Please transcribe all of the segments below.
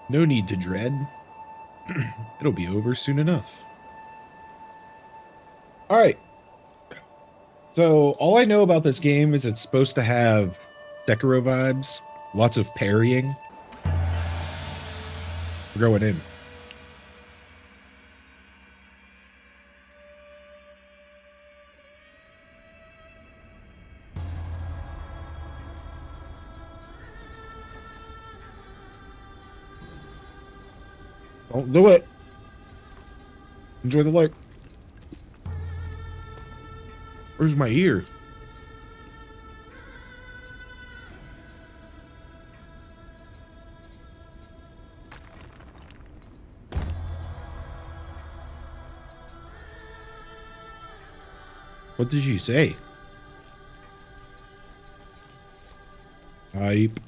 No need to dread. It'll be over soon enough. All right. So all I know about this game is it's supposed to have Sekiro vibes, lots of parrying. We're going in. Don't do it. Enjoy the light. Where's my ear? What did she say? Hype.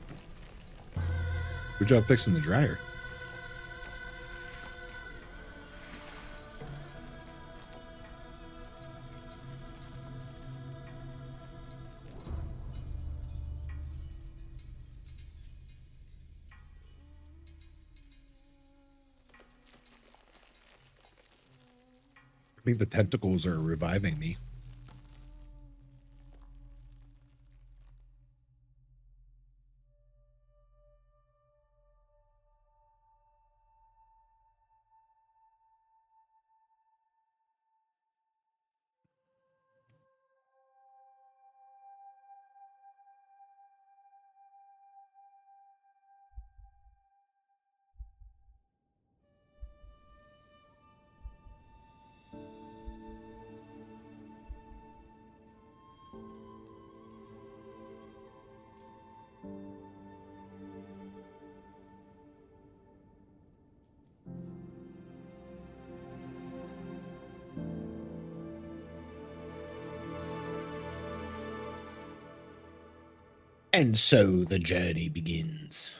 Good job fixing the dryer. I think the tentacles are reviving me. And so the journey begins.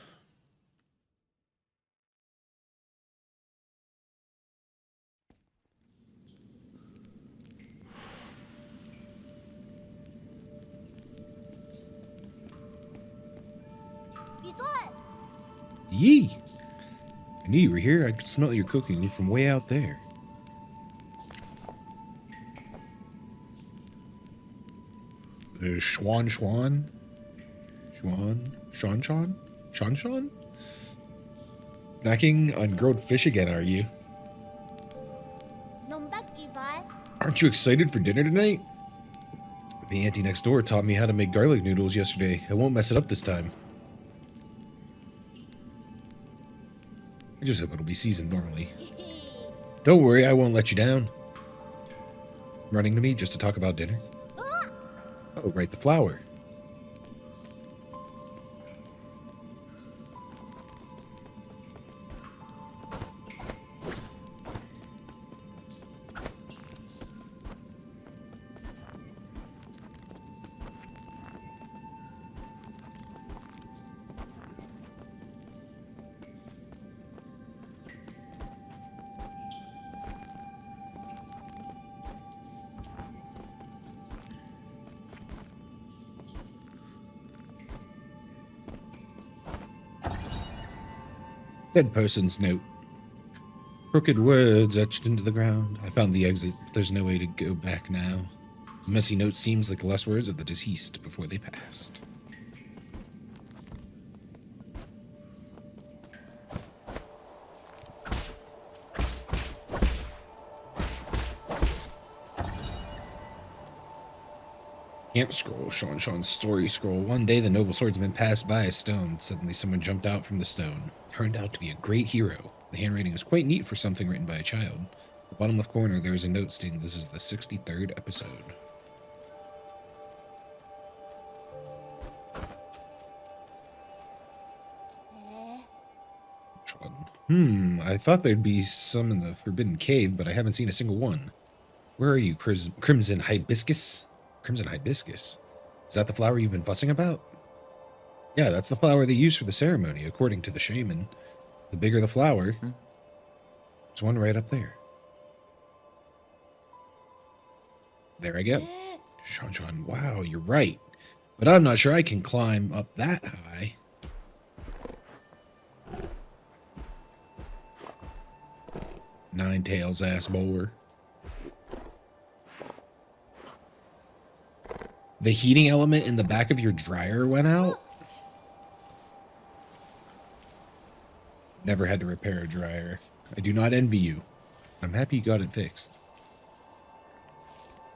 Yee! I knew you were here. I could smell your cooking from way out there. Schwan Schwan? Sean? Snacking on grilled fish again, are you? Aren't you excited for dinner tonight? The auntie next door taught me how to make garlic noodles yesterday. I won't mess it up this time. I just hope it'll be seasoned normally. Don't worry, I won't let you down. Running to me just to talk about dinner? Oh, right, the flower. Dead person's note. Crooked words etched into the ground. I found the exit, but there's no way to go back now. The messy note seems like the last words of the deceased before they passed. Camp scroll, Sean's story scroll. One day the noble swordsman passed by a stone. Suddenly someone jumped out from the stone. Turned out to be a great hero. The handwriting is quite neat for something written by a child. In the bottom left corner there is a note stating this is the 63rd episode. I thought there'd be some in the Forbidden Cave, but I haven't seen a single one. Where are you, Crimson Hibiscus? Crimson Hibiscus? Is that the flower you've been fussing about? Yeah, that's the flower they use for the ceremony, according to the shaman. The bigger the flower, there's one right up there. There I go. Sean, wow, you're right. But I'm not sure I can climb up that high. Nine tails ass boar. The heating element in the back of your dryer went out? Never had to repair a dryer. I do not envy you. I'm happy you got it fixed.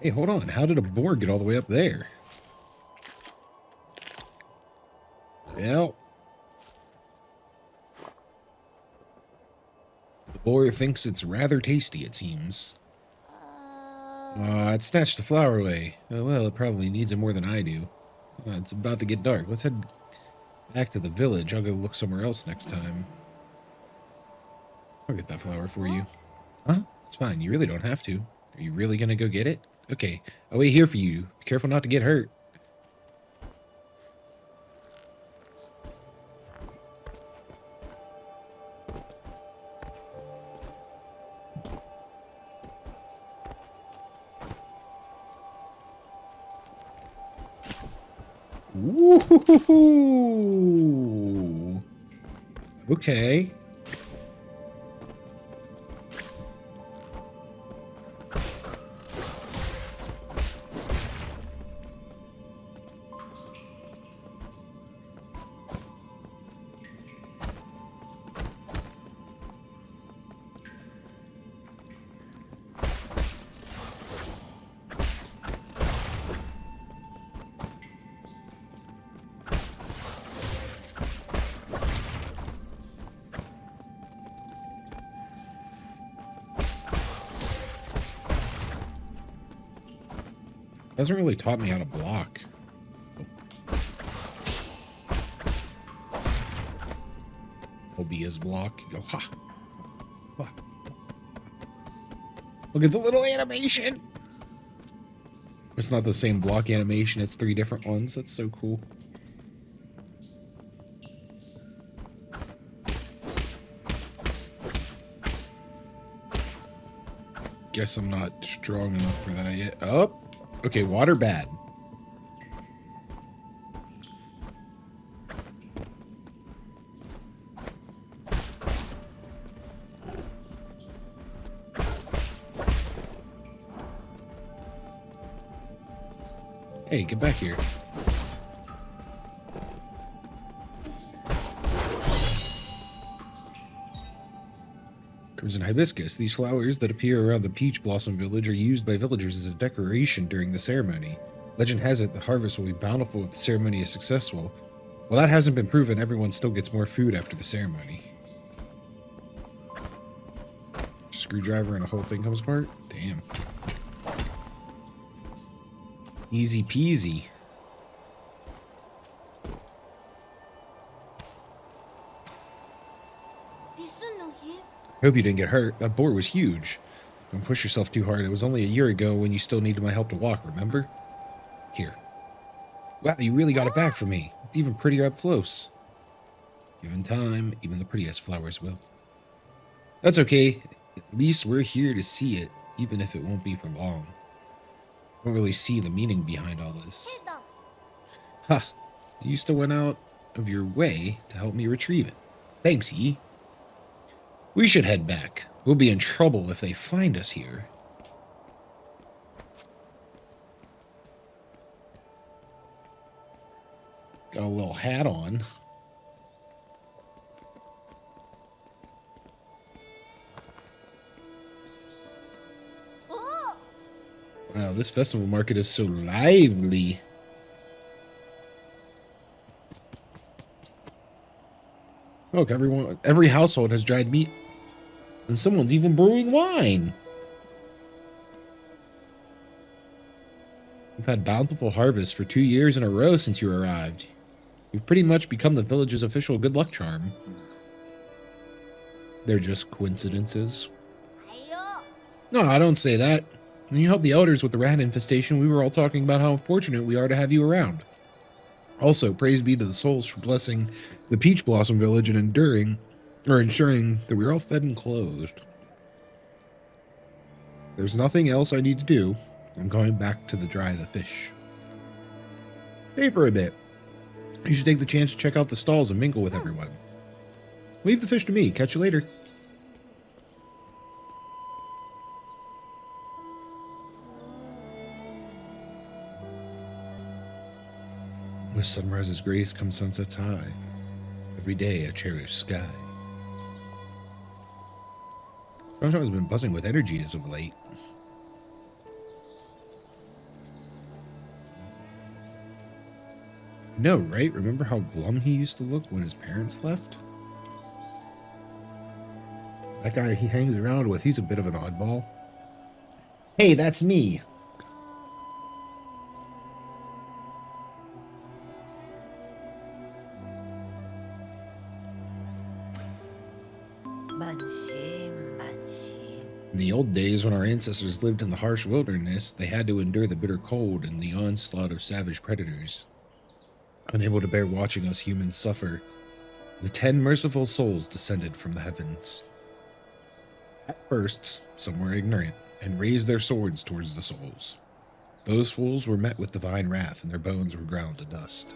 Hey, hold on. How did a boar get all the way up there? Well, the boar thinks it's rather tasty, it seems. It snatched the flower away. Oh, well, it probably needs it more than I do. It's about to get dark. Let's head back to the village. I'll go look somewhere else next time. I'll get that flower for you. Huh? It's fine. You really don't have to. Are you really gonna go get it? Okay. I'll wait here for you. Be careful not to get hurt. Woo-hoo-hoo-hoo. Okay. Hasn't really taught me how to block. Obia's block. Go ha. Ha. Look at the little animation. It's not the same block animation. It's 3 different ones. That's so cool. Guess I'm not strong enough for that yet. Oh. Okay, water bad. Hey, get back here. Crimson hibiscus. These flowers that appear around the peach blossom village are used by villagers as a decoration during the ceremony. Legend has it the harvest will be bountiful if the ceremony is successful. While that hasn't been proven, everyone still gets more food after the ceremony. Screwdriver and a whole thing comes apart? Damn. Easy peasy. Hope you didn't get hurt. That boar was huge. Don't push yourself too hard. It was only a year ago when you still needed my help to walk, remember? Here. Wow, you really got it back for me. It's even prettier up close. Given time, even the prettiest flowers will. That's okay. At least we're here to see it, even if it won't be for long. I don't really see the meaning behind all this. Ha! You still went out of your way to help me retrieve it. Thanks, Yi. We should head back. We'll be in trouble if they find us here. Got a little hat on. Wow, this festival market is so lively. Look, every household has dried meat. And someone's even brewing wine. We've had bountiful harvests for 2 years in a row since you arrived. You've pretty much become the village's official good luck charm. They're just coincidences. No, I don't say that. When you helped the elders with the rat infestation, we were all talking about how fortunate we are to have you around. Also, praise be to the souls for blessing the Peach Blossom Village and ensuring that we're all fed and clothed. There's nothing else I need to do. I'm going back to dry the fish. Stay for a bit. You should take the chance to check out the stalls and mingle with everyone. Leave the fish to me. Catch you later. Sun rises grace, comes sunsets high. Every day a cherished sky. Jojo has been buzzing with energy as of late. No, right? Remember how glum he used to look when his parents left? That guy he hangs around with, he's a bit of an oddball. Hey, that's me. In the old days, when our ancestors lived in the harsh wilderness, they had to endure the bitter cold and the onslaught of savage predators. Unable to bear watching us humans suffer, the 10 merciful souls descended from the heavens. At first, some were ignorant and raised their swords towards the souls. Those fools were met with divine wrath, and their bones were ground to dust.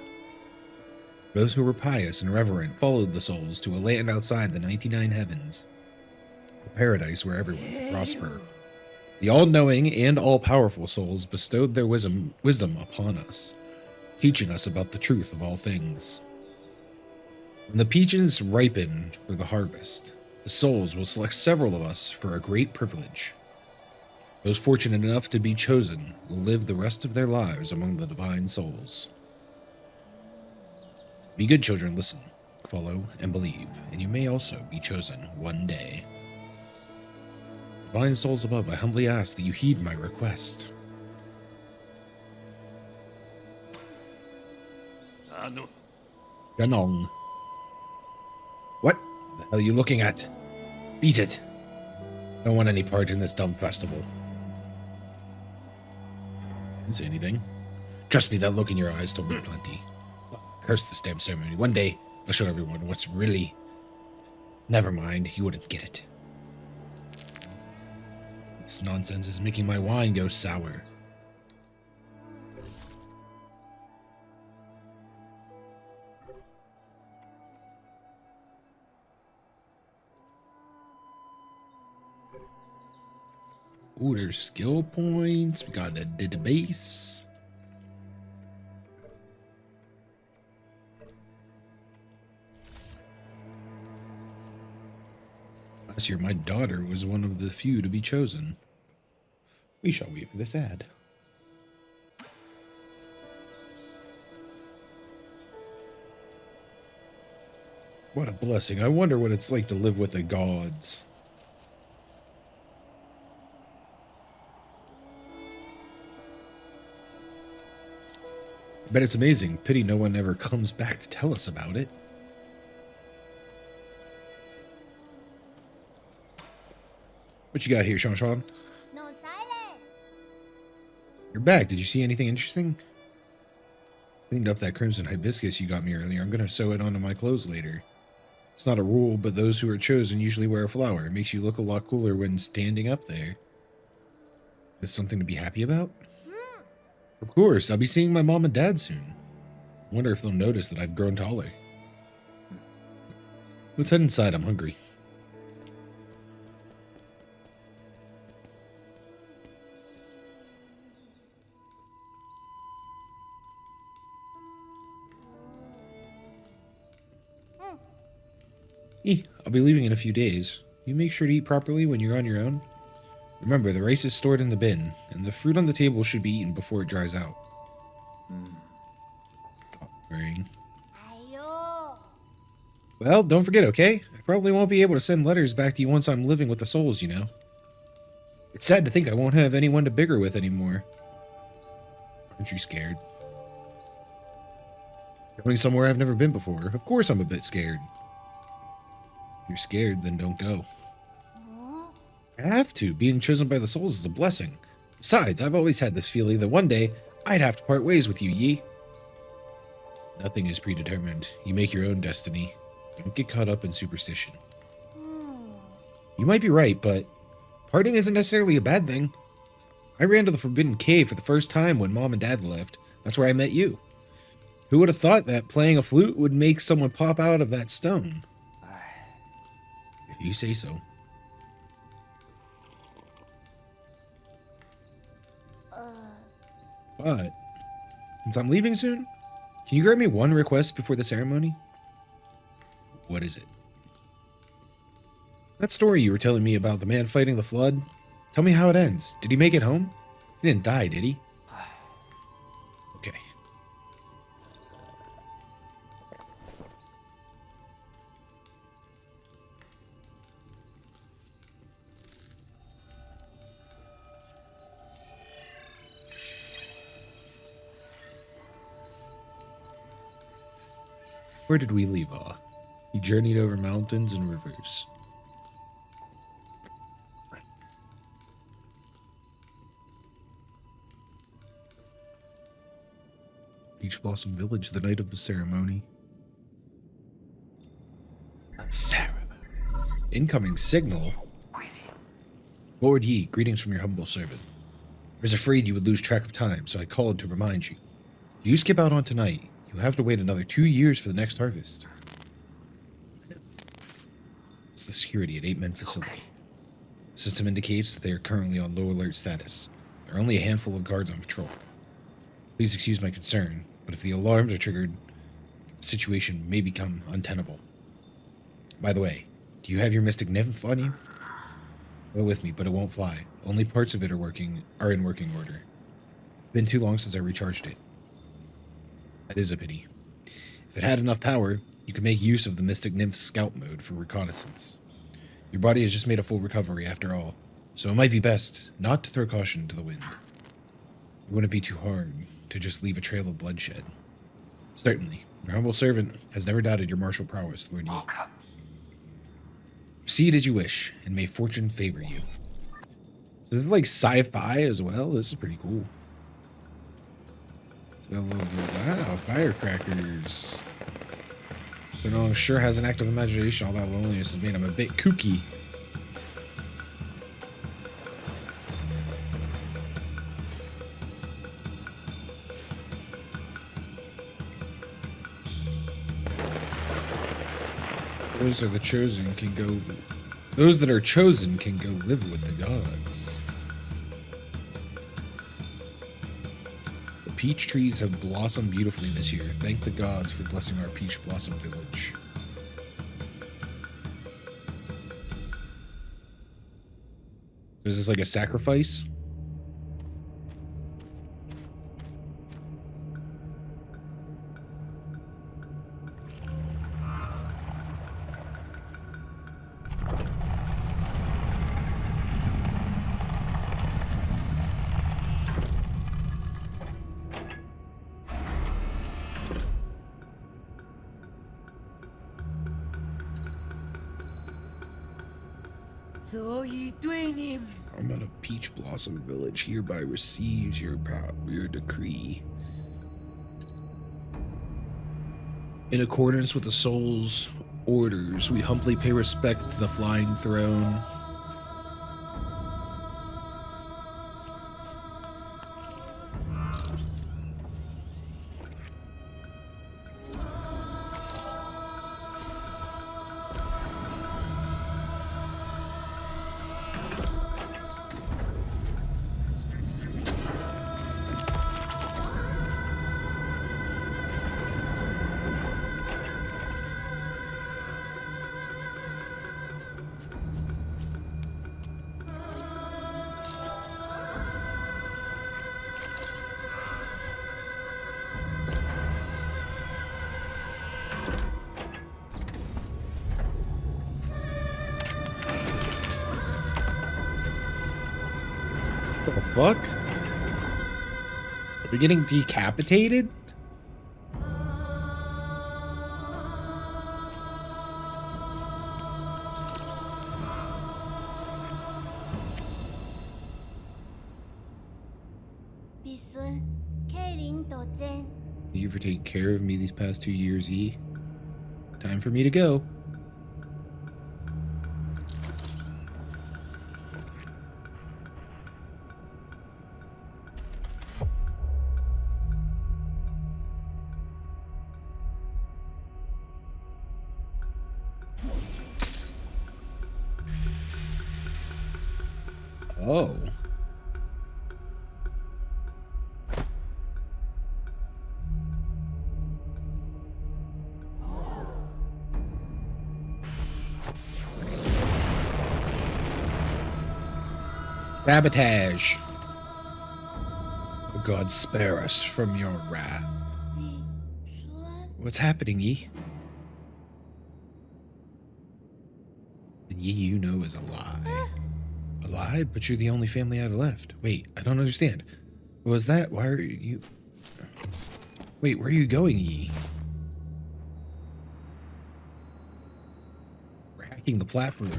Those who were pious and reverent followed the souls to a land outside the 99 heavens, a paradise where everyone could prosper. The all-knowing and all-powerful souls bestowed their wisdom upon us, teaching us about the truth of all things. When the peaches ripen for the harvest, the souls will select several of us for a great privilege. Those fortunate enough to be chosen will live the rest of their lives among the divine souls. Be good children, listen, follow, and believe, and you may also be chosen one day. Divine souls above, I humbly ask that you heed my request. Ganong. What the hell are you looking at? Beat it. I don't want any part in this dumb festival. Didn't say anything. Trust me, that look in your eyes told me plenty. Curse this damn ceremony. One day, I'll show everyone what's really... Never mind, you wouldn't get it. This nonsense is making my wine go sour. Ooh, there's skill points. We got the base. Last year, my daughter was one of the few to be chosen. We shall wait for this ad. What a blessing. I wonder what it's like to live with the gods. I bet it's amazing. Pity no one ever comes back to tell us about it. What you got here, Sean? No silent. You're back. Did you see anything interesting? Cleaned up that crimson hibiscus you got me earlier. I'm gonna sew it onto my clothes later. It's not a rule, but those who are chosen usually wear a flower. It makes you look a lot cooler when standing up there. Is something to be happy about? Of course, I'll be seeing my mom and dad soon. I wonder if they'll notice that I've grown taller. Let's head inside, I'm hungry. I'll be leaving in a few days. You make sure to eat properly when you're on your own. Remember, the rice is stored in the bin, and the fruit on the table should be eaten before it dries out. Stop worrying. Well, don't forget, okay? I probably won't be able to send letters back to you once I'm living with the souls, you know. It's sad to think I won't have anyone to bigger with anymore. Aren't you scared? Going somewhere I've never been before. Of course I'm a bit scared. If you're scared, then don't go. I have to. Being chosen by the souls is a blessing. Besides, I've always had this feeling that one day I'd have to part ways with you, Yi. Nothing is predetermined. You make your own destiny. Don't get caught up in superstition. You might be right, but parting isn't necessarily a bad thing. I ran to the Forbidden Cave for the first time when Mom and Dad left. That's where I met you. Who would have thought that playing a flute would make someone pop out of that stone? If you say so. But since I'm leaving soon, Can you grant me one request before the ceremony? What is it? That story you were telling me about the man fighting the flood. Tell me how it ends. Did he make it home? He didn't die, did he? Okay. Where did we leave off? He journeyed over mountains and rivers. Peach Blossom Village the night of the ceremony. Ceremony. Incoming signal. Lord Yi, greetings from your humble servant. I was afraid you would lose track of time, so I called to remind you. If you skip out on tonight, you have to wait another 2 years for the next harvest. It's the security at 8-men facility. The system indicates that they are currently on low alert status. There are only a handful of guards on patrol. Please excuse my concern, but if the alarms are triggered, the situation may become untenable. By the way, do you have your mystic nymph on you? Go with me, but it won't fly. Only parts of it are in working order. It's been too long since I recharged it. That is a pity. If it had enough power, you could make use of the Mystic Nymph Scout mode for reconnaissance. Your body has just made a full recovery after all, so it might be best not to throw caution to the wind. It wouldn't be too hard to just leave a trail of bloodshed. Certainly, your humble servant has never doubted your martial prowess, Lord Yi. Proceed as you wish, and may fortune favor you. So this is like sci-fi as well. This is pretty cool. Wow, firecrackers. But sure has an active imagination. All that loneliness has made him a bit kooky. Those are the chosen can go. Those that are chosen can go live with the gods. The peach trees have blossomed beautifully this year. Thank the gods for blessing our Peach Blossom Village. Is this like a sacrifice? Common of Peach Blossom Village hereby receives your decree. In accordance with the soul's orders, we humbly pay respect to the flying throne. What the fuck? Are we getting decapitated? Thank you for taking care of me these past 2 years, Yi. Time for me to go. Oh. Sabotage. Oh God, spare us from your wrath. What's happening, Yi? And Yi, you know, is a lie. A lie? But you're the only family I've left. Wait, I don't understand. What was that? Why are you... Wait, where are you going, Yi? We're hacking the platform.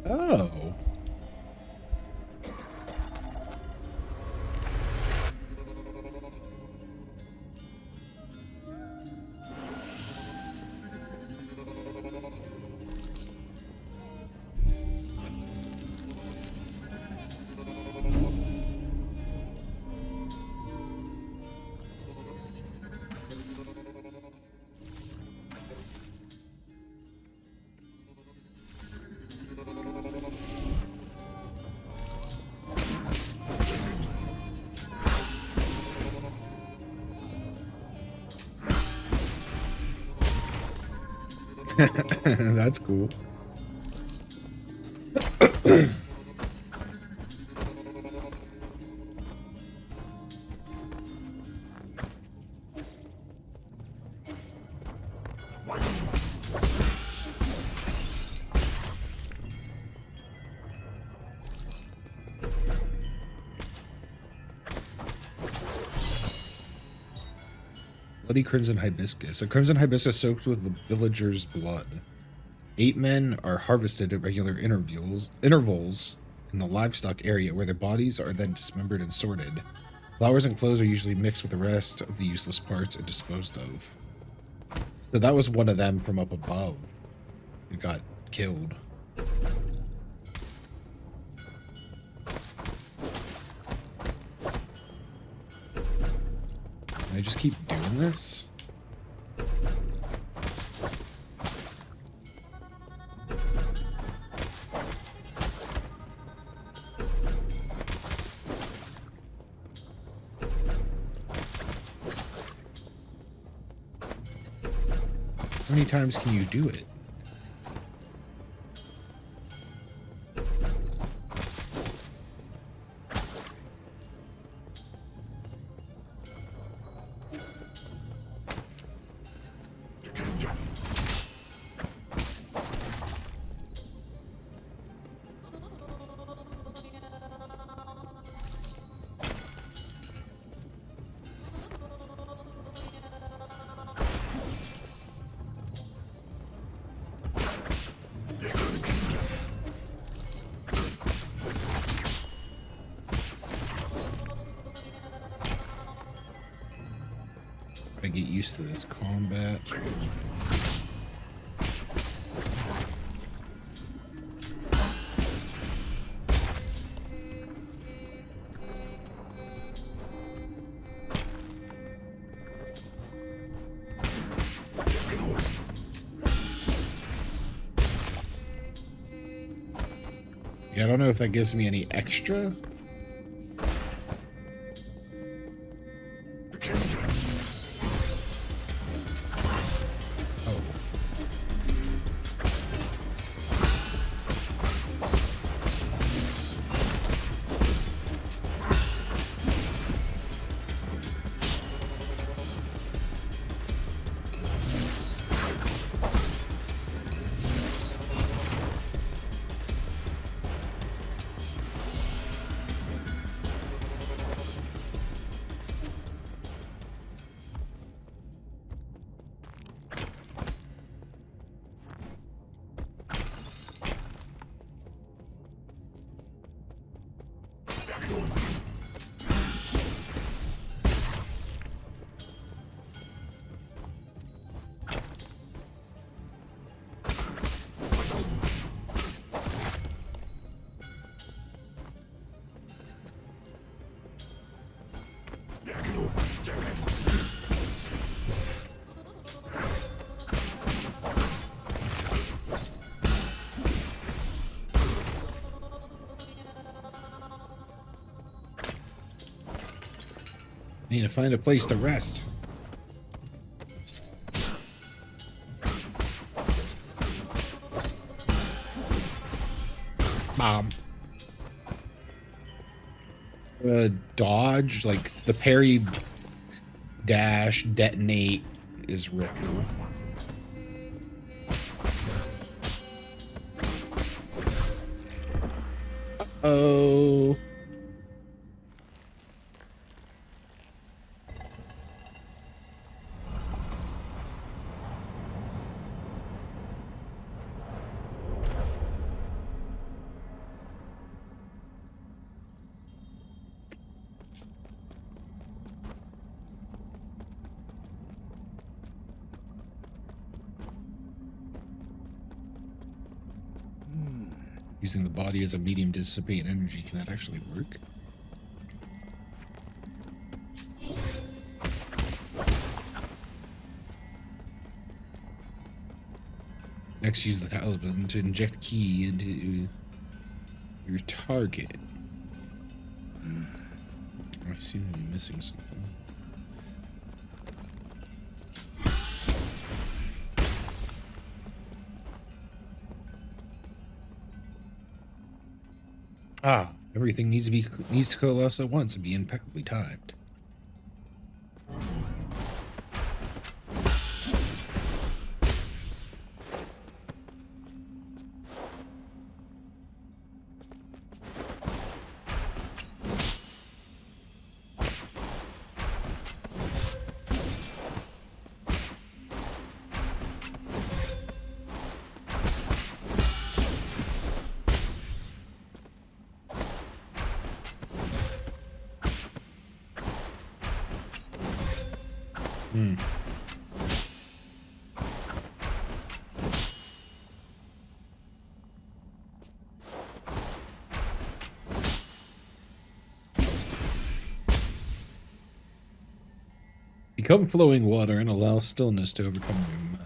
Oh. That's cool. Bloody crimson hibiscus. A crimson hibiscus soaked with the villagers' blood. 8 men are harvested at regular intervals in the livestock area, where their bodies are then dismembered and sorted. Flowers and clothes are usually mixed with the rest of the useless parts and disposed of. So that was one of them from up above who got killed. Can I just keep doing this? How many times can you do it? I get used to this combat. Yeah, I don't know if that gives me any extra. I need to find a place to rest. Bomb. Dodge, like the parry dash detonate is real cool. Oh. Using the body as a medium to dissipate energy, can that actually work? Next, use the talisman to inject key into your target. I seem to be missing something. Ah, everything needs to coalesce at once and be impeccably timed. Become flowing water and allow stillness to overcome your mind.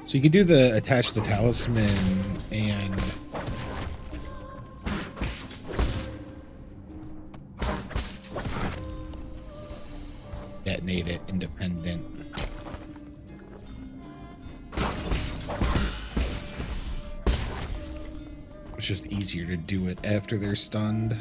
So you can do the attach the talisman and detonate it independent. It's just easier to do it after they're stunned.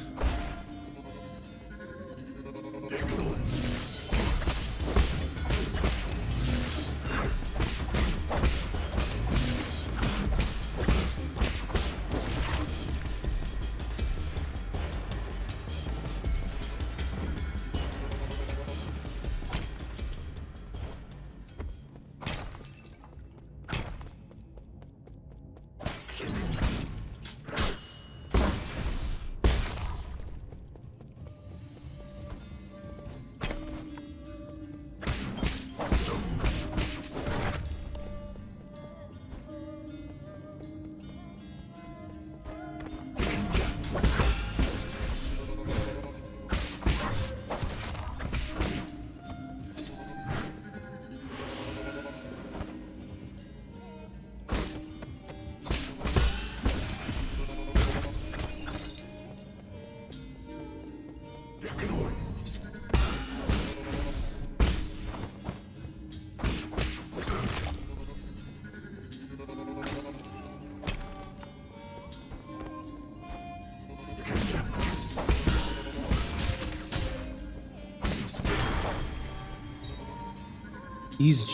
Ease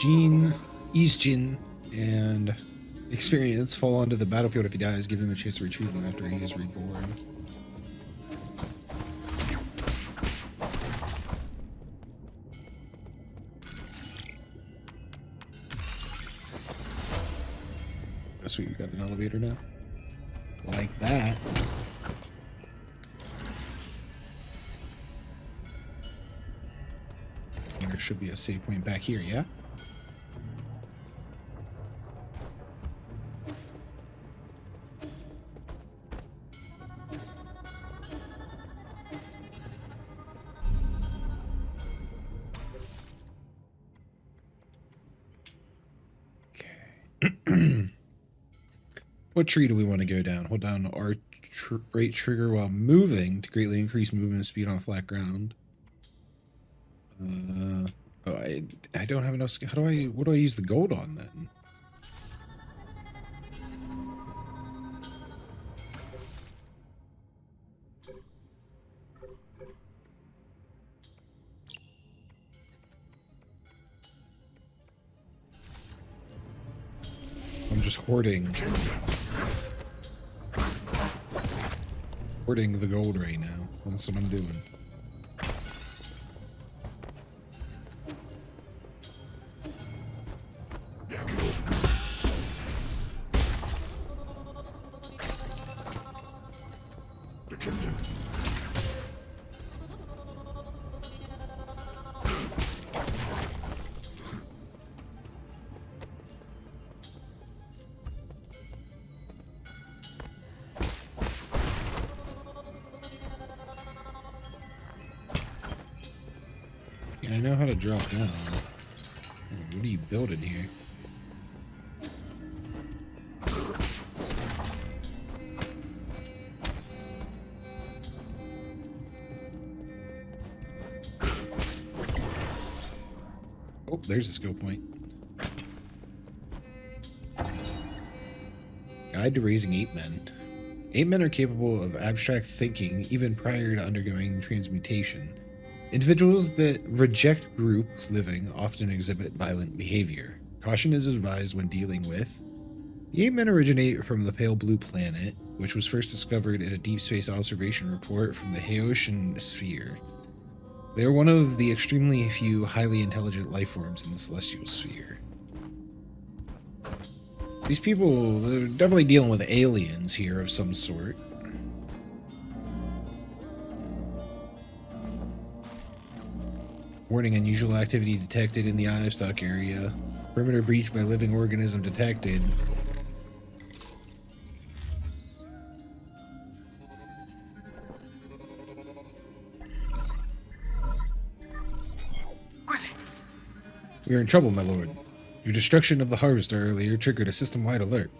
Jin, and experience fall onto the battlefield if he dies. Give him a chance to retrieve him after he is reborn. So you got an elevator now? Like that. There should be a save point back here, yeah? Okay. What tree do we want to go down? Hold down R right trigger while moving to greatly increase movement speed on flat ground. Oh, I don't have enough. What do I use the gold on then? I'm just hoarding the gold right now. That's what I'm doing. Yeah, I know how to drop down. What are you building here? Oh, there's a skill point. Guide to raising ape men. Ape men are capable of abstract thinking even prior to undergoing transmutation. Individuals that reject group living often exhibit violent behavior. Caution is advised when dealing with. The ape men originate from the pale blue planet, which was first discovered in a deep space observation report from the Haitian sphere. They are one of the extremely few highly intelligent life forms in the celestial sphere. These people, they're definitely dealing with aliens here of some sort. Warning: unusual activity detected in the livestock area. Perimeter breach by living organism detected. We are in trouble, my lord. Your destruction of the harvester earlier triggered a system-wide alert.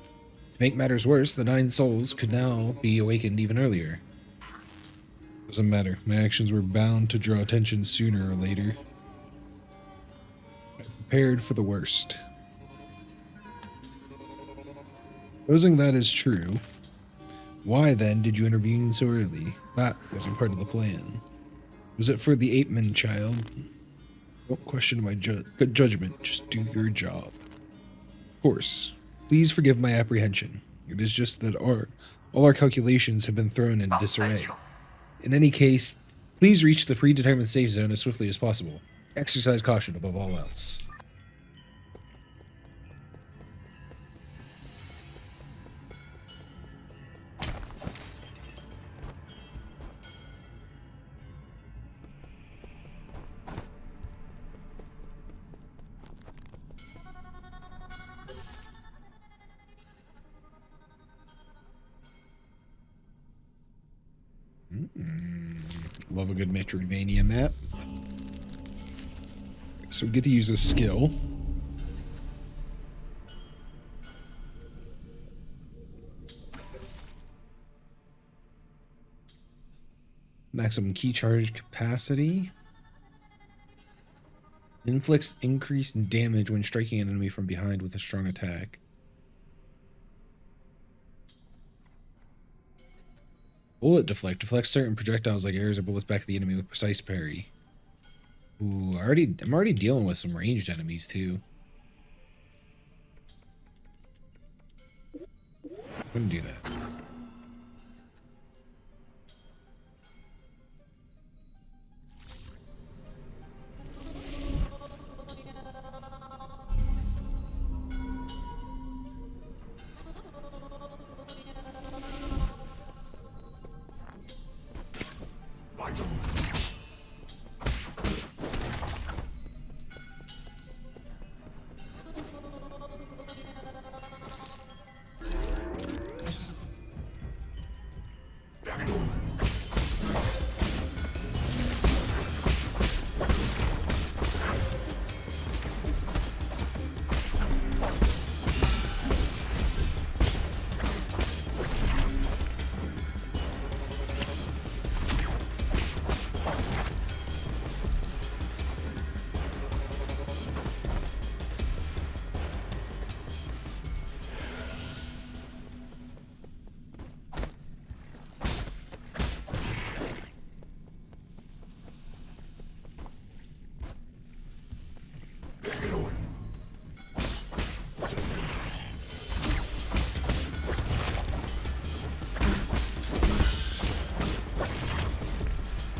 To make matters worse, the 9 souls could now be awakened even earlier. Doesn't matter. My actions were bound to draw attention sooner or later. I prepared for the worst. Supposing that is true, why then did you intervene so early? That wasn't part of the plan. Was it for the ape-man child? Don't question my good judgment, just do your job. Of course. Please forgive my apprehension. It is just that all our calculations have been thrown into disarray. In any case, please reach the predetermined safe zone as swiftly as possible. Exercise caution above all else. Love a good Metroidvania map. So we get to use this skill. Maximum key charge capacity. Inflicts increased damage when striking an enemy from behind with a strong attack. Bullet deflect. Deflects certain projectiles like arrows or bullets back at the enemy with precise parry. Ooh, I'm already dealing with some ranged enemies too. Wouldn't do that.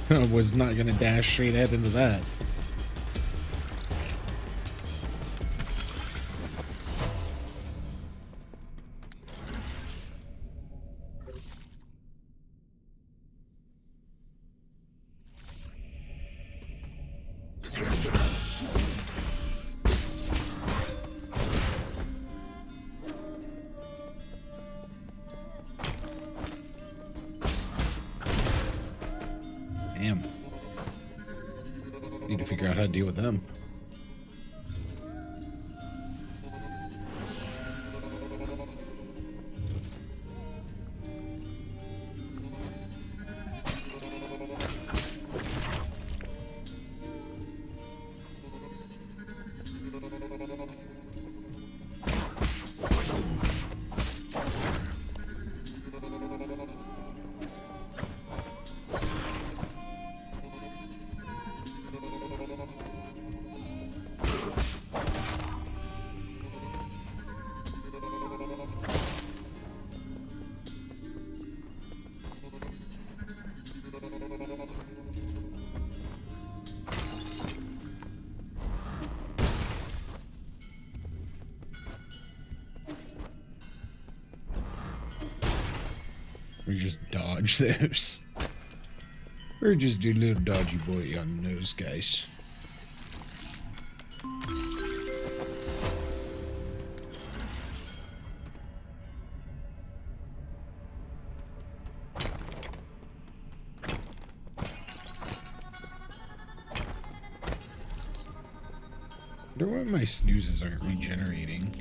I was not gonna dash straight ahead into that. Damn. Need to figure out how to deal with them. We just dodge those. We're just a little dodgy boy on those guys. I wonder why my snoozes aren't regenerating.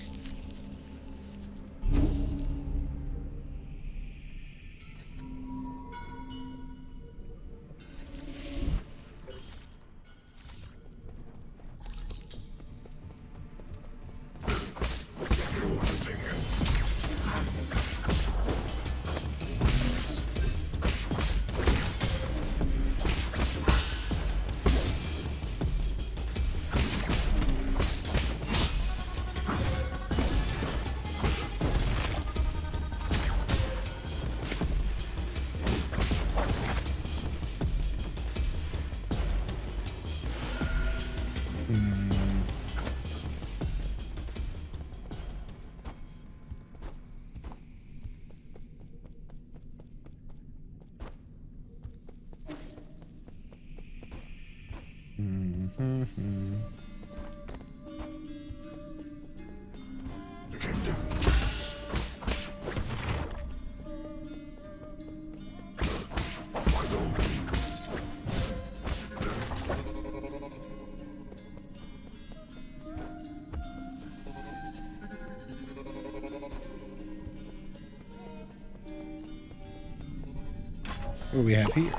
What do we have here?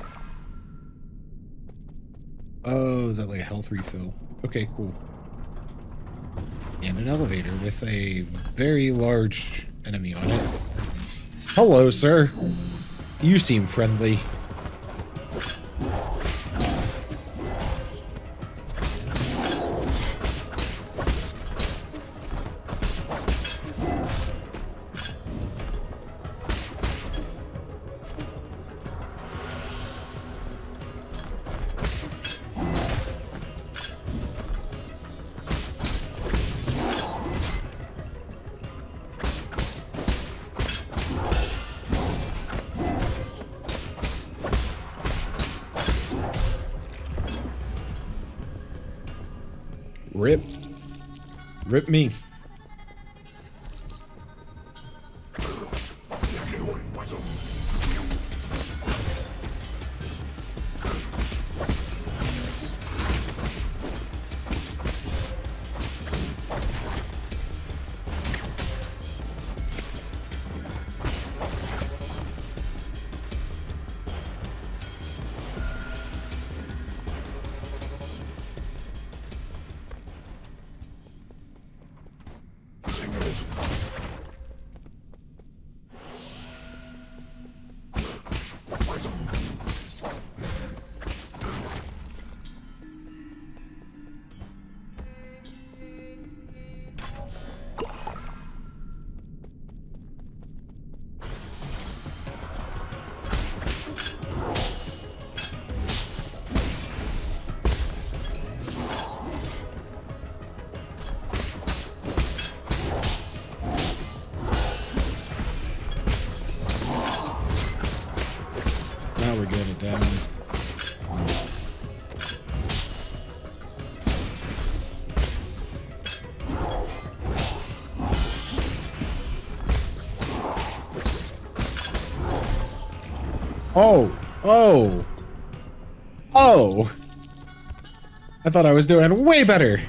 Oh, is that like a health refill? Okay, cool. And an elevator with a very large enemy on it. Hello, sir. You seem friendly. Rip. Rip me. Now we're getting it down. Oh, oh, oh. I thought I was doing way better.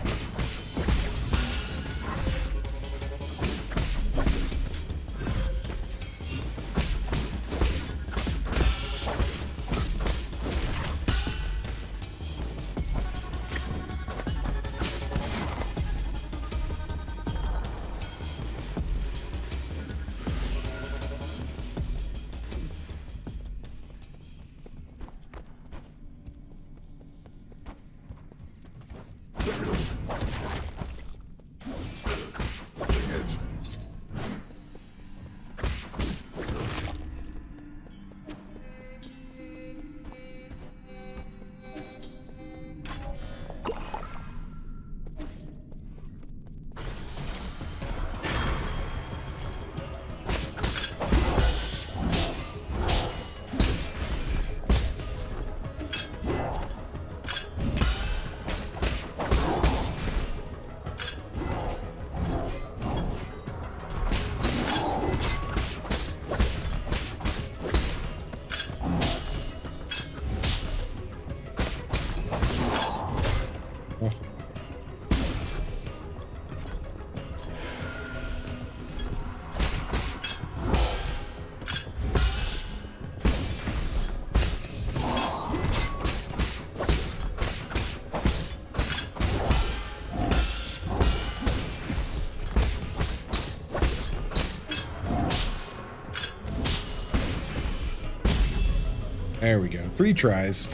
Oh. There we go. 3 tries.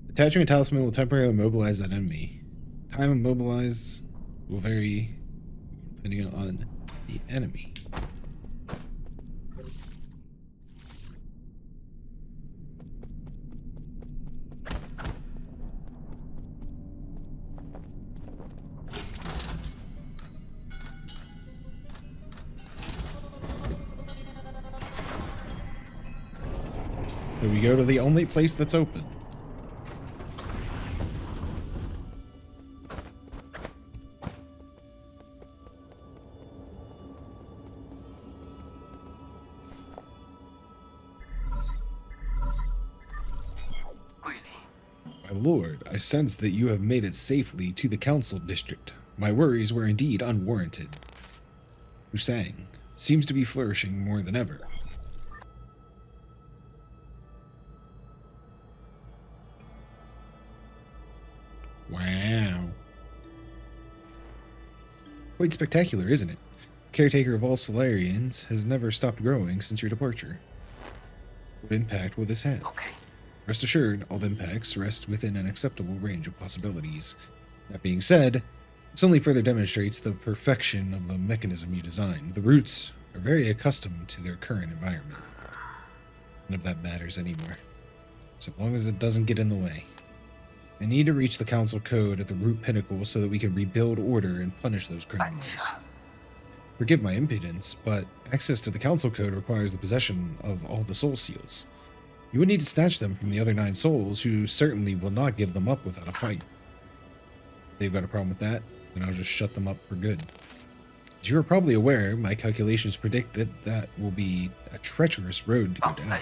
Attaching a talisman will temporarily immobilize that enemy. Time immobilized will vary depending on the enemy. So we go to the only place that's open. My lord, I sense that you have made it safely to the council district. My worries were indeed unwarranted. Husang seems to be flourishing more than ever. Wow. Quite spectacular, isn't it? Caretaker of all Solarians has never stopped growing since your departure. What impact will this have? Okay. Rest assured, all impacts rest within an acceptable range of possibilities. That being said, this only further demonstrates the perfection of the mechanism you designed. The roots are very accustomed to their current environment. None of that matters anymore, so long as it doesn't get in the way. I need to reach the council code at the root pinnacle so that we can rebuild order and punish those criminals. Forgive my impudence, but access to the council code requires the possession of all the soul seals. You would need to snatch them from the other 9 souls, who certainly will not give them up without a fight. They've got a problem with that, then I'll just shut them up for good. As you are probably aware, my calculations predict that will be a treacherous road to go down.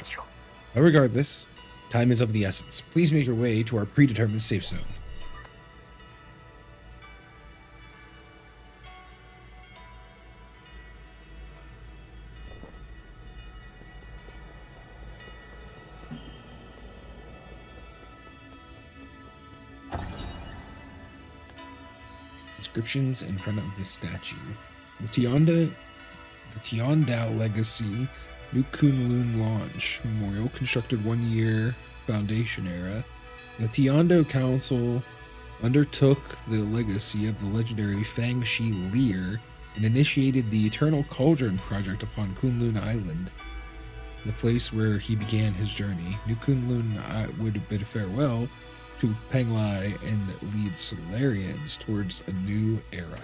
But regardless, time is of the essence. Please make your way to our predetermined safe zone. Inscriptions in front of the statue. The Tiandao Legacy, New Kunlun Launch, Memorial, constructed 1 year, Foundation era. The Tiando Council undertook the legacy of the legendary Fang Shi Lear and initiated the Eternal Cauldron project upon Kunlun Island, the place where he began his journey. New Kunlun would bid farewell to Penglai and lead Solarians towards a new era.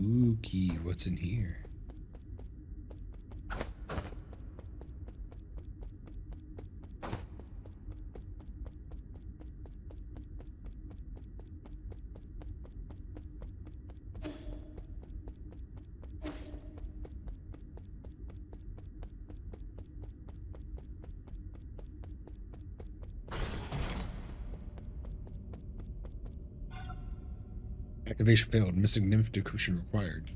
Spooky, what's in here? Activation failed. Mystic Nymph decryption required.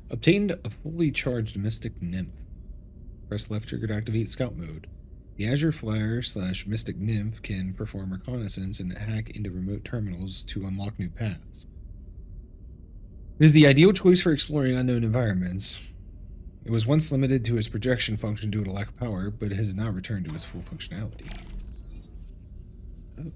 Obtained a fully charged Mystic Nymph. Press left trigger to activate Scout mode. The Azure Flyer / Mystic Nymph can perform reconnaissance and hack into remote terminals to unlock new paths. It is the ideal choice for exploring unknown environments. It was once limited to its projection function due to lack of power, but it has now returned to its full functionality. Oh.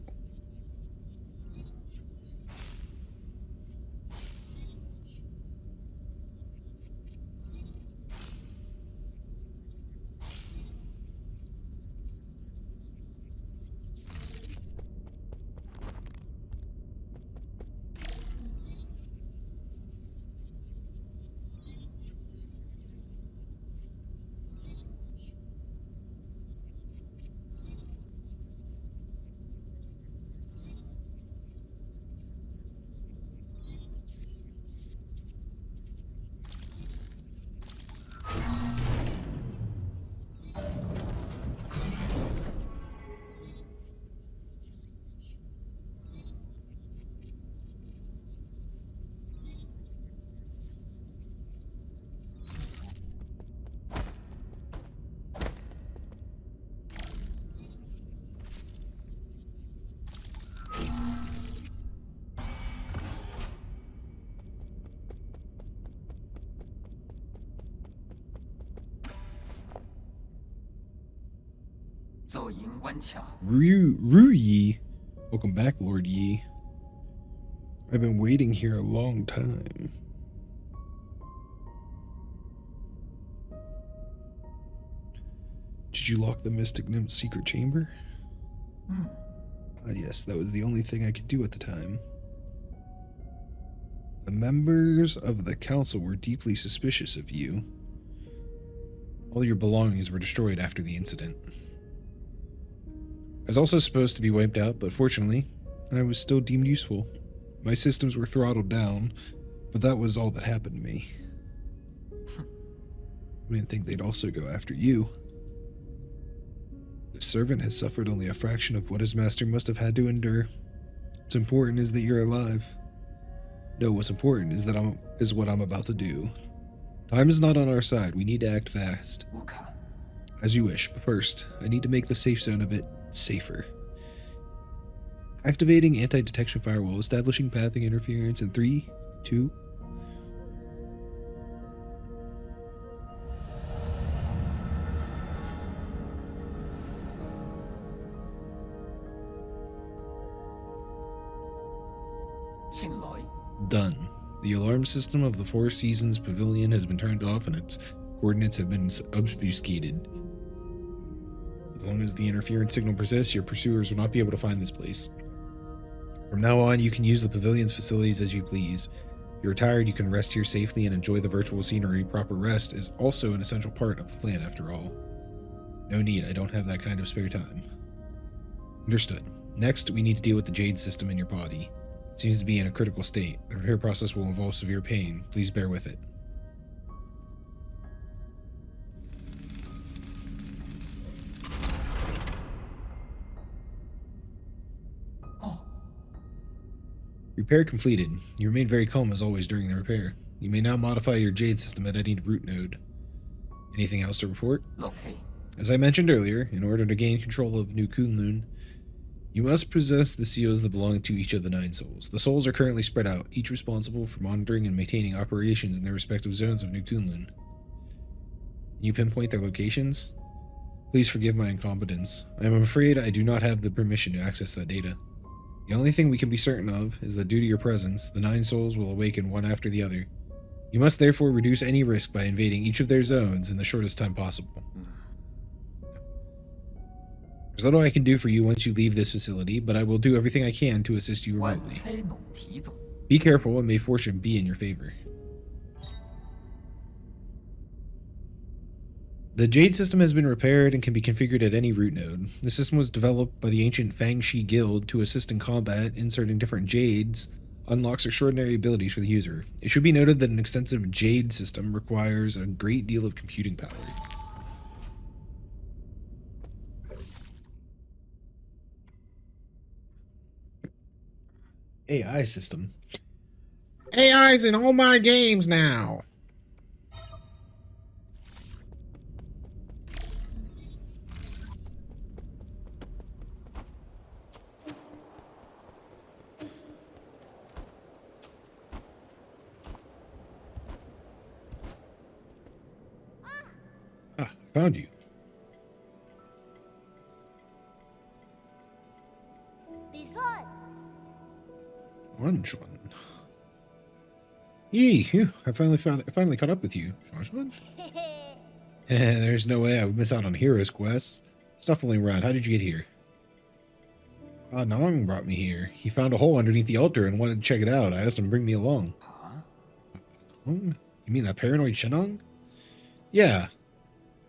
Ru Yi. Welcome back, Lord Yi. I've been waiting here a long time. Did you lock the Mystic Nymph's secret chamber? Ah, yes, that was the only thing I could do at the time. The members of the council were deeply suspicious of you. All your belongings were destroyed after the incident. I was also supposed to be wiped out, but fortunately, I was still deemed useful. My systems were throttled down, but that was all that happened to me. I didn't think they'd also go after you. The servant has suffered only a fraction of what his master must have had to endure. What's important is that you're alive. No, what's important is what I'm about to do. Time is not on our side. We need to act fast. As you wish, but first, I need to make the safe zone a bit safer. Activating anti-detection firewall, establishing pathing interference in 3, 2. Done. The alarm system of the Four Seasons Pavilion has been turned off and its coordinates have been obfuscated. As long as the interference signal persists, your pursuers will not be able to find this place. From now on, you can use the pavilion's facilities as you please. If you're tired, you can rest here safely and enjoy the virtual scenery. Proper rest is also an essential part of the plan, after all. No need, I don't have that kind of spare time. Understood. Next, we need to deal with the jade system in your body. It seems to be in a critical state. The repair process will involve severe pain. Please bear with it. Repair completed. You remained very calm as always during the repair. You may now modify your jade system at any root node. Anything else to report? Okay. As I mentioned earlier, in order to gain control of New Kunlun, you must possess the seals that belong to each of the 9 souls. The souls are currently spread out, each responsible for monitoring and maintaining operations in their respective zones of New Kunlun. Can you pinpoint their locations? Please forgive my incompetence. I am afraid I do not have the permission to access that data. The only thing we can be certain of is that due to your presence, the 9 souls will awaken one after the other. You must therefore reduce any risk by invading each of their zones in the shortest time possible. There's little I can do for you once you leave this facility, but I will do everything I can to assist you remotely. Be careful and may fortune be in your favor. The Jade system has been repaired and can be configured at any root node. The system was developed by the ancient Fangshi Guild to assist in combat. Inserting different Jades unlocks extraordinary abilities for the user. It should be noted that an extensive Jade system requires a great deal of computing power. AI system. AI's in all my games now. Ah, found you. Lunch one. Yee, phew, I finally caught up with you, Shanshan. There's no way I would miss out on Hero's Quest. Stop fooling around. How did you get here? Nong brought me here. He found a hole underneath the altar and wanted to check it out. I asked him to bring me along. You mean that paranoid Shenong? Yeah.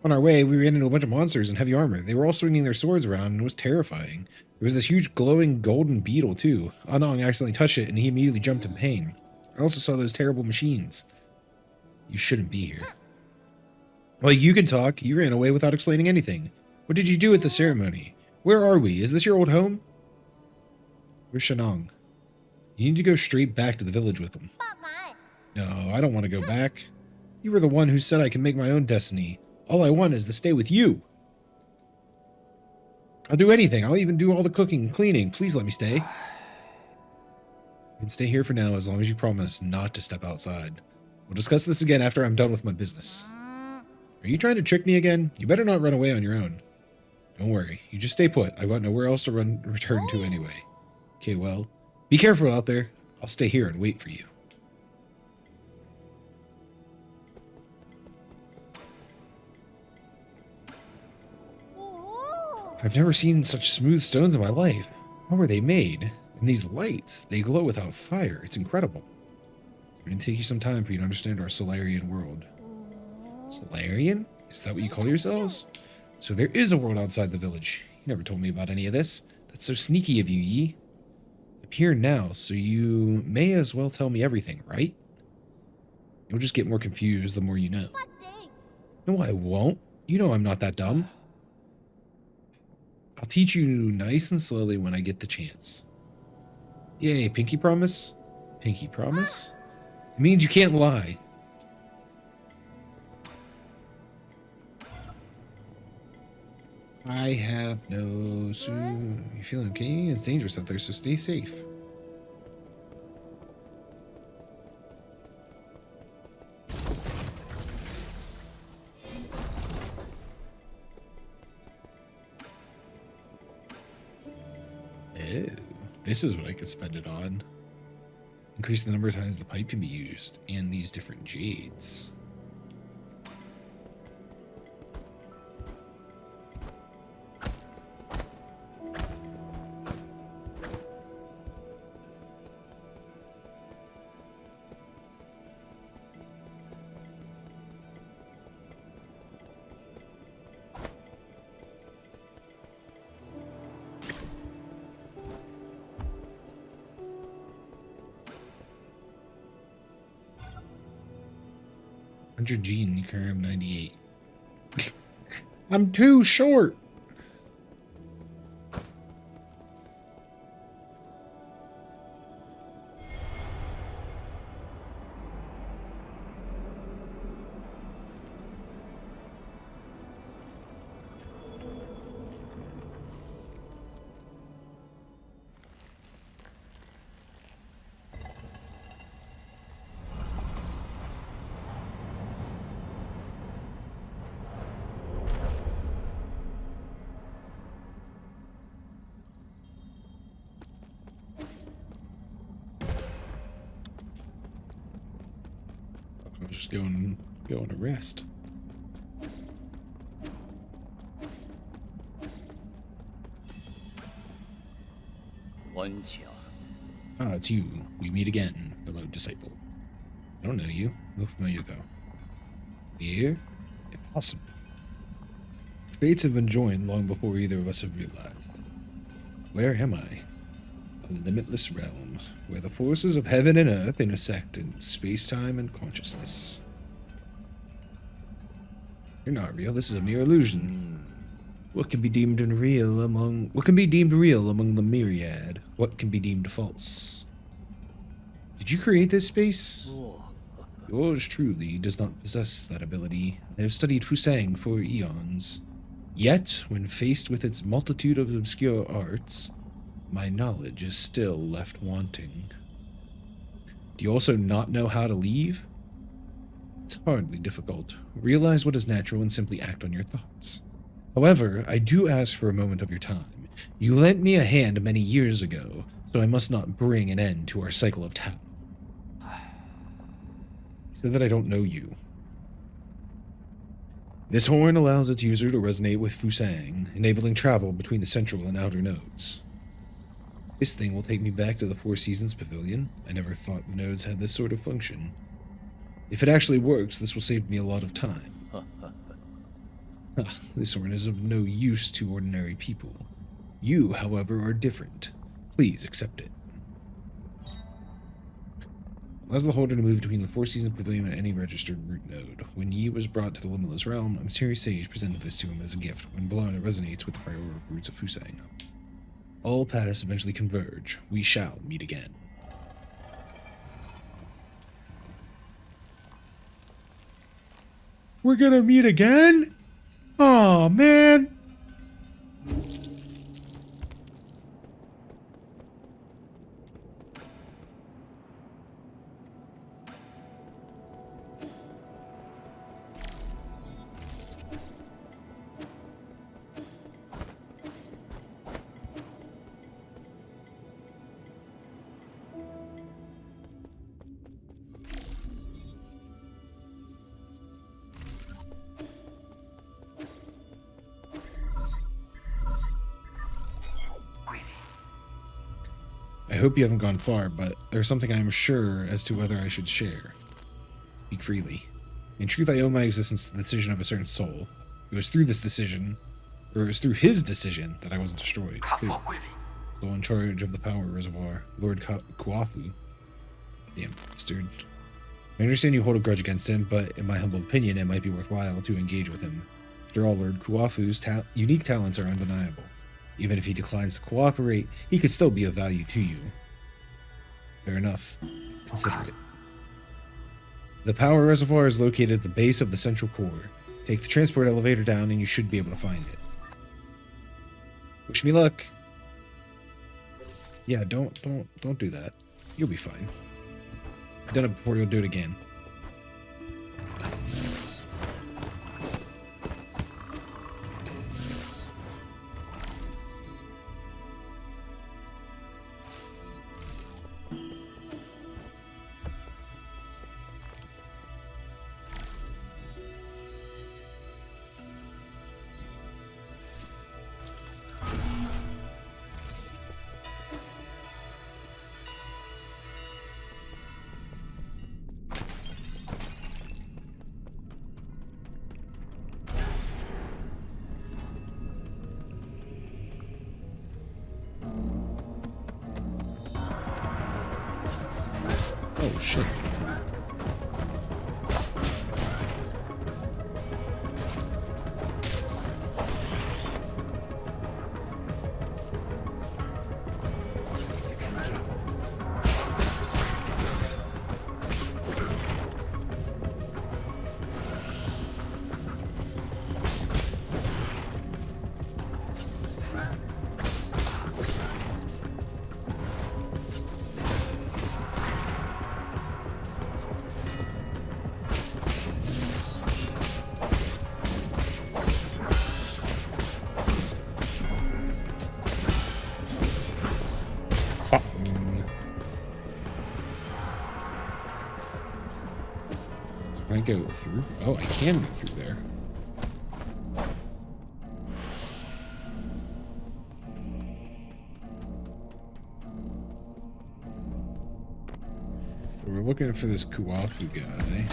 On our way, we ran into a bunch of monsters in heavy armor. They were all swinging their swords around, and it was terrifying. There was this huge glowing golden beetle, too. Anong accidentally touched it, and he immediately jumped in pain. I also saw those terrible machines. You shouldn't be here. Well, you can talk. You ran away without explaining anything. What did you do at the ceremony? Where are we? Is this your old home? Where's Shenong? You need to go straight back to the village with him. No, I don't want to go back. You were the one who said I can make my own destiny. All I want is to stay with you. I'll do anything. I'll even do all the cooking and cleaning. Please let me stay. You can stay here for now as long as you promise not to step outside. We'll discuss this again after I'm done with my business. Are you trying to trick me again? You better not run away on your own. Don't worry. You just stay put. I've got nowhere else to return to anyway. Okay, well, be careful out there. I'll stay here and wait for you. I've never seen such smooth stones in my life. How were they made? And these lights, they glow without fire. It's incredible. It's going to take you some time for you to understand our Solarian world. Solarian? Is that what you call yourselves? So there is a world outside the village. You never told me about any of this. That's so sneaky of you, Yi. I'm here now, so you may as well tell me everything, right? You'll just get more confused the more you know. No, I won't. You know I'm not that dumb. I'll teach you nice and slowly when I get the chance. Yay, pinky promise? Pinky promise? It means you can't lie. I have no soon. You feeling okay? It's dangerous out there, so stay safe. Oh, this is what I could spend it on. Increase the number of times the pipe can be used and these different jades. Gene, you can have 98. I'm too short. I was just going to rest. Ah, it's you. We meet again, beloved disciple. I don't know you. No familiar though. Here? Impossible. Fates have been joined long before either of us have realized. Where am I? A limitless realm, where the forces of heaven and earth intersect in space-time and consciousness. You're not real. This is a mere illusion. What can be deemed real among the myriad? What can be deemed false? Did you create this space? Yours truly does not possess that ability. I have studied Fusang for eons. Yet, when faced with its multitude of obscure arts, my knowledge is still left wanting. Do you also not know how to leave? It's hardly difficult. Realize what is natural and simply act on your thoughts. However, I do ask for a moment of your time. You lent me a hand many years ago, so I must not bring an end to our cycle of Tao. Say that I don't know you. This horn allows its user to resonate with Fusang, enabling travel between the central and outer nodes. This thing will take me back to the Four Seasons Pavilion. I never thought the nodes had this sort of function. If it actually works, this will save me a lot of time. This horn is of no use to ordinary people. You, however, are different. Please accept it. Allows the holder to move between the Four Seasons Pavilion and any registered root node. When Yi was brought to the Limitless Realm, a mysterious sage presented this to him as a gift. When blown, it resonates with the prior roots of Fusang. All paths eventually converge. We shall meet again. We're gonna meet again? Aw, man. I hope you haven't gone far, but there's something I am sure as to whether I should share. Speak freely. In truth, I owe my existence to the decision of a certain soul. It was through this decision, or it was through his decision, that I wasn't destroyed. Soul in charge of the power reservoir, Lord Kuafu. Damn bastard. I understand you hold a grudge against him, but in my humble opinion, it might be worthwhile to engage with him. After all, Lord Kuafu's unique talents are undeniable. Even if he declines to cooperate, he could still be of value to you. Fair enough. Consider it. The power reservoir is located at the base of the central core. Take the transport elevator down and you should be able to find it. Wish me luck. Yeah, don't do that. You'll be fine. You've done it before, you'll do it again. Oh, shit. Can I go through? Oh, I can go through there. So we're looking for this Kuafu guy.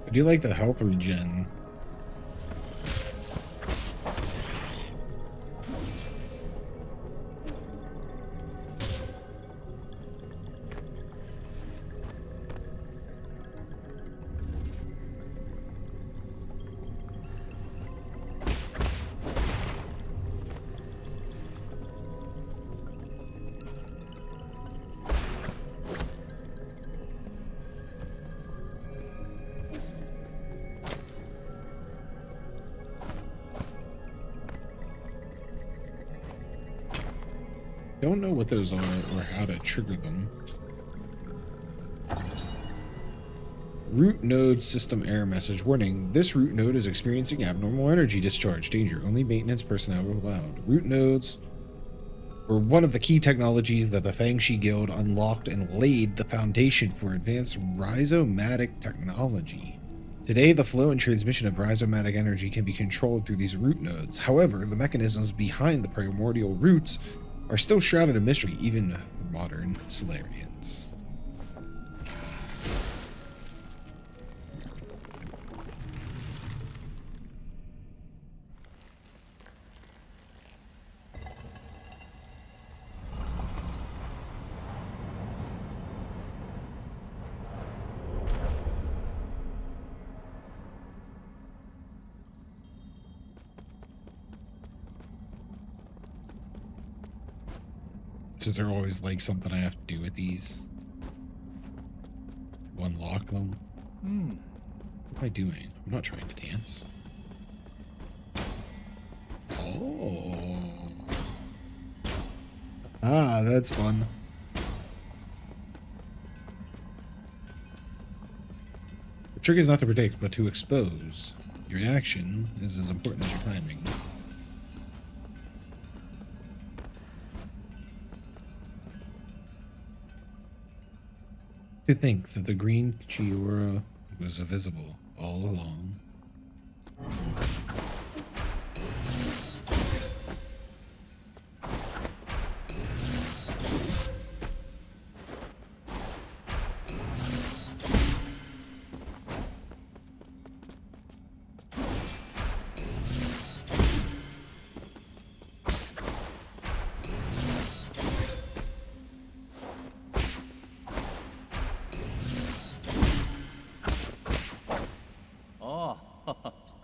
I do like the health regen. Don't know what those are or how to trigger them. Root node system error message. Warning, this root node is experiencing abnormal energy discharge. Danger. Only maintenance personnel are allowed. Root nodes were one of the key technologies that the Fangshi Guild unlocked and laid the foundation for advanced rhizomatic technology. Today, the flow and transmission of rhizomatic energy can be controlled through these root nodes. However, the mechanisms behind the primordial roots are still shrouded in mystery, even for modern Solarians. So is there always like something I have to do with these to unlock them? What am I doing? I'm not trying to dance. Oh. Ah, that's fun. The trick is not to predict, but to expose. Your action is as important as your timing. To think that the green Chiura was invisible all along.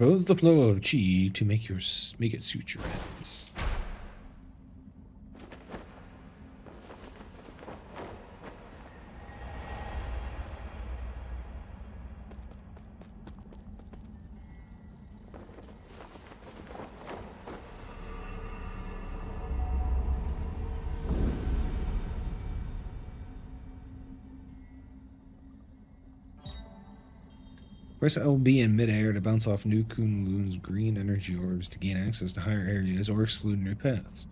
Expose the flow of chi to make it suit your ends. Press LB in midair to bounce off new Kunlun's green energy orbs to gain access to higher areas or explore new paths.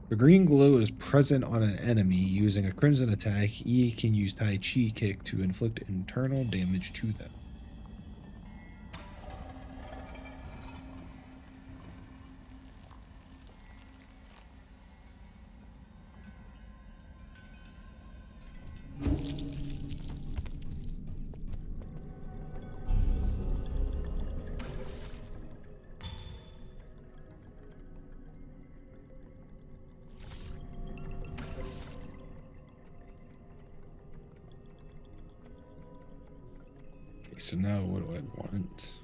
The green glow is present on an enemy using a crimson attack. E can use Tai Chi kick to inflict internal damage to them. So now what do I want?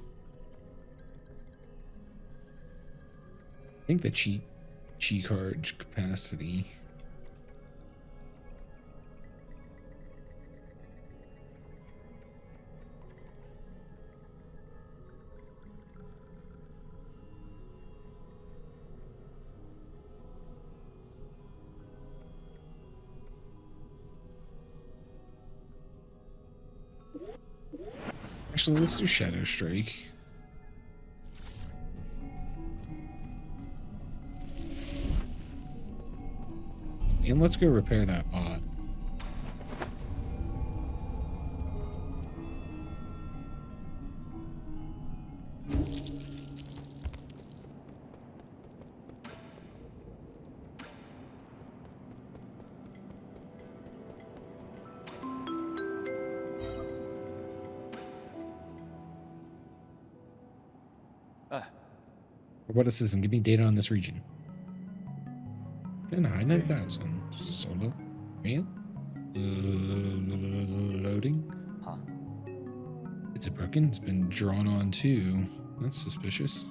I think the chi card capacity. Actually, let's do Shadow Strike. And let's go repair that bot. Roboticism, give me data on this region. Shanghai 9000. Solo. Man? Loading. Huh. Is it broken? It's been drawn on too. That's suspicious.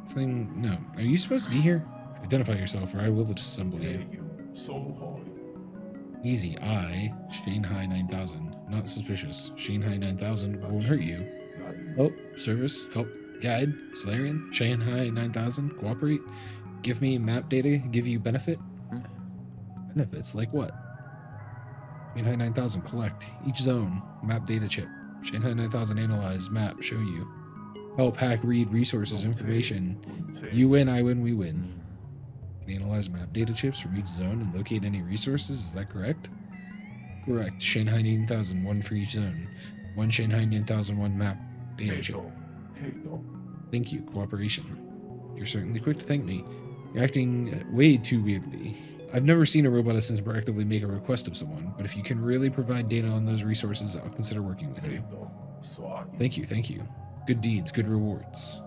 This thing, no. Are you supposed to be here? Identify yourself or I will disassemble you. Easy. I, Shanghai 9000. Not suspicious. Shanghai 9000 won't hurt you. Oh, service, help, guide, Solarian, Shanghai 9000, cooperate. Give me map data, give you benefit. Benefits, like what? Shanghai 9000, collect. Each zone, map data chip. Shanghai 9000, analyze, map, show you. Help, hack, read, resources, information. You win, I win, we win. Analyze map data chips from each zone and locate any resources, is that correct? Correct. Shanghai 9000, one for each zone. One Shanghai 9001 map data chip. Thank you, cooperation. You're certainly quick to thank me. You're acting way too weirdly. I've never seen a roboticist proactively make a request of someone, but if you can really provide data on those resources, I'll consider working with you. Thank you, thank you. Good deeds, good rewards.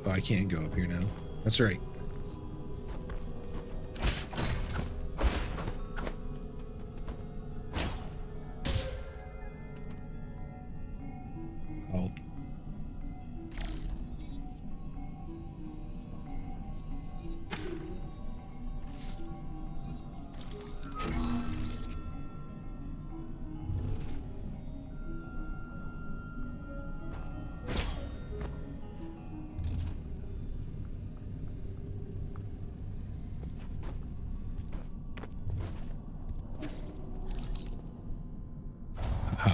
Oh, I can't go up here now. That's right. Oh.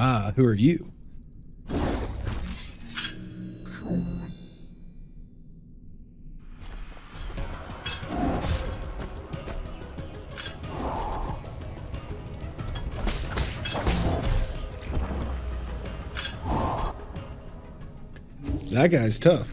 Ah, who are you? That guy's tough.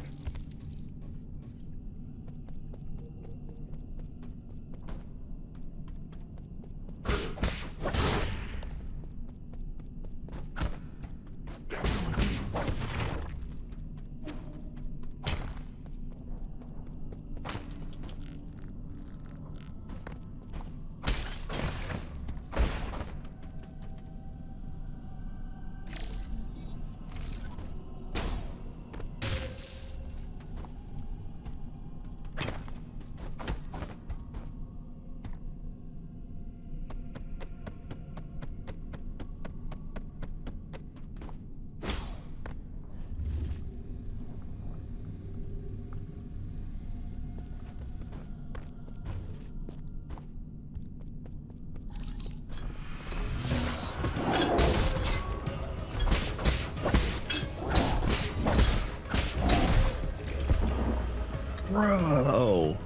Bro.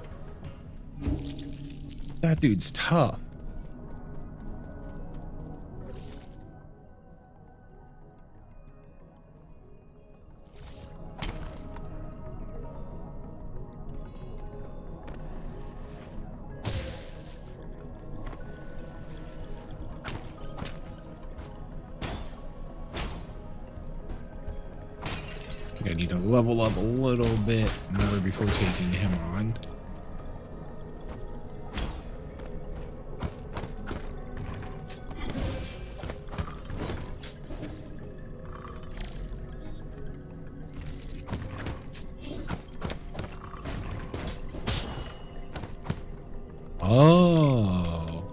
That dude's tough. I need to level up a little bit more before taking him on. Oh.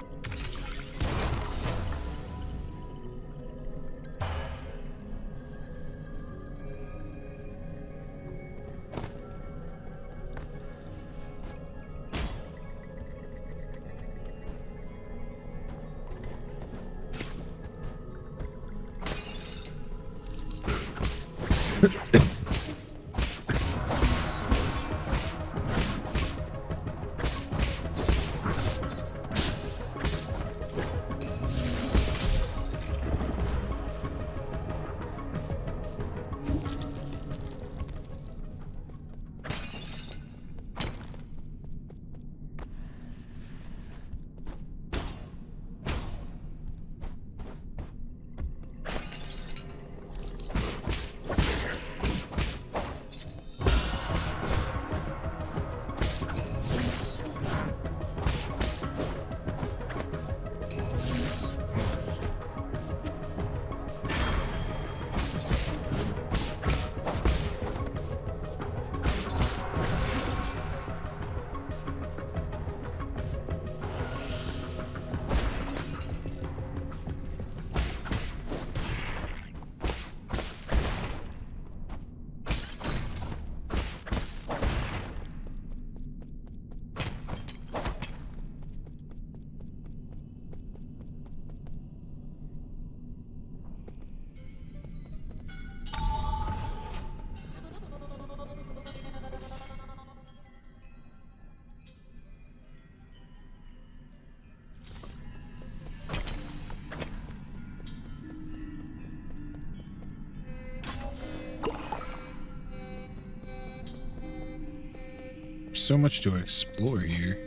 So much to explore here.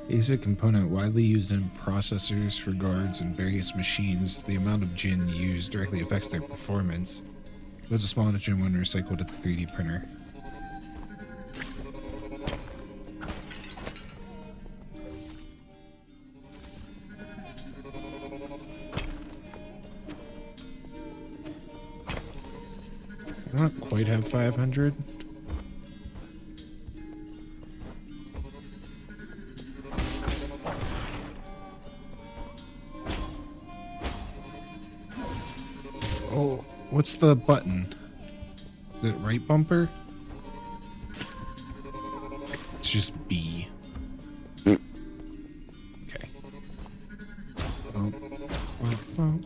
Basic component widely used in processors for guards and various machines. The amount of gin used directly affects their performance. Loads of small gin when recycled at the 3D printer. I don't quite have 500. Oh, what's the button? Is it right bumper? It's just B. Okay. Oh, oh, oh.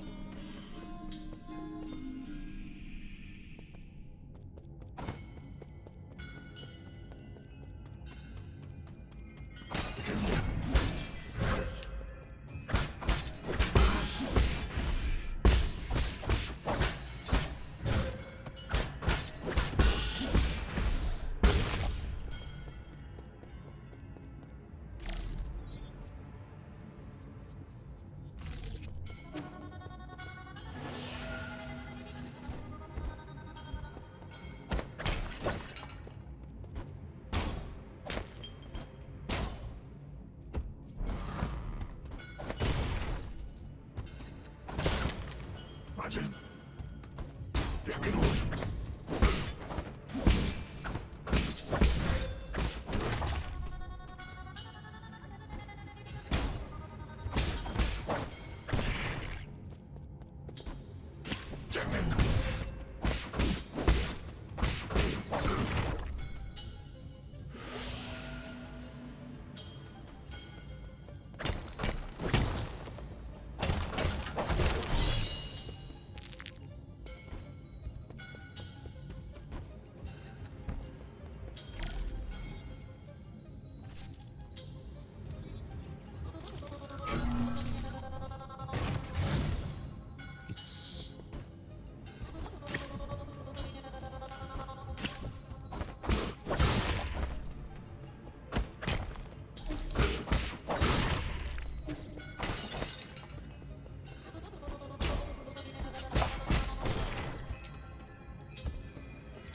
It's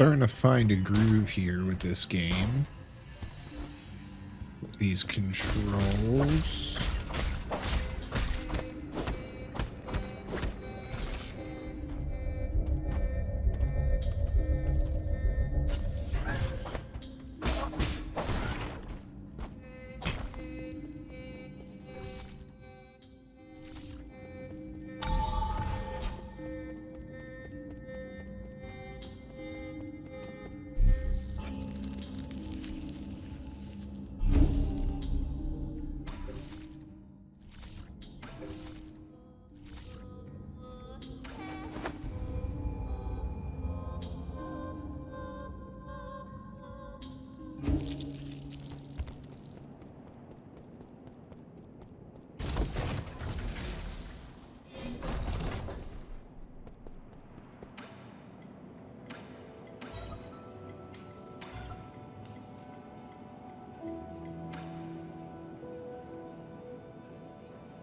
starting to find a groove here with this game. These controls.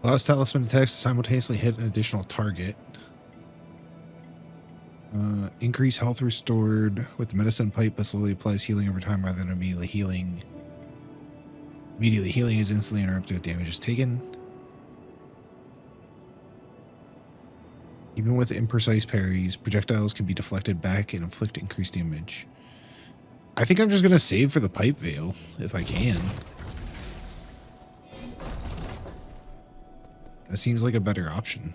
Allows talisman attacks to simultaneously hit an additional target. Increase health restored with the medicine pipe, but slowly applies healing over time rather than immediately healing. Immediately healing is instantly interrupted if damage is taken. Even with imprecise parries, projectiles can be deflected back and inflict increased damage. I think I'm just going to save for the pipe veil, if I can. That seems like a better option.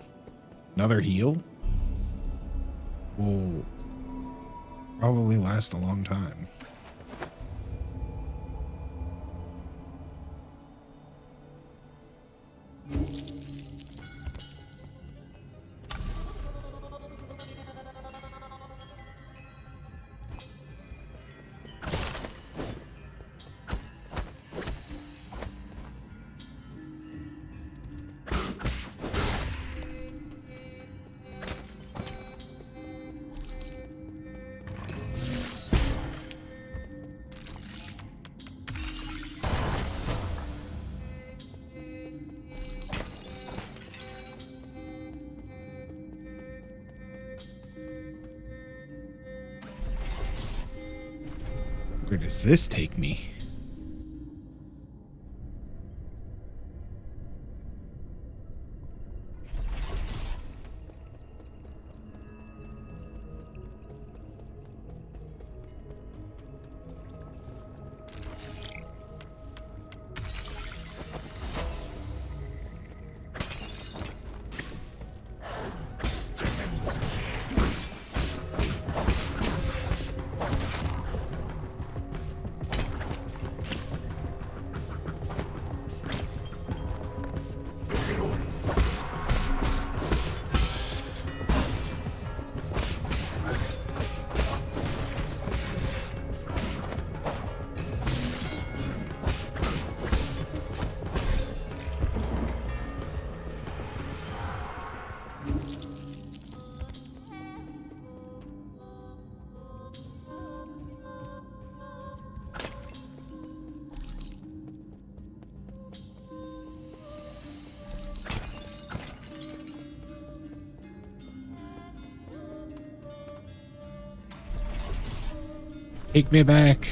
Another heal? Will probably last a long time. Where does this take me? Take me back.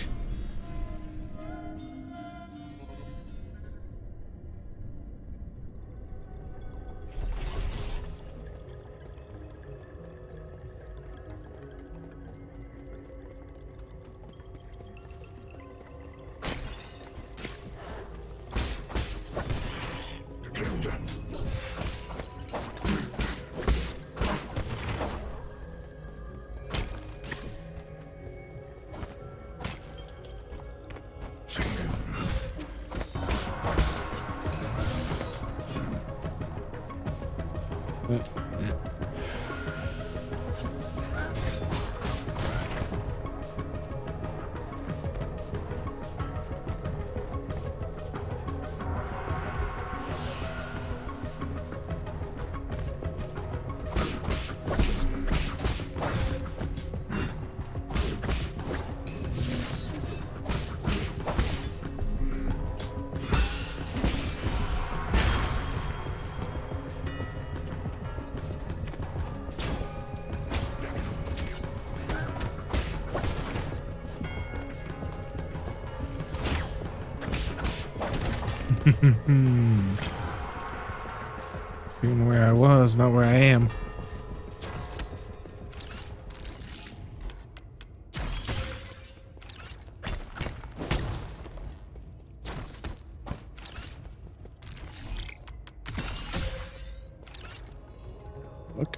Being where I was, not where I am. Look.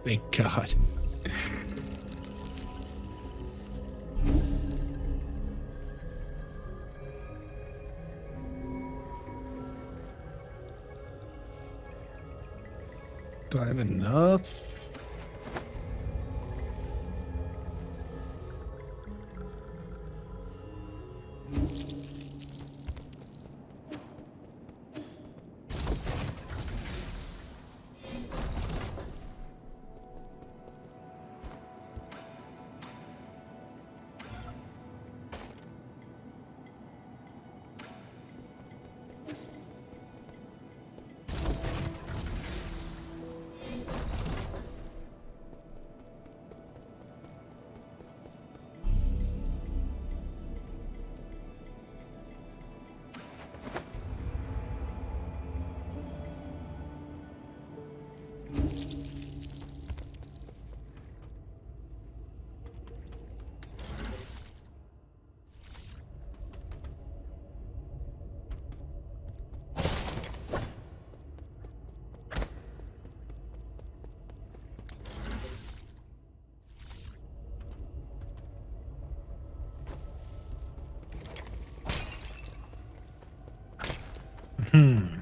Thank God. Do I have enough?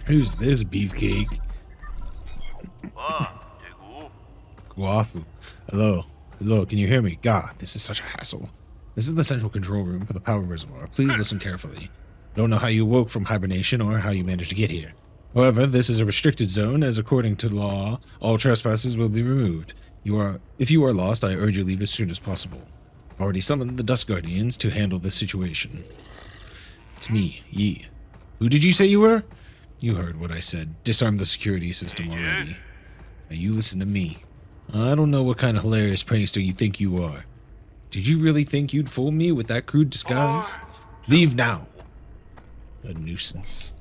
Who's this beefcake? Guafu. Hello. Hello, can you hear me? God, this is such a hassle. This is the central control room for the power reservoir. Please listen carefully. I don't know how you woke from hibernation or how you managed to get here. However, this is a restricted zone, as according to law, all trespassers will be removed. If you are lost, I urge you leave as soon as possible. I've already summoned the Dust Guardians to handle this situation. It's me, Yi. Who did you say you were? You heard what I said. Disarm the security system already. Now you listen to me. I don't know what kind of hilarious prankster you think you are. Did you really think you'd fool me with that crude disguise? Leave now. A nuisance.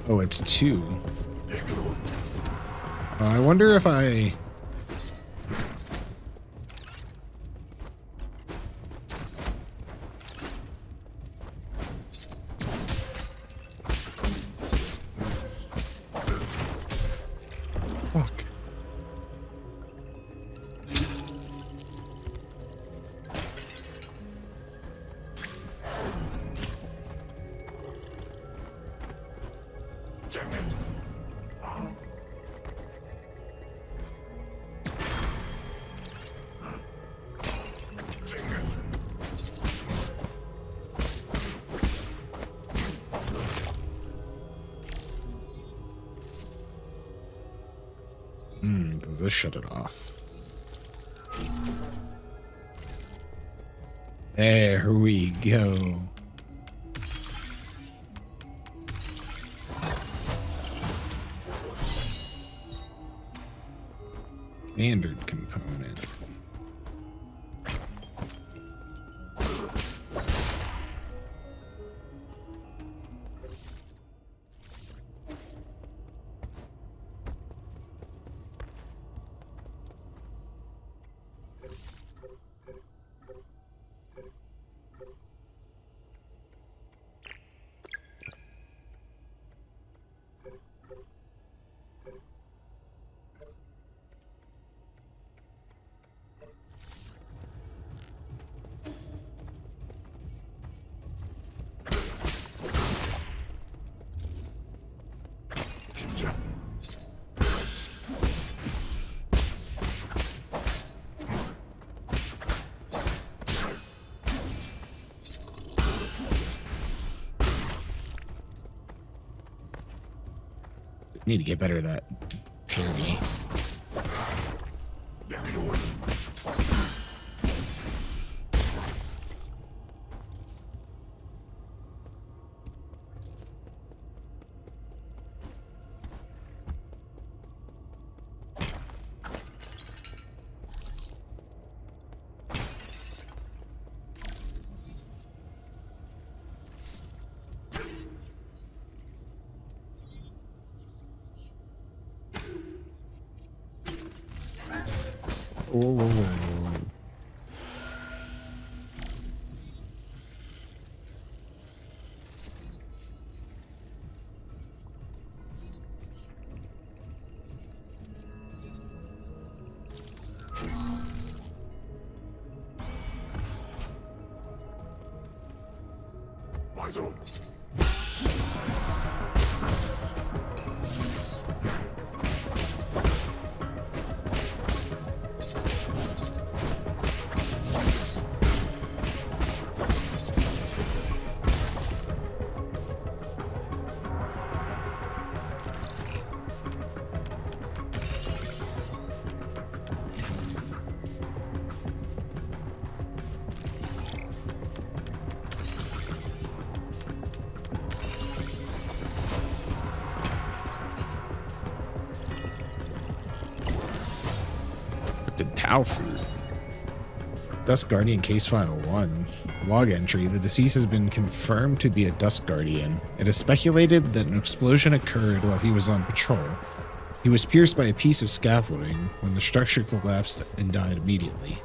Oh, it's 2. I wonder if I... Does this shut it off? There we go. Standard component. Need to get better at that parry. Oh. My zone. Tau food. Dust Guardian Case File 1. Log entry. The deceased has been confirmed to be a Dust Guardian. It is speculated that an explosion occurred while he was on patrol. He was pierced by a piece of scaffolding when the structure collapsed and died immediately.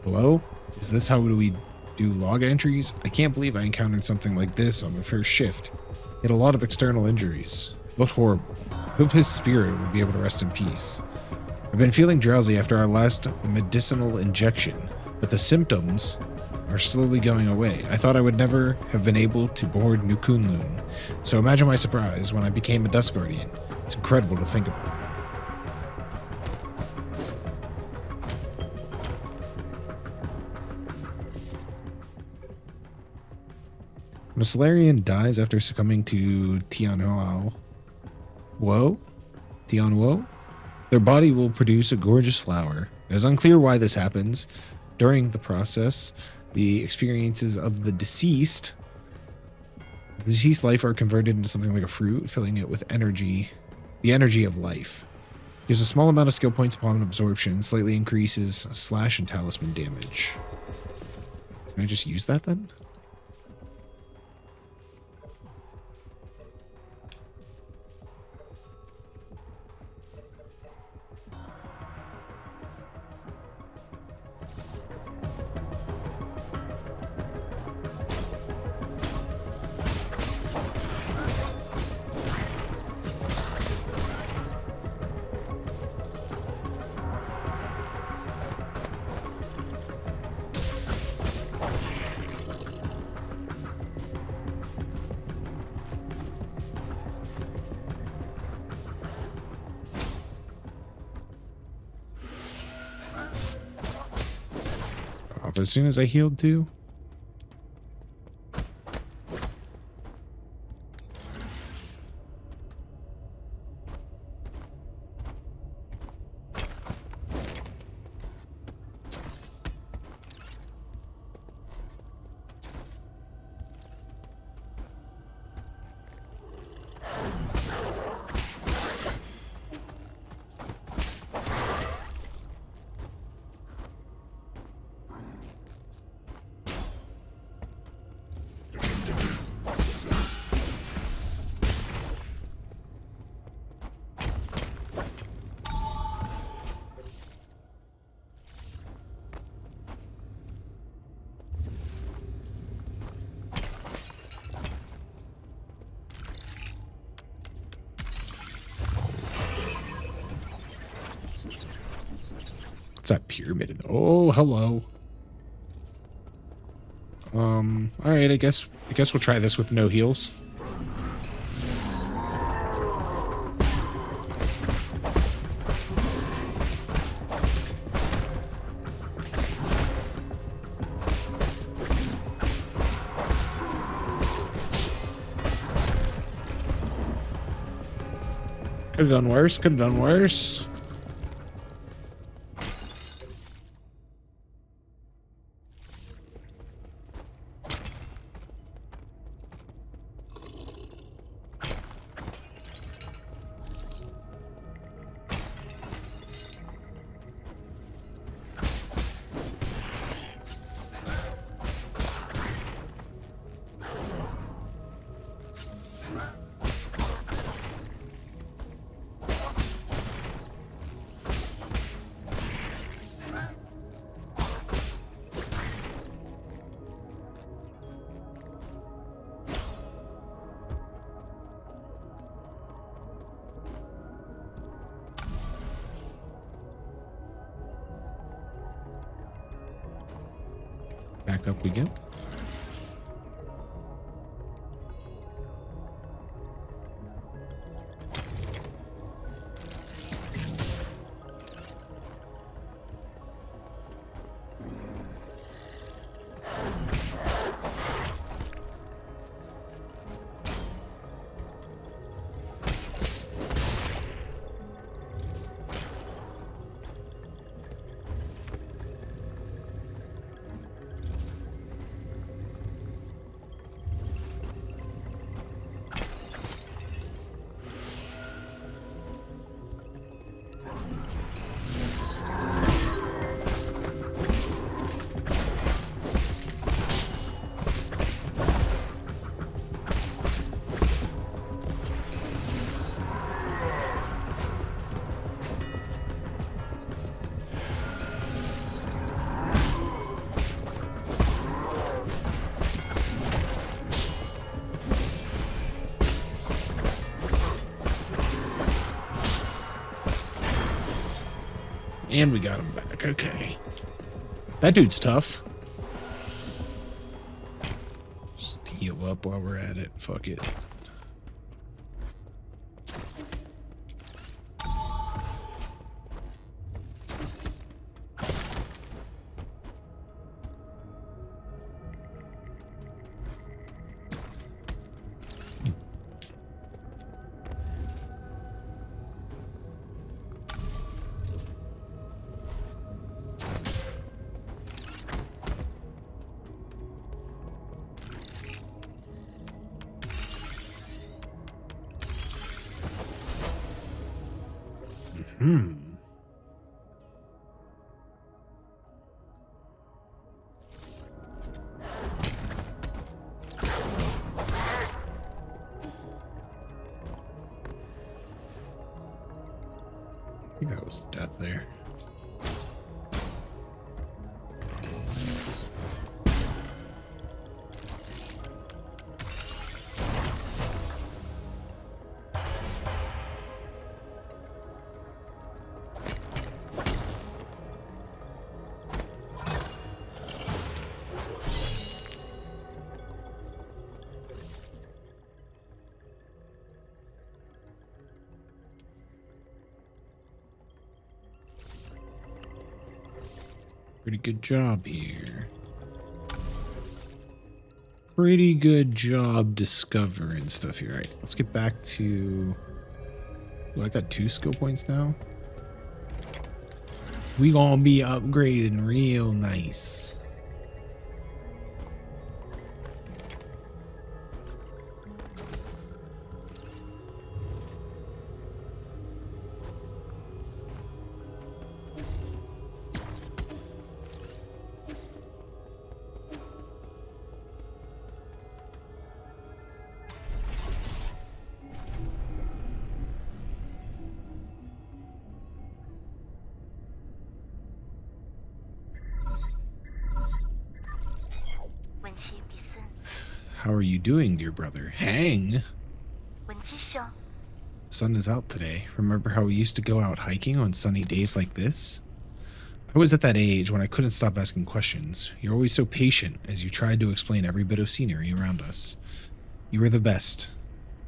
Hello? Is this how we do log entries? I can't believe I encountered something like this on my first shift. He had a lot of external injuries. Looked horrible. Hope his spirit will be able to rest in peace. I've been feeling drowsy after our last medicinal injection, but the symptoms are slowly going away. I thought I would never have been able to board New Kunlun, so imagine my surprise when I became a Dust Guardian. It's incredible to think about. When a Solarian dies after succumbing to Tianhuo, their body will produce a gorgeous flower. It is unclear why this happens. During the process, the experiences of the deceased life are converted into something like a fruit, filling it with energy, the energy of life. Gives a small amount of skill points upon absorption, slightly increases slash and talisman damage. Can I just use that then? As soon as I healed too. that pyramid in there? Oh, hello. All right, I guess we'll try this with no heals. Could have done worse, could have done worse. Back up we go. And we got him back. Okay. That dude's tough. Just heal up while we're at it. Fuck it. I think that was death there. Pretty good job here. Pretty good job discovering stuff here. All right, let's get back to... Ooh, I got 2 skill points now. We gonna be upgrading real nice. How are you doing, dear brother? Hang! The sun is out today. Remember how we used to go out hiking on sunny days like this? I was at that age when I couldn't stop asking questions. You're always so patient as you tried to explain every bit of scenery around us. You were the best.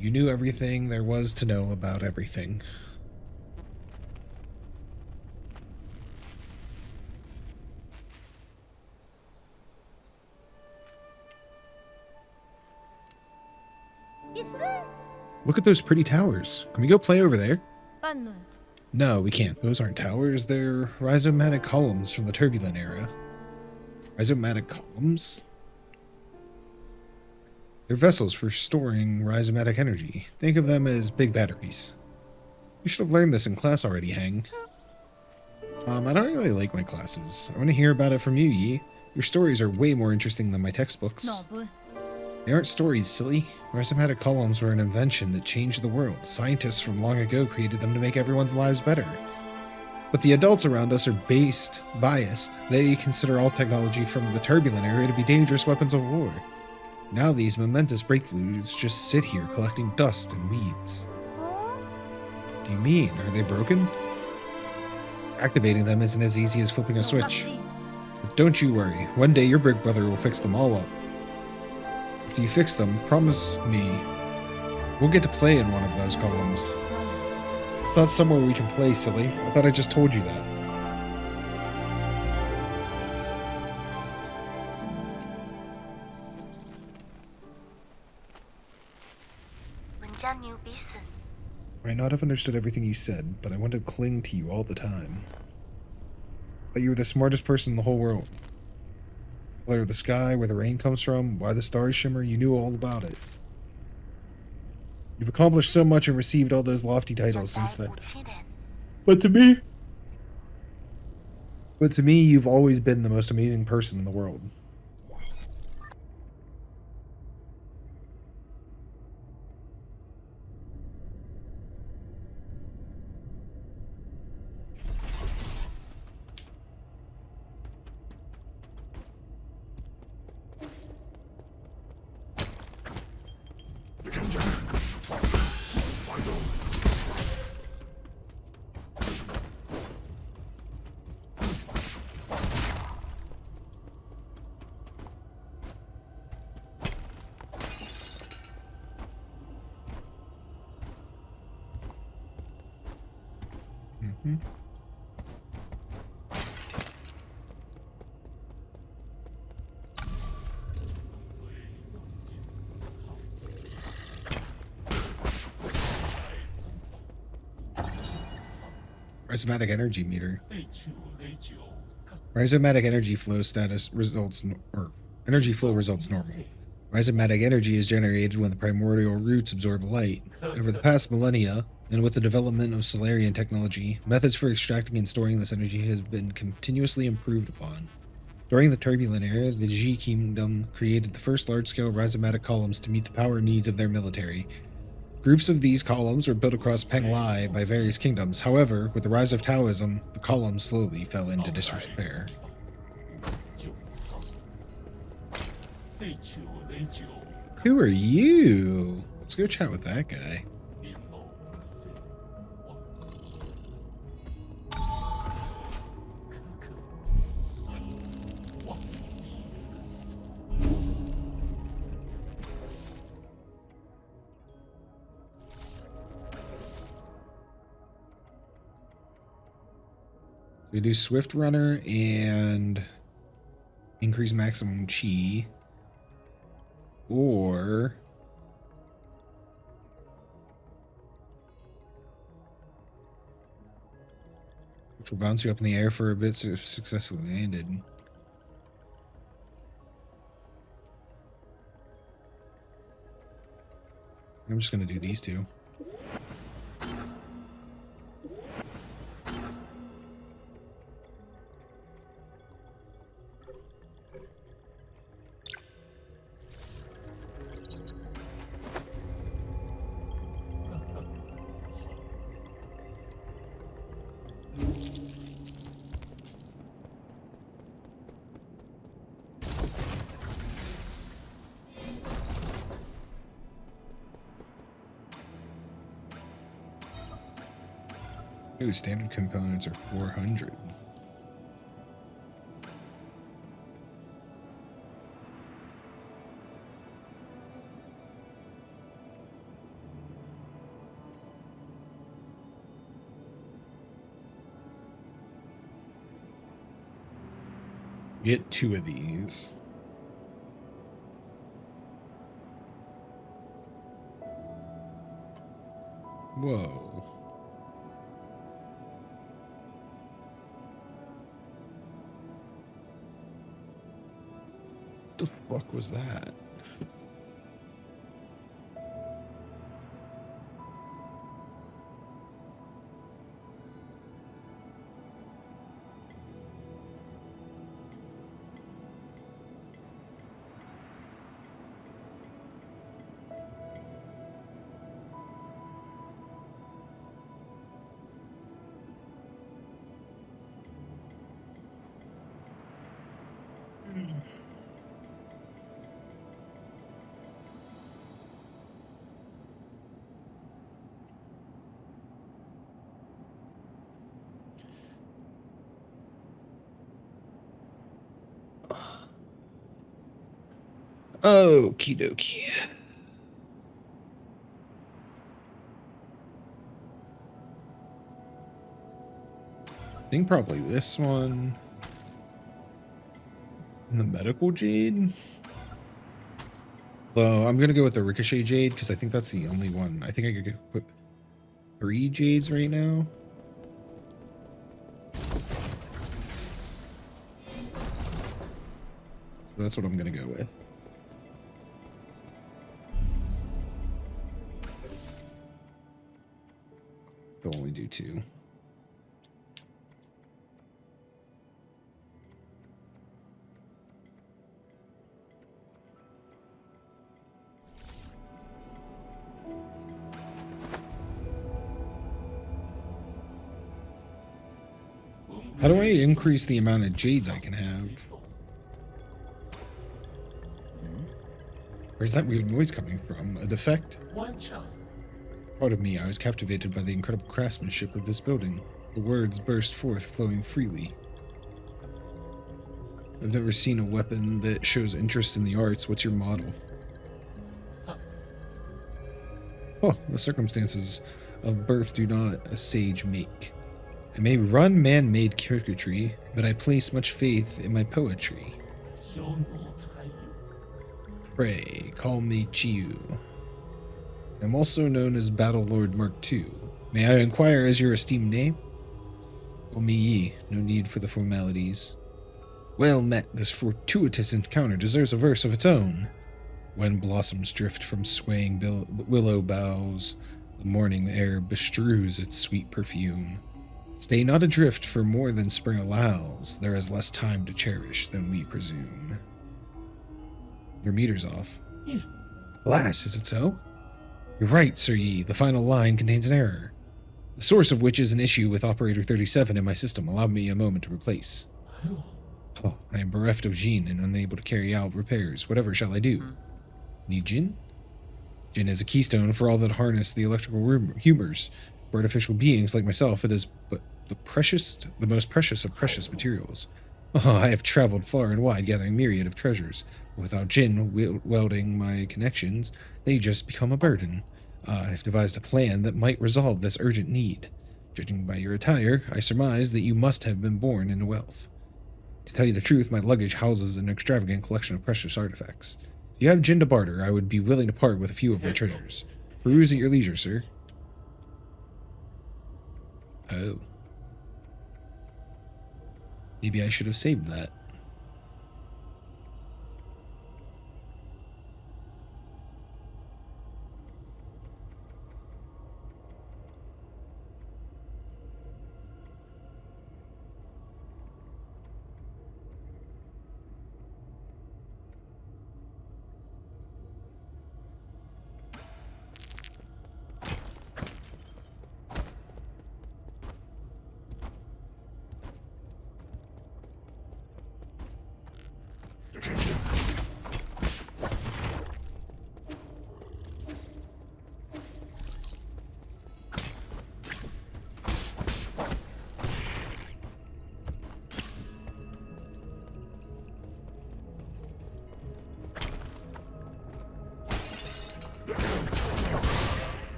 You knew everything there was to know about everything. Look at those pretty towers. Can we go play over there? No, we can't. Those aren't towers. They're rhizomatic columns from the turbulent era. Rhizomatic columns? They're vessels for storing rhizomatic energy. Think of them as big batteries. You should have learned this in class already, Hang. I don't really like my classes. I want to hear about it from you, Yi. Your stories are way more interesting than my textbooks. They aren't stories, silly. Rhizomatic columns were an invention that changed the world. Scientists from long ago created them to make everyone's lives better. But the adults around us are biased. They consider all technology from the turbulent era to be dangerous weapons of war. Now these momentous breakthroughs just sit here collecting dust and weeds. What do you mean? Are they broken? Activating them isn't as easy as flipping a switch. But don't you worry. One day your big brother will fix them all up. After you fix them, promise me we'll get to play in one of those columns. It's not somewhere we can play, silly. I thought I just told you that. I might not have understood everything you said, but I wanted to cling to you all the time. I thought you were the smartest person in the whole world. The color of the sky, where the rain comes from, why the stars shimmer, you knew all about it. You've accomplished so much and received all those lofty titles since then. But to me, you've always been the most amazing person in the world. Rhizomatic energy meter. Rhizomatic energy flow status results, or energy flow results normal. Rhizomatic energy is generated when the primordial roots absorb light. Over the past millennia, and with the development of Solarian technology, methods for extracting and storing this energy has been continuously improved upon. During the turbulent era, the Ji Kingdom created the first large-scale rhizomatic columns to meet the power needs of their military. Groups of these columns were built across Penglai by various kingdoms. However, with the rise of Taoism, the columns slowly fell into disrepair. Who are you? Let's go chat with that guy. We do Swift Runner and increase maximum chi, or which will bounce you up in the air for a bit if successfully landed. I'm just going to do these two. Ooh, standard components are 400. Get 2 of these. Whoa. What the fuck was that? Okie dokie. I think probably this one. And the medical jade. Well, I'm gonna go with the ricochet jade because I think that's the only one. I think I could equip 3 jades right now. So that's what I'm gonna go with. They'll only do 2. How do I increase the amount of jades I can have? Where's that weird noise coming from? A defect? Part of me, I was captivated by the incredible craftsmanship of this building. The words burst forth, flowing freely. I've never seen a weapon that shows interest in the arts. What's your model? Oh, the circumstances of birth do not a sage make. I may run man-made circuitry, but I place much faith in my poetry. Pray, call me Chiyu. I'm also known as Battle Lord Mark II. May I inquire as your esteemed name? Call me Yi, no need for the formalities. Well met, this fortuitous encounter deserves a verse of its own. When blossoms drift from swaying willow boughs, the morning air bestrews its sweet perfume. Stay not adrift for more than spring allows, there is less time to cherish than we presume. Your meter's off. Alas, is it so? You're right, Sir Yi, the final line contains an error, the source of which is an issue with operator 37 in my system. Allow me a moment to replace. Oh, I am bereft of Jin and unable to carry out repairs. Whatever shall I do? Need Jin? Jin is a keystone for all that harness the electrical humors. For artificial beings like myself, it is but the most precious of precious materials. Oh, I have traveled far and wide gathering myriad of treasures. Without Jin welding my connections, they just become a burden. I have devised a plan that might resolve this urgent need. Judging by your attire, I surmise that you must have been born into wealth. To tell you the truth, my luggage houses an extravagant collection of precious artifacts. If you have Jin to barter, I would be willing to part with a few of my treasures. Peruse at your leisure, sir. Oh. Maybe I should have saved that.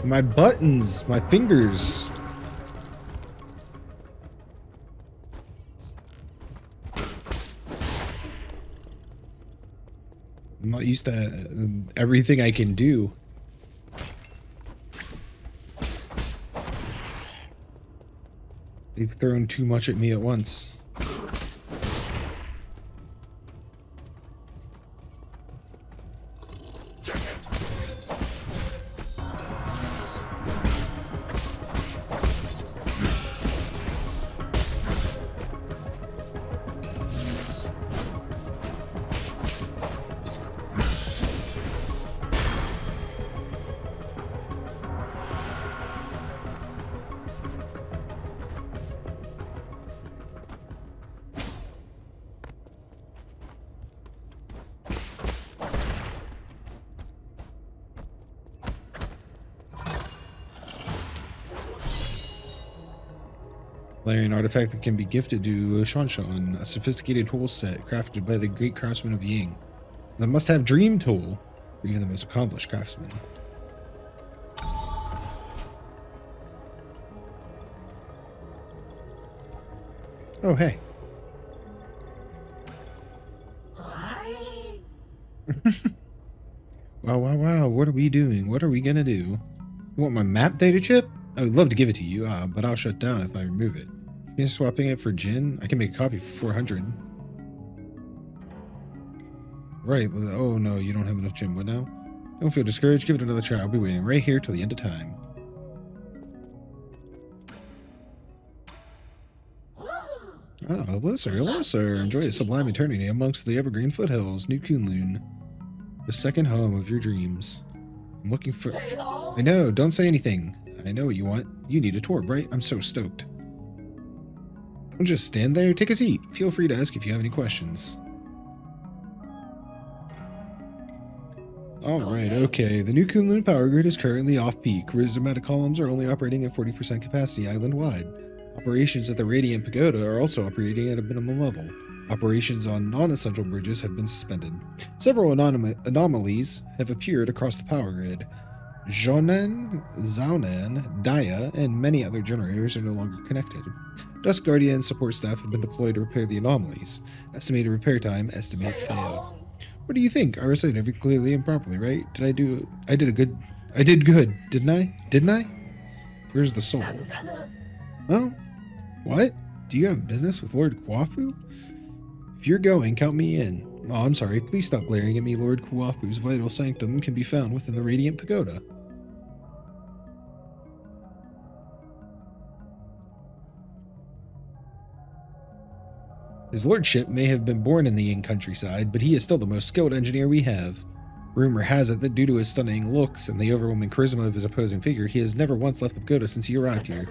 My buttons, my fingers. I'm not used to everything I can do. They've thrown too much at me at once. An artifact that can be gifted to Shanshan, a sophisticated tool set crafted by the great craftsman of Ying. So that must have dream tool for even the most accomplished craftsman. Oh, hey. Wow. What are we doing? What are we gonna do? You want my map data chip? I would love to give it to you, but I'll shut down if I remove it. You're swapping it for Jin? I can make a copy for 400. Right. Oh no, you don't have enough Jin. What now? Don't feel discouraged. Give it another try. I'll be waiting right here till the end of time. Ah, hello sir. Hello sir. Enjoy a sublime eternity amongst the evergreen foothills, New Kunlun. The second home of your dreams. I'm looking for... I know, don't say anything. I know what you want. You need a tour, right? I'm so stoked. Don't just stand there, take a seat. Feel free to ask if you have any questions. Alright, okay. The new Kunlun power grid is currently off-peak. Rhizomatic columns are only operating at 40% capacity island-wide. Operations at the Radiant Pagoda are also operating at a minimum level. Operations on non-essential bridges have been suspended. Several anomalies have appeared across the power grid. Zhonan, Zaunan, Daya, and many other generators are no longer connected. Dusk Guardian support staff have been deployed to repair the anomalies. Estimated repair time, estimate fail. What do you think? I recited everything clearly and properly, right? I did good, didn't I? Didn't I? Where's the soul? No? What? Do you have business with Lord Kwafu? If you're going, count me in. Oh, I'm sorry. Please stop glaring at me. Lord Kwafu's vital sanctum can be found within the Radiant Pagoda. His lordship may have been born in the Ying countryside, but he is still the most skilled engineer we have. Rumor has it that due to his stunning looks and the overwhelming charisma of his opposing figure, he has never once left the pagoda since he arrived here.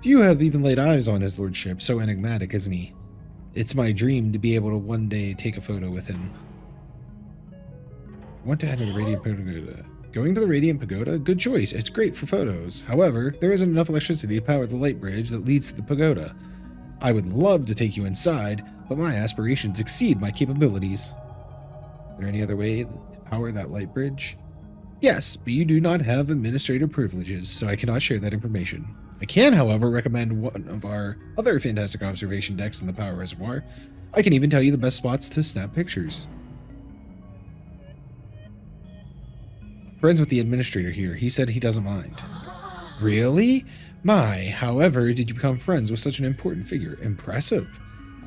Few have even laid eyes on his lordship, so enigmatic, isn't he? It's my dream to be able to one day take a photo with him. I want to head to the Radiant Pagoda. Going to the Radiant Pagoda? Good choice. It's great for photos. However, there isn't enough electricity to power the light bridge that leads to the pagoda. I would love to take you inside, but my aspirations exceed my capabilities. Is there any other way to power that light bridge? Yes, but you do not have administrative privileges, so I cannot share that information. I can, however, recommend one of our other fantastic observation decks in the power reservoir. I can even tell you the best spots to snap pictures. Friends with the administrator here. He said he doesn't mind. Really? My, however, did you become friends with such an important figure? Impressive.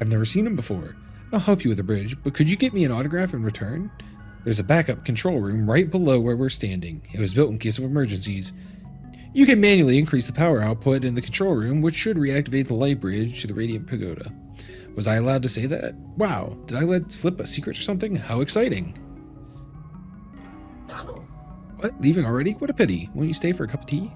I've never seen him before. I'll help you with the bridge, but could you get me an autograph in return? There's a backup control room right below where we're standing. It was built in case of emergencies. You can manually increase the power output in the control room, which should reactivate the light bridge to the Radiant Pagoda. Was I allowed to say that? Wow, did I let slip a secret or something? How exciting. What? Leaving already? What a pity. Won't you stay for a cup of tea?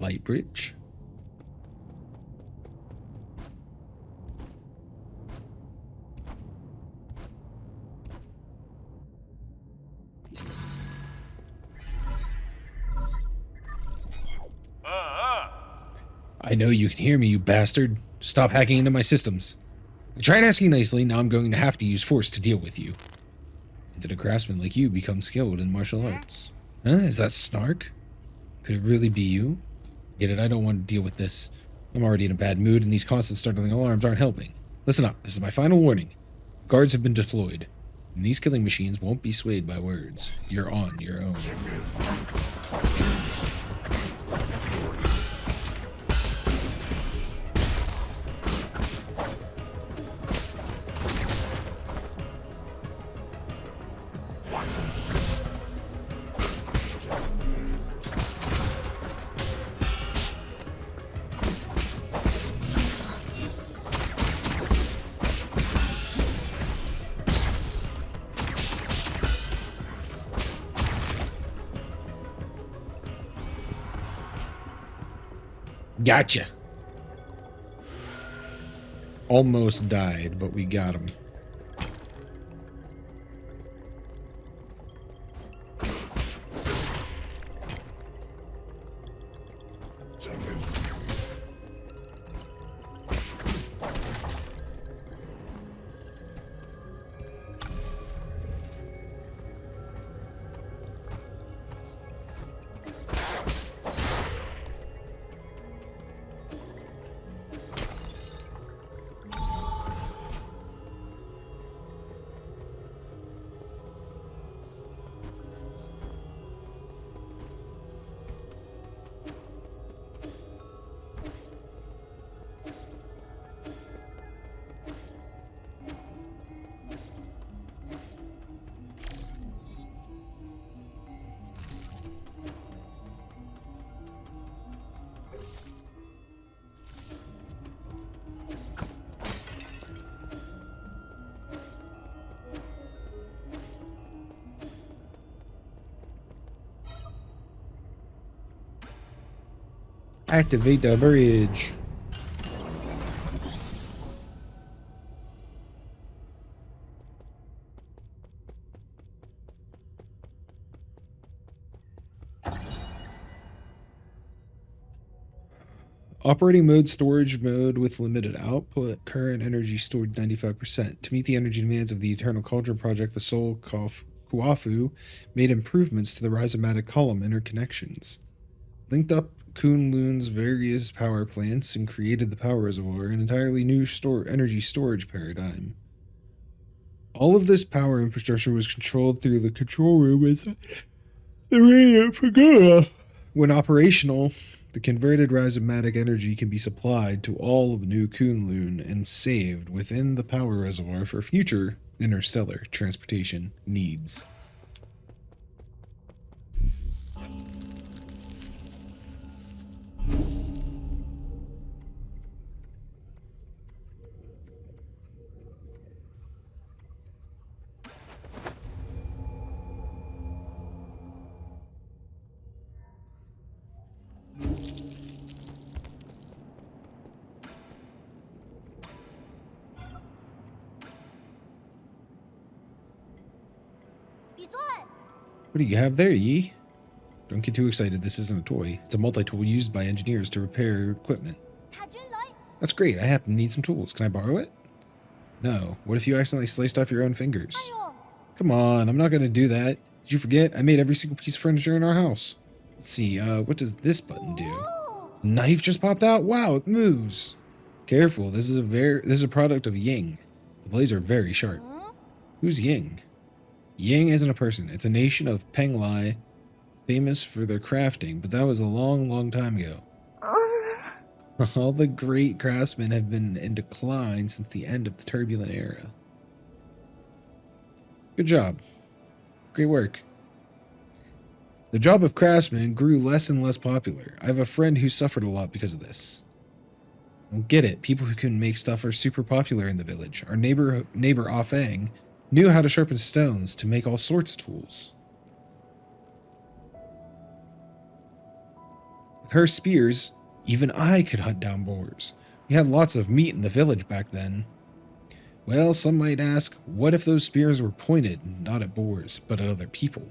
Light bridge. I know you can hear me, you bastard. Stop hacking into my systems. I tried asking nicely, now I'm going to have to use force to deal with you. When did a craftsman like you become skilled in martial arts? Huh? Is that Snark? Could it really be you? Get it, I don't want to deal with this. I'm already in a bad mood, and these constant startling alarms aren't helping. Listen up, this is my final warning. Guards have been deployed, and these killing machines won't be swayed by words. You're on your own. Gotcha. Almost died, but we got him. Activate the bridge. Operating mode, storage mode with limited output, current energy stored 95%. To meet the energy demands of the Eternal Cauldron project, the Soul Kuafu made improvements to the rhizomatic column interconnections. Linked up Kunlun's various power plants and created the power reservoir, an entirely new energy storage paradigm. All of this power infrastructure was controlled through the control room as the radio pergola. When operational, the converted rhizomatic energy can be supplied to all of New Kunlun and saved within the power reservoir for future interstellar transportation needs. What do you have there, Yi? Don't get too excited, this isn't a toy. It's a multi-tool used by engineers to repair equipment. That's great, I happen to need some tools. Can I borrow it? No. What if you accidentally sliced off your own fingers? Come on, I'm not gonna do that. Did you forget? I made every single piece of furniture in our house. Let's see, what does this button do? Knife just popped out? Wow, it moves. Careful, this is a product of Ying. The blades are very sharp. Who's Ying? Ying isn't a person. It's a nation of Penglai, famous for their crafting, but that was a long, long time ago. All the great craftsmen have been in decline since the end of the turbulent era. Good job. Great work. The job of craftsman grew less and less popular. I have a friend who suffered a lot because of this. I don't get it. People who can make stuff are super popular in the village. Our neighbor Afang knew how to sharpen stones to make all sorts of tools. With her spears, even I could hunt down boars. We had lots of meat in the village back then. Well, some might ask, what if those spears were pointed not at boars, but at other people?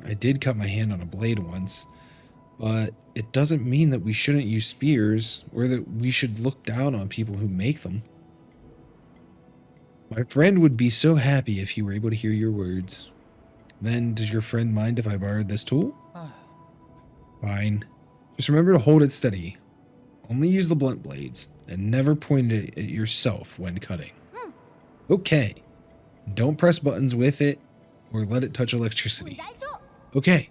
I did cut my hand on a blade once, but it doesn't mean that we shouldn't use spears or that we should look down on people who make them. My friend would be so happy if he were able to hear your words. Then, does your friend mind if I borrowed this tool? Fine. Just remember to hold it steady. Only use the blunt blades, and never point it at yourself when cutting. Okay. Don't press buttons with it, or let it touch electricity. Okay.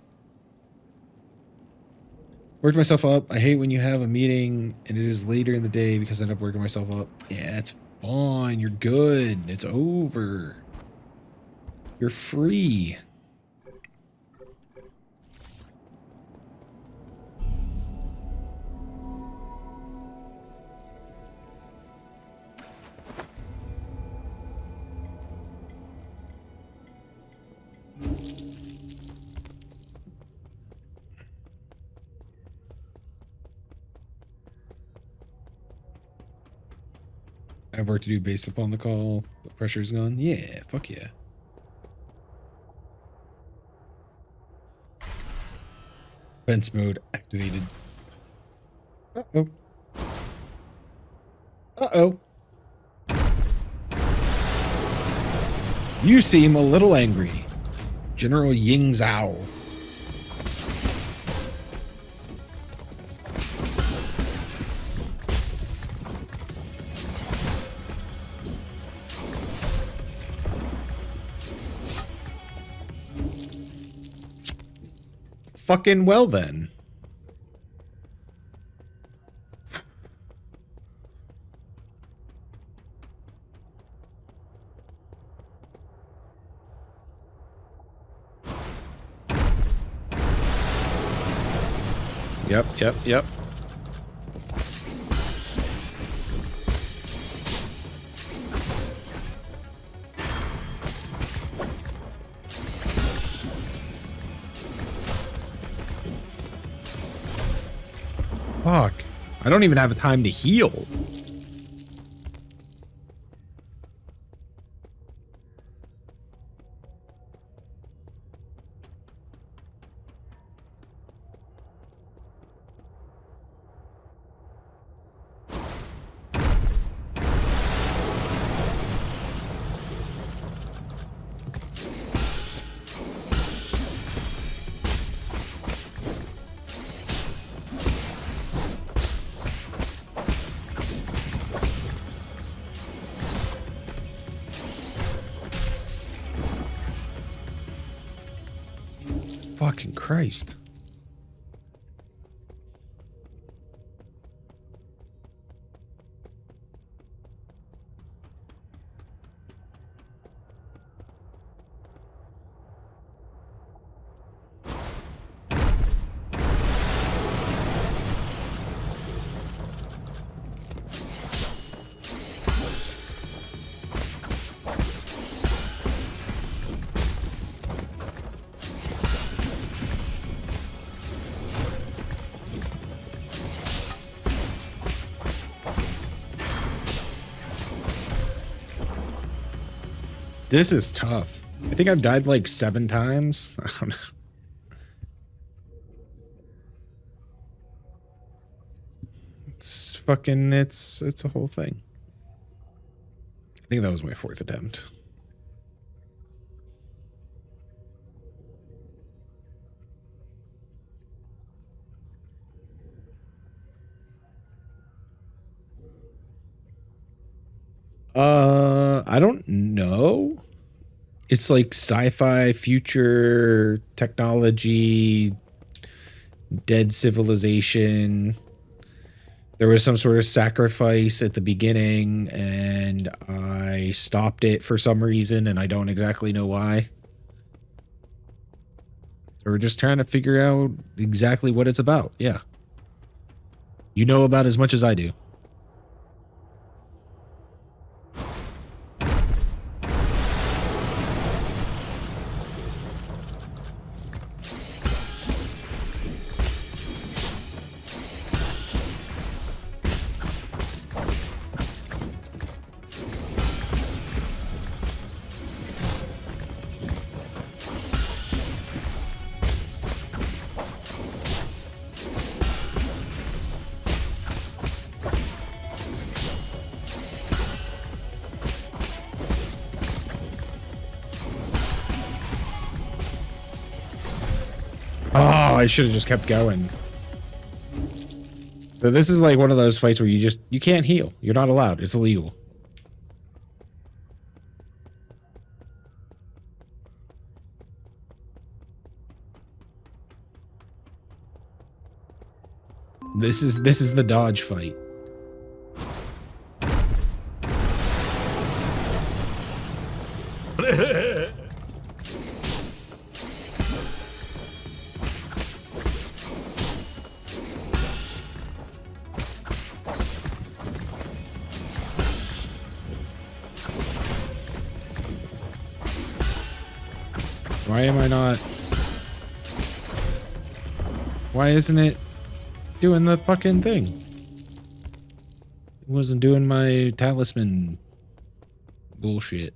Worked myself up. I hate when you have a meeting, and it is later in the day because I end up working myself up. Yeah, it's fine. You're good. It's over. You're free. I have work to do based upon the call, but pressure's gone. Yeah, fuck yeah. Fence mode activated. Uh-oh. Uh-oh. You seem a little angry. General Ying Zhao. Fucking well then. Yep. Fuck. I don't even have time to heal. Fucking Christ. This is tough. I think I've died like 7 times. I don't know. It's fucking, it's a whole thing. I think that was my 4th attempt. I don't know. It's like sci-fi, future technology, dead civilization. There was some sort of sacrifice at the beginning and I stopped it for some reason and I don't exactly know why. So we're just trying to figure out exactly what it's about. Yeah. You know about as much as I do. I should have just kept going. So this is like one of those fights where you can't heal. You're not allowed. It's illegal. This is the dodge fight. Why am I not? Why isn't it doing the fucking thing? It wasn't doing my talisman bullshit.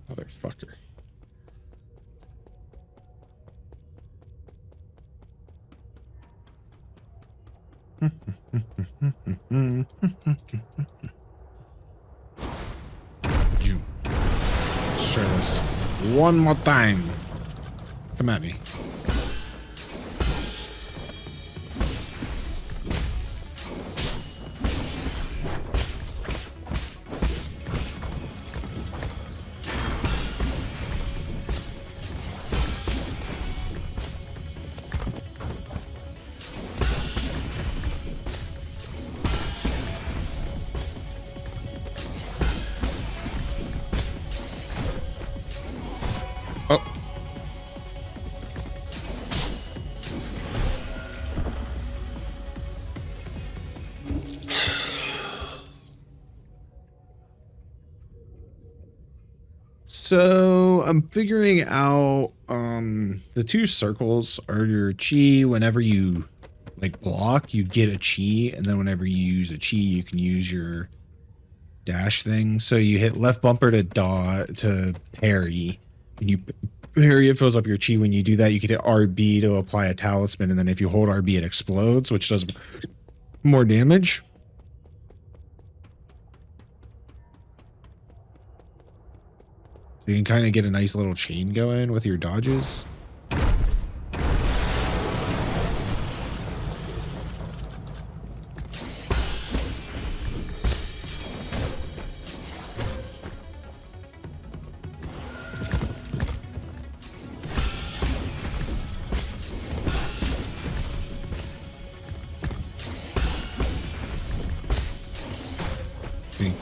Motherfucker. Let's try this one more time. Come at me. So I'm figuring out the two circles are your chi. Whenever you like block, you get a chi, and then whenever you use a chi, you can use your dash thing. So you hit left bumper to parry, and you parry, it fills up your chi. When you do that, you can hit RB to apply a talisman, and then if you hold RB, it explodes, which does more damage. So you can kind of get a nice little chain going with your dodges.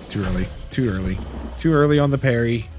Too early. Too early. Too early on the parry.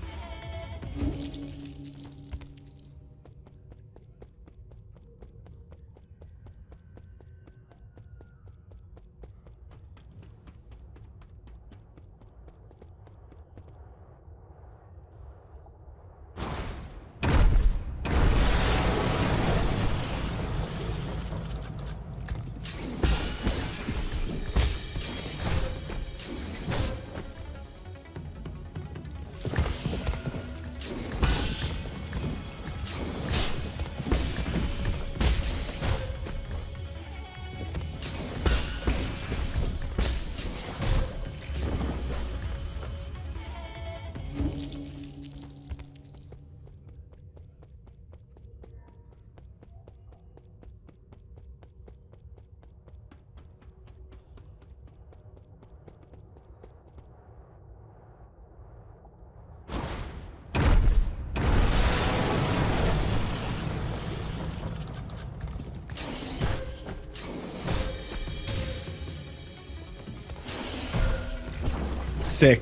sick.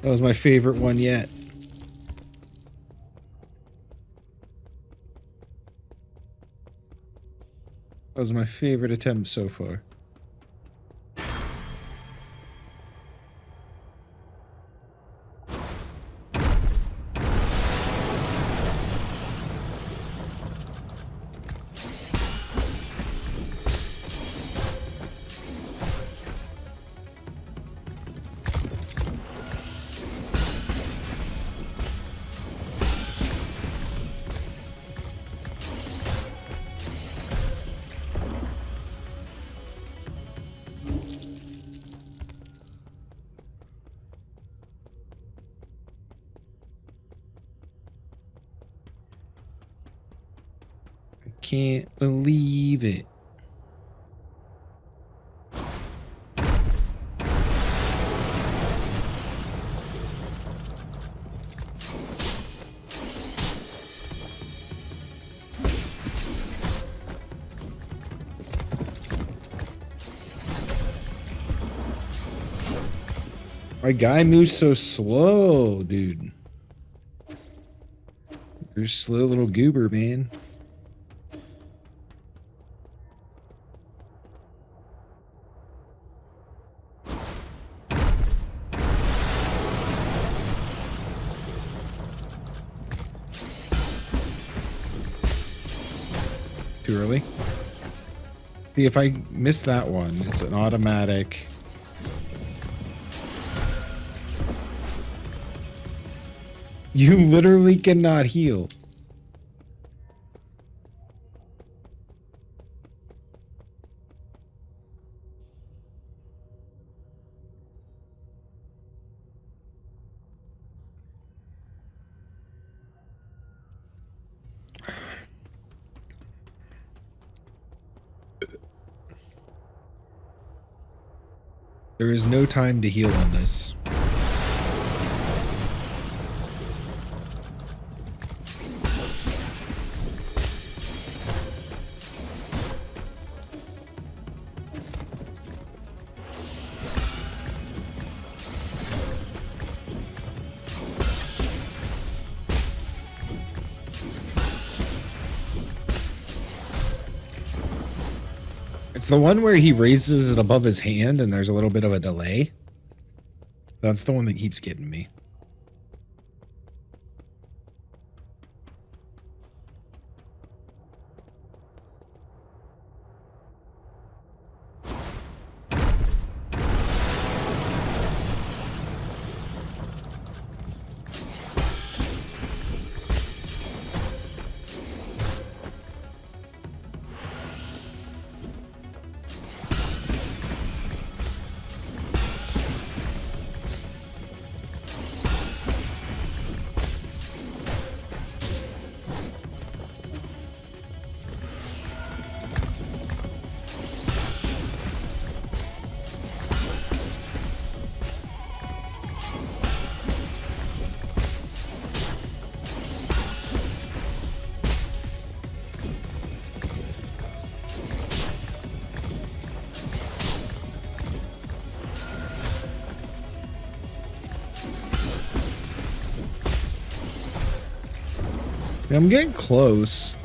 That was my favorite one yet. That was my favorite attempt so far. Can't believe it. My guy moves so slow, dude. You're a slow little goober, man. Too early. See, if I miss that one, it's an automatic. You literally cannot heal. There is no time to heal on this. It's the one where he raises it above his hand and there's a little bit of a delay. That's the one that keeps getting me. I'm getting close.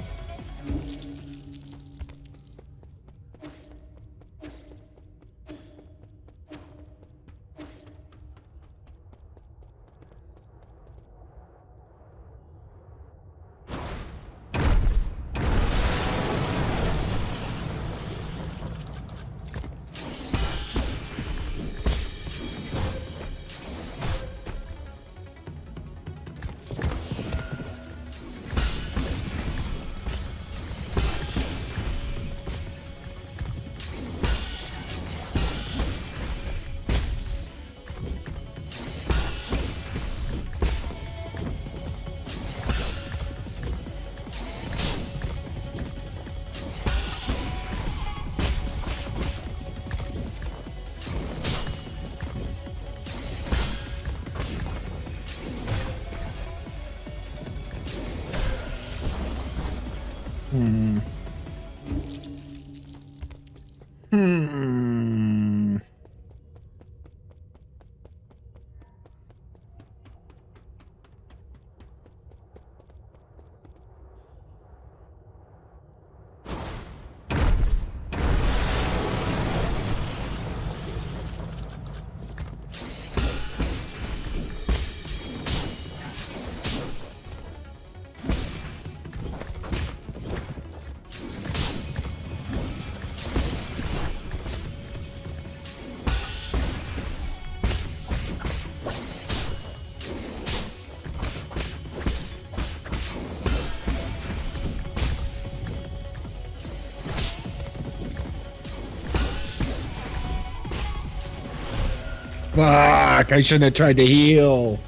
Fuck, I shouldn't have tried to heal.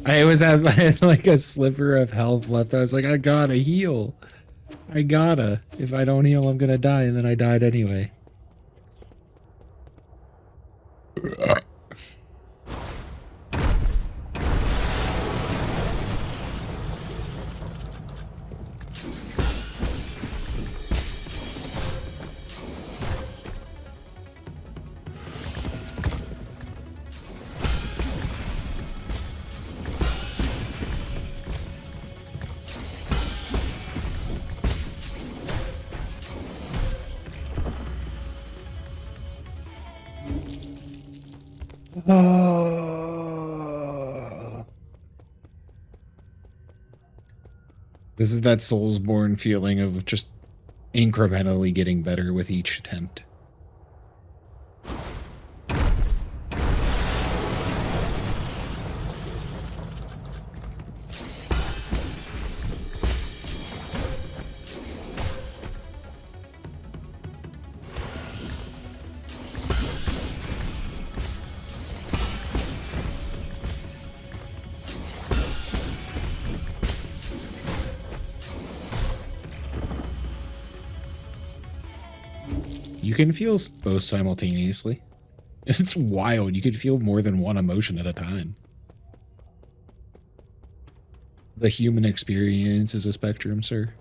I was at like a sliver of health left. I was like, I gotta heal. I gotta. If I don't heal, I'm gonna die. And then I died anyway. This is that Soulsborne feeling of just incrementally getting better with each attempt. You can feel both simultaneously. It's wild. You can feel more than one emotion at a time. The human experience is a spectrum, sir.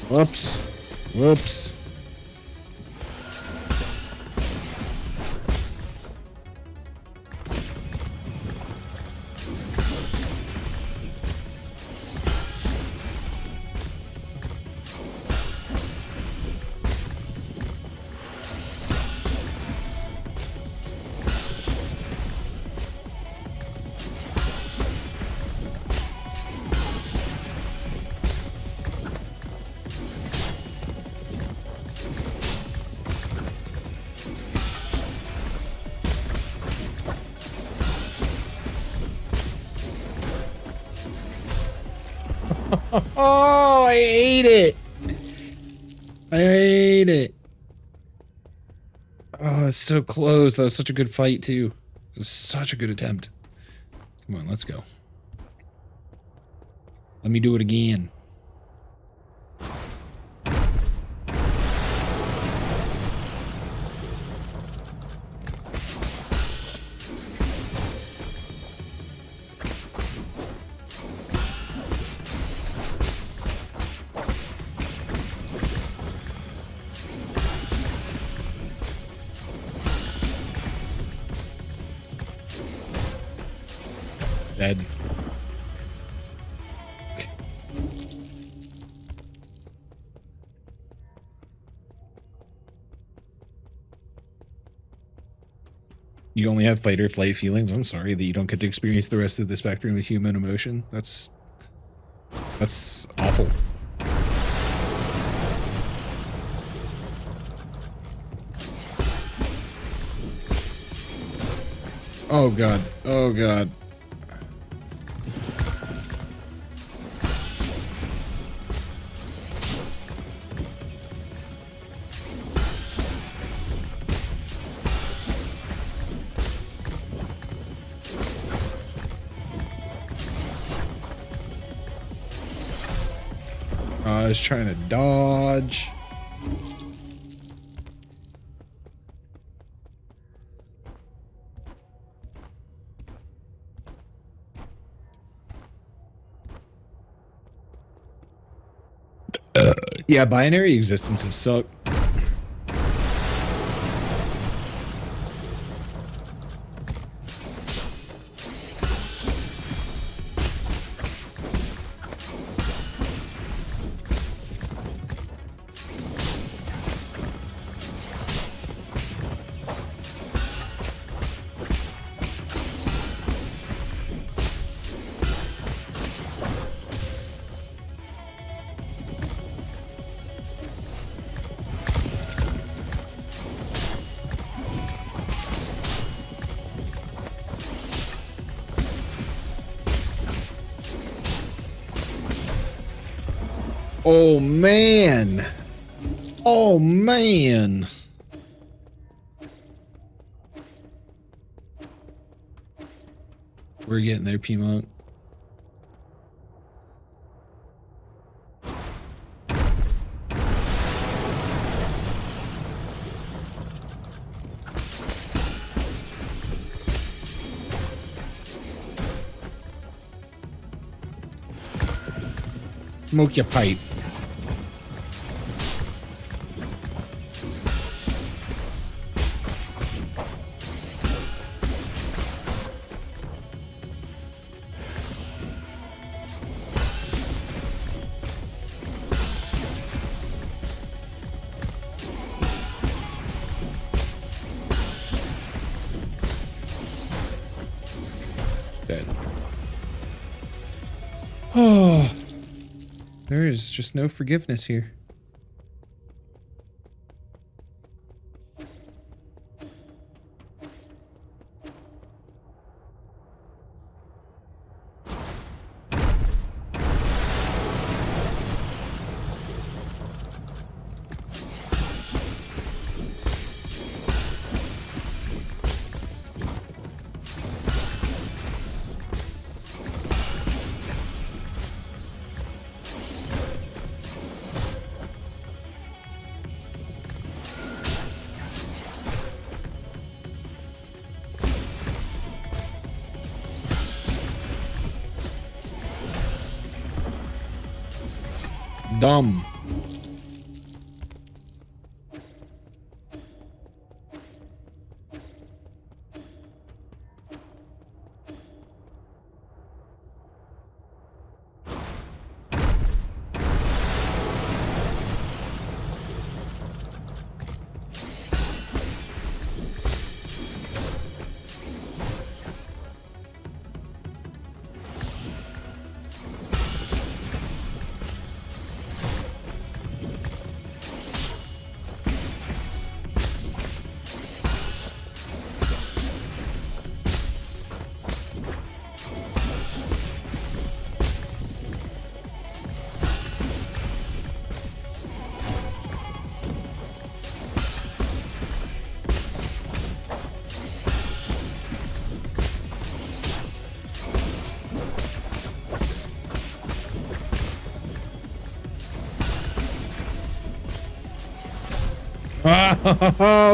Whoops. Whoops. Oh, I ate it. I ate it. Oh, it's so close. That was such a good fight, too. It was such a good attempt. Come on, let's go. Let me do it again. Dead. You only have fight or flight feelings. I'm sorry that you don't get to experience the rest of the spectrum of human emotion. That's awful. Oh god. Oh god. I was trying to dodge. Yeah, binary existences suck. Oh, man. Oh, man. We're getting there, P-Monk. Smoke your pipe. Dead. Oh, there is just no forgiveness here. Dumb.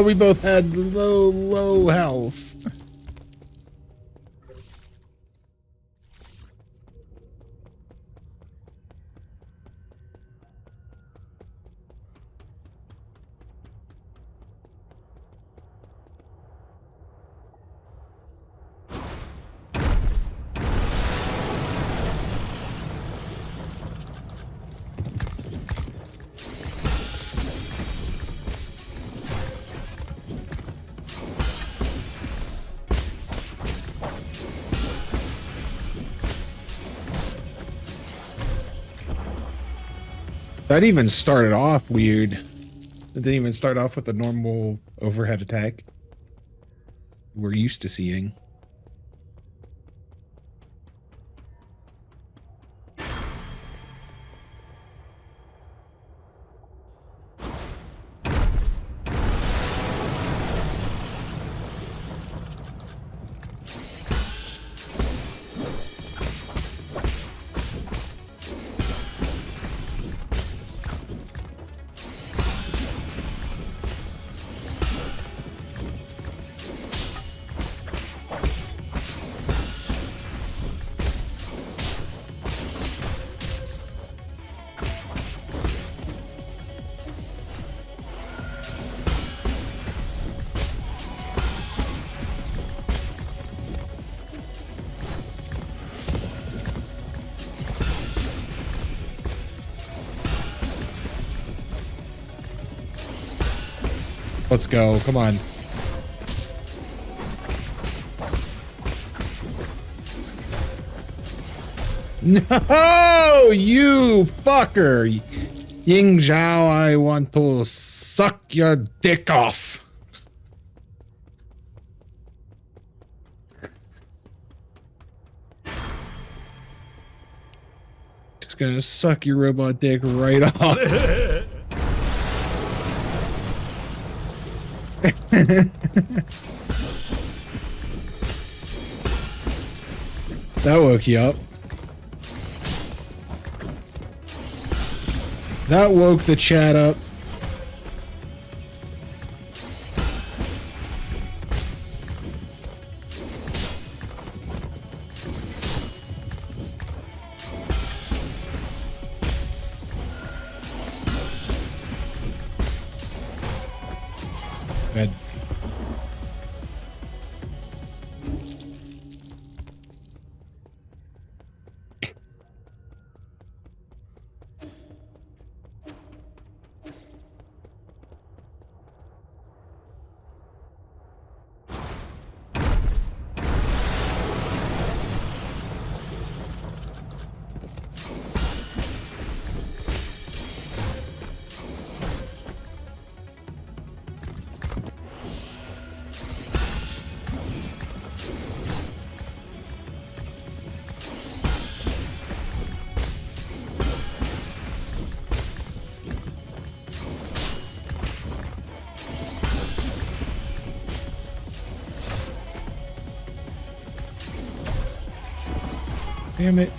We both had low health. That even started off weird. It didn't even start off with the normal overhead attack we're used to seeing. Let's go. Come on. No, you fucker. Ying Zhao, I want to suck your dick off. gonna suck your robot dick right off. That woke you up. That woke the chat up. Good. Damn it.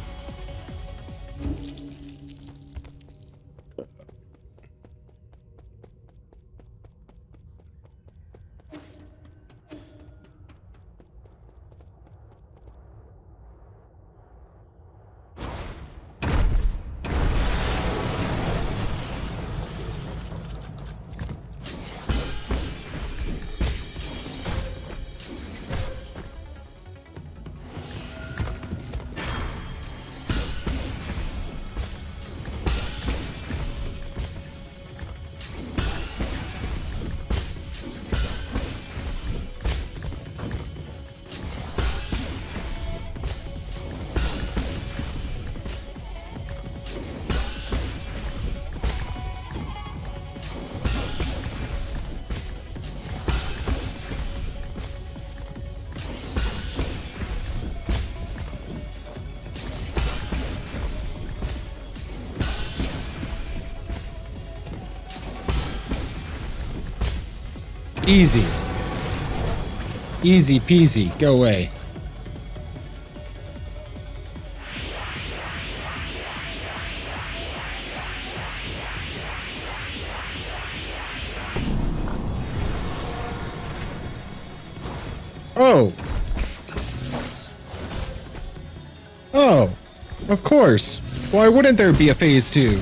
Easy. Easy peasy. Go away. Oh. Oh. Of course. Why wouldn't there be a phase 2?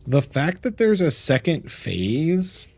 The fact that there's a second phase.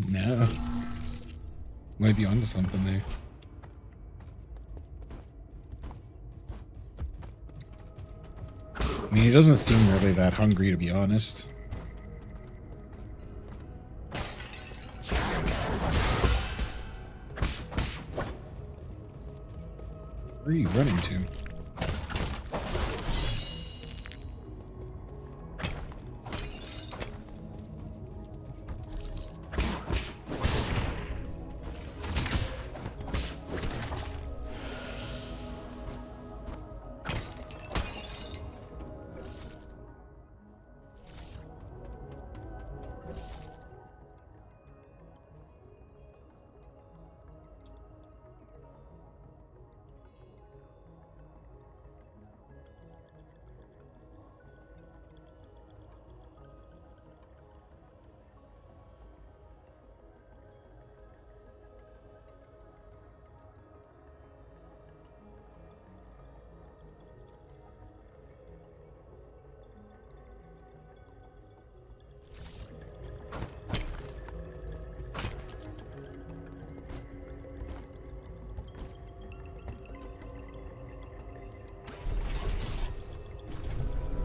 No. Might be onto something there. I mean, he doesn't seem really that hungry, to be honest. Where are you running to?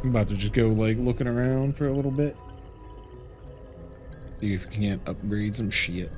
I'm about to just go like looking around for a little bit. See if we can't upgrade some shit.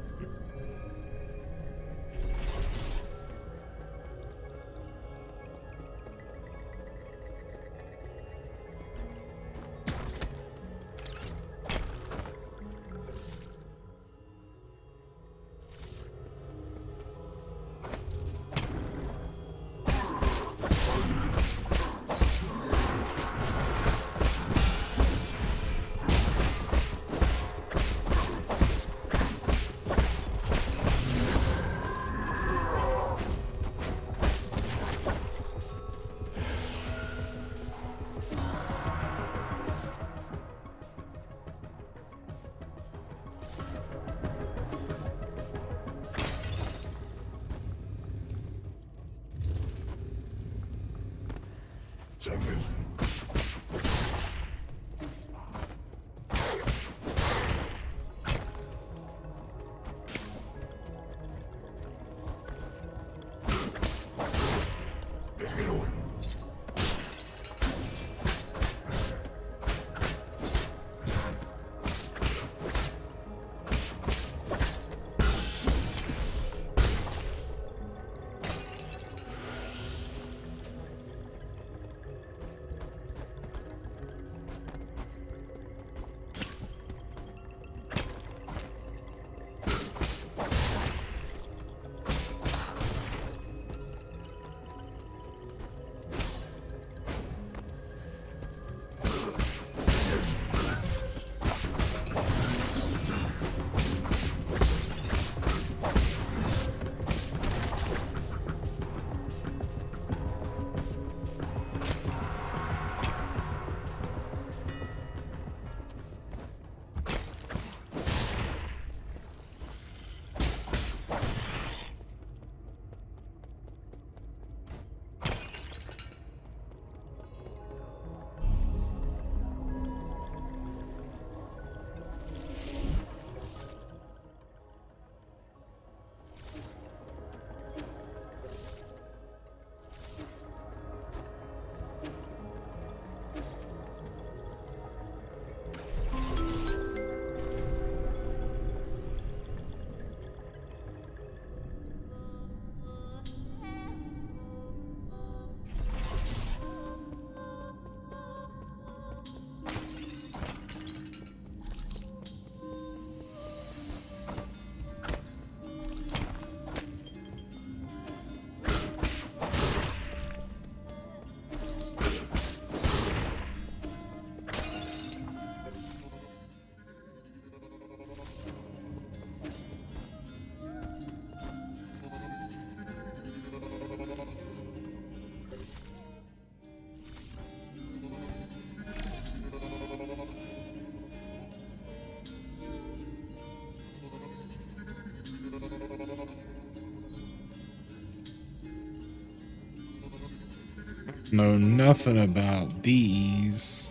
Know nothing about these.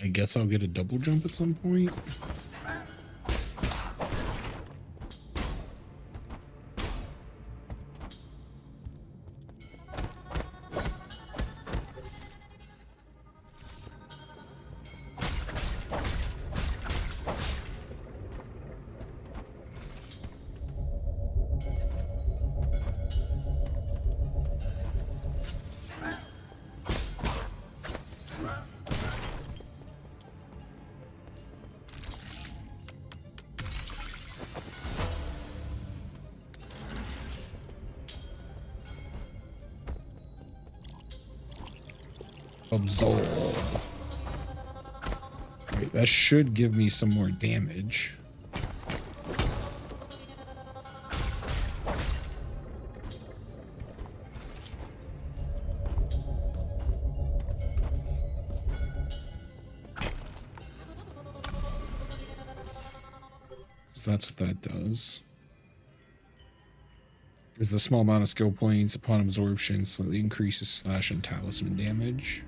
I guess I'll get a double jump at some point. Absorb. Right, that should give me some more damage. So that's what that does. Gives a small amount of skill points upon absorption, slightly increases slash and talisman damage.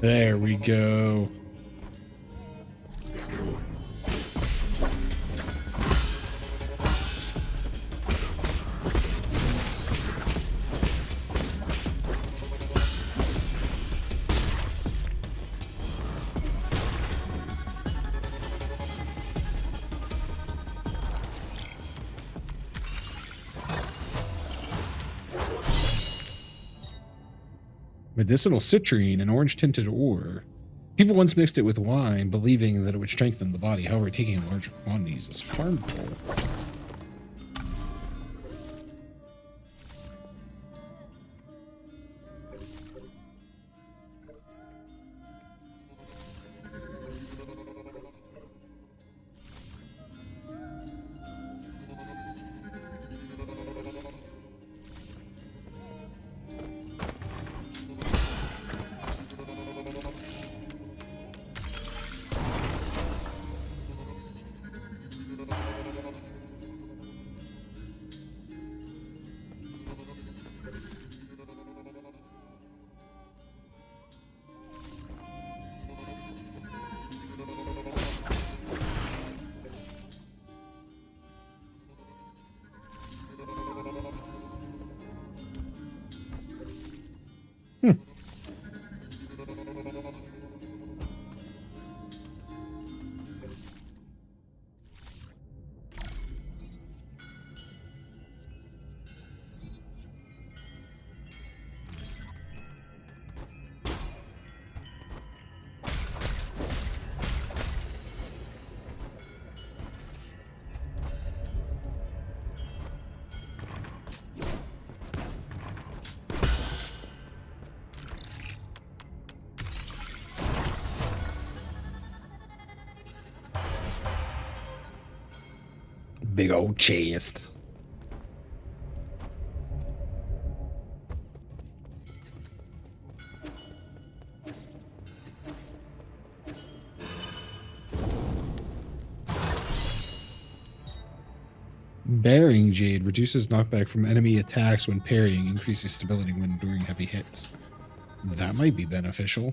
There we go. Medicinal citrine, an orange-tinted ore. People once mixed it with wine, believing that it would strengthen the body. However, taking in larger quantities is harmful. Big old chest. Bearing Jade reduces knockback from enemy attacks when parrying, increases stability when doing heavy hits. That might be beneficial.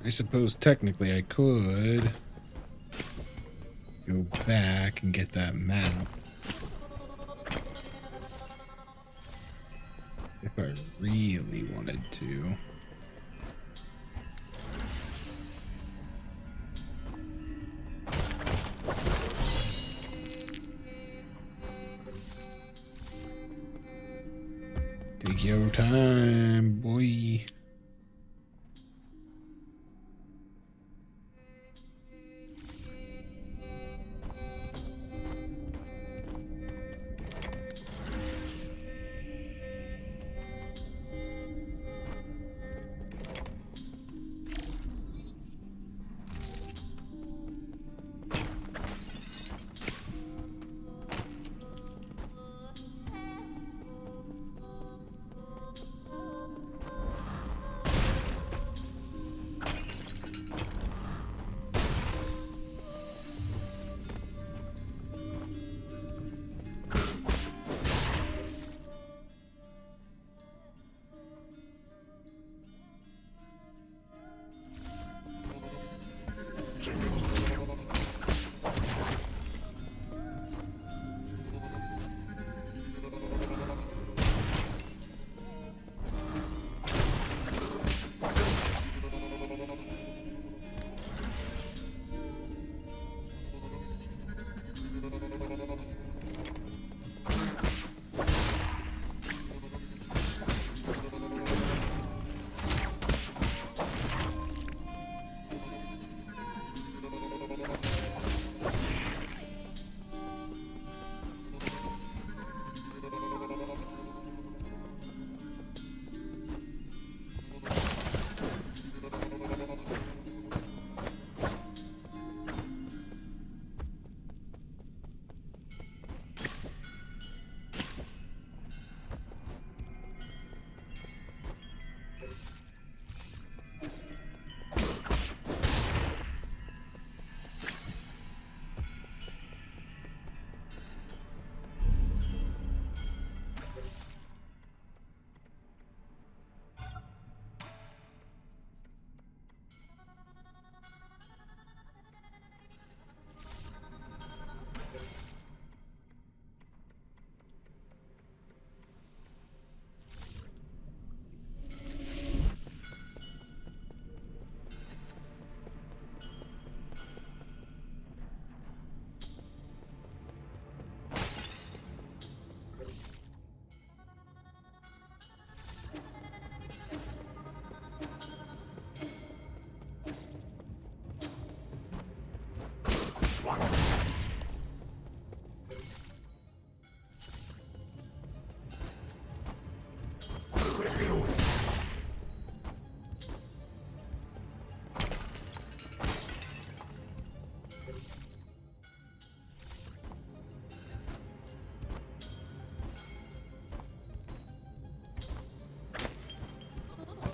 I suppose technically I could go back and get that map. If I really wanted to. Take your time, boy.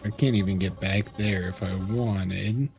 I can't even get back there if I wanted.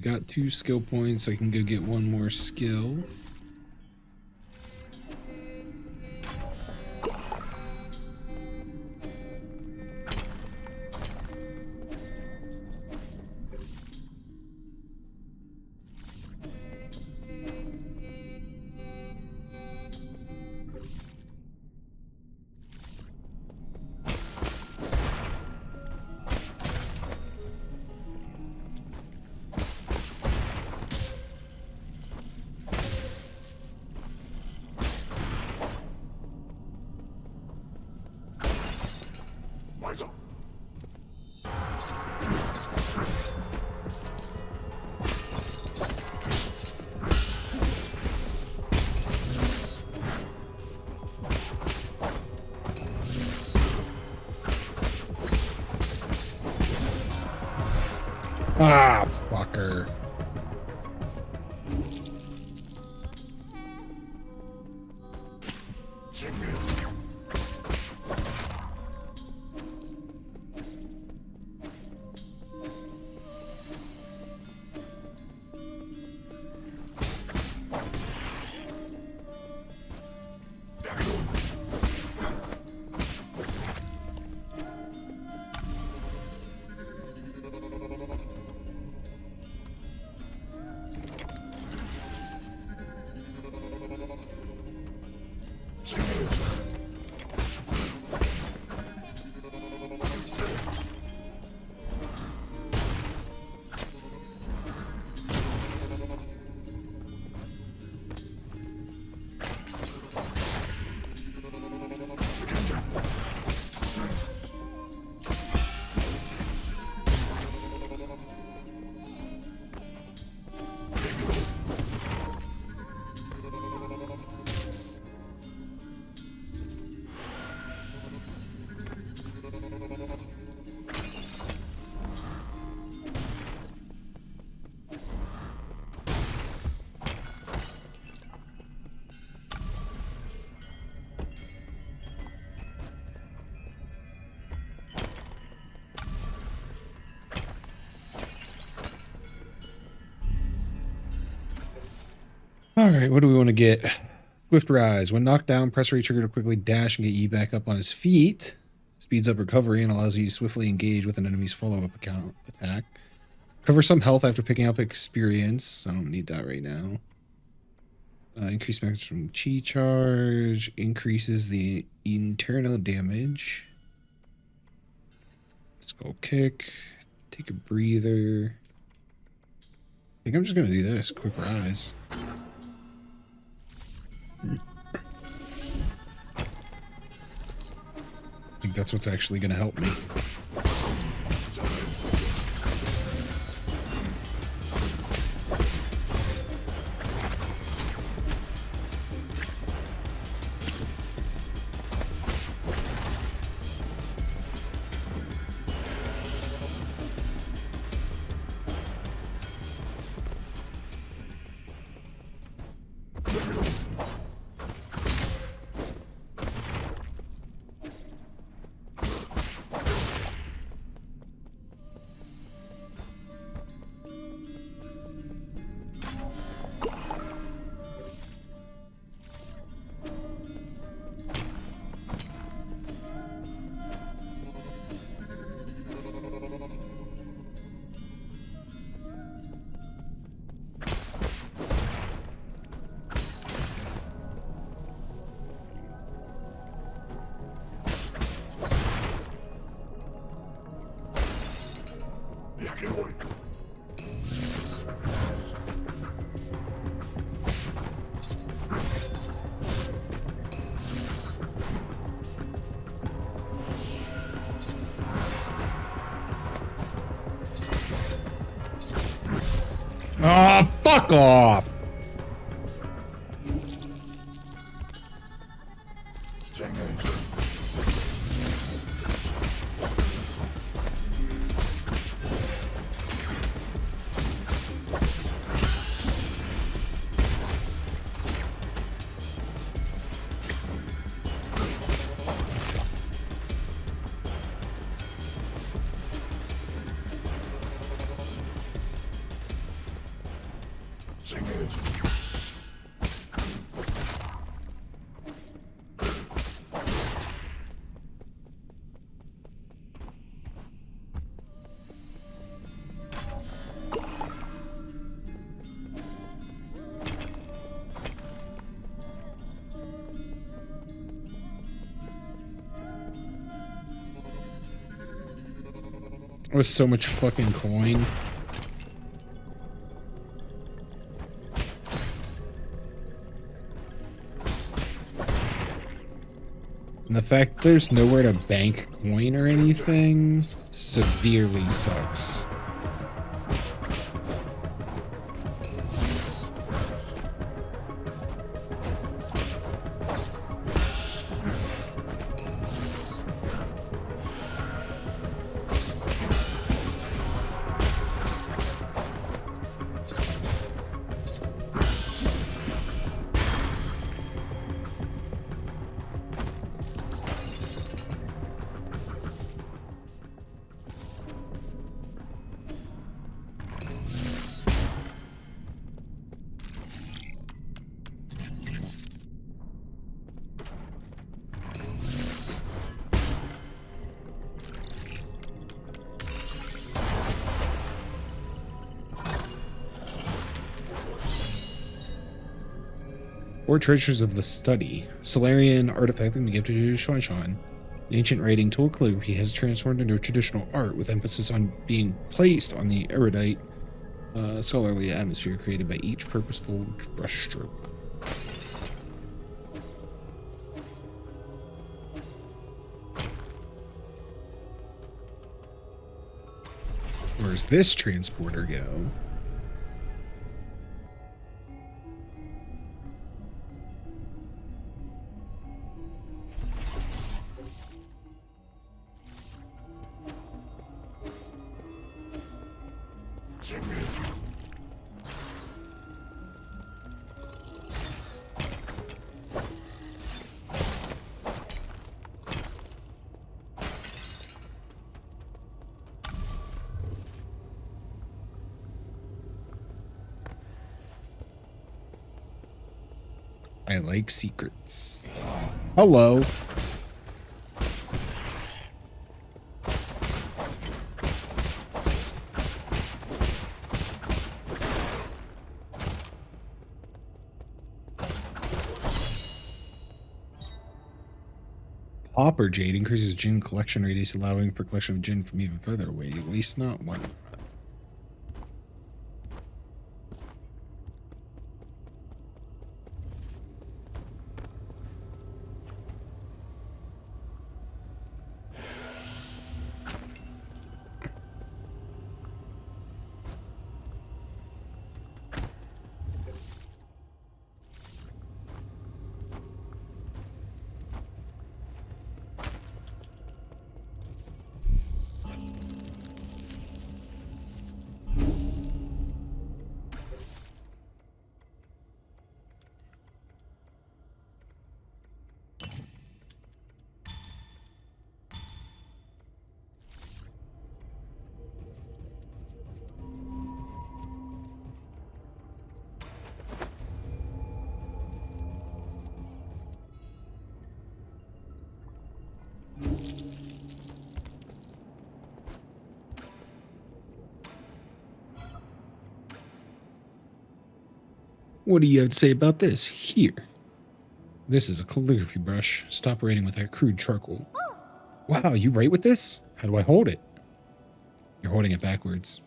got 2 skill points. I can go get 1 more skill. Ah, fucker. All right, what do we want to get? Swift Rise. When knocked down, press R trigger to quickly dash and get E back up on his feet. Speeds up recovery and allows you to swiftly engage with an enemy's follow-up attack. Cover some health after picking up experience. I don't need that right now. Increase maximum chi charge. Increases the internal damage. Skull kick. Take a breather. I think I'm just going to do this. Quick Rise. I think that's what's actually going to help me. Oh, fuck off! That was so much fucking coin. And the fact there's nowhere to bank coin or anything severely sucks. Four treasures of the study. Solarian artifact and gifted to Shan Shan. An ancient writing tool calligraphy has transformed into traditional art with emphasis on being placed on the erudite, scholarly atmosphere created by each purposeful brushstroke. Where's this transporter go? I like secrets. Hello. Popper Jade increases gin collection radius, allowing for collection of gin from even further away. Waste not, why not? What do you have to say about this? Here. This is a calligraphy brush. Stop writing with that crude charcoal. Wow, you write with this? How do I hold it? You're holding it backwards.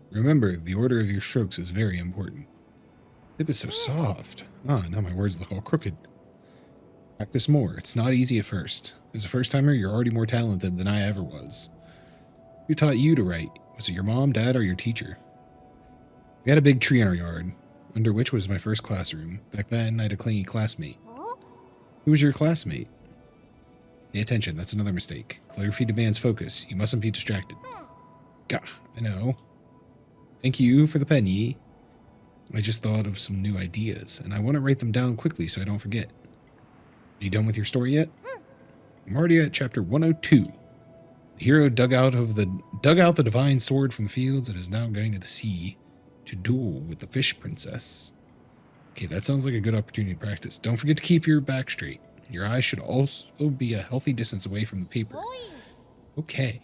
Remember, the order of your strokes is very important. Tip is so soft. Ah, now my words look all crooked. Practice more. It's not easy at first. As a first-timer, you're already more talented than I ever was. Who taught you to write? Was it your mom, dad, or your teacher? We had a big tree in our yard, under which was my first classroom. Back then, I had a clingy classmate. Who was your classmate? Pay attention, that's another mistake. Calligraphy demands focus. You mustn't be distracted. Gah, I know. Thank you for the penny. I just thought of some new ideas, and I want to write them down quickly so I don't forget. Are you done with your story yet? I'm already at chapter 102. The hero dug out the divine sword from the fields and is now going to the sea to duel with the fish princess. Okay, that sounds like a good opportunity to practice. Don't forget to keep your back straight. Your eyes should also be a healthy distance away from the paper. Okay.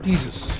Jesus.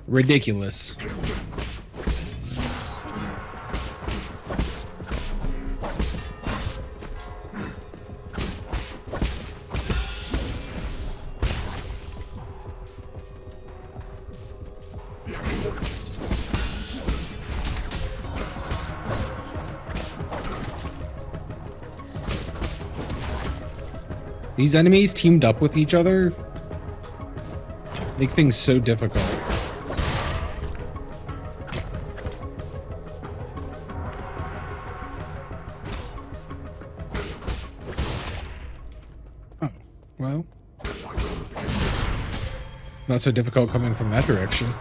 Ridiculous. These enemies teamed up with each other make things so difficult. Oh, well. Not so difficult coming from that direction.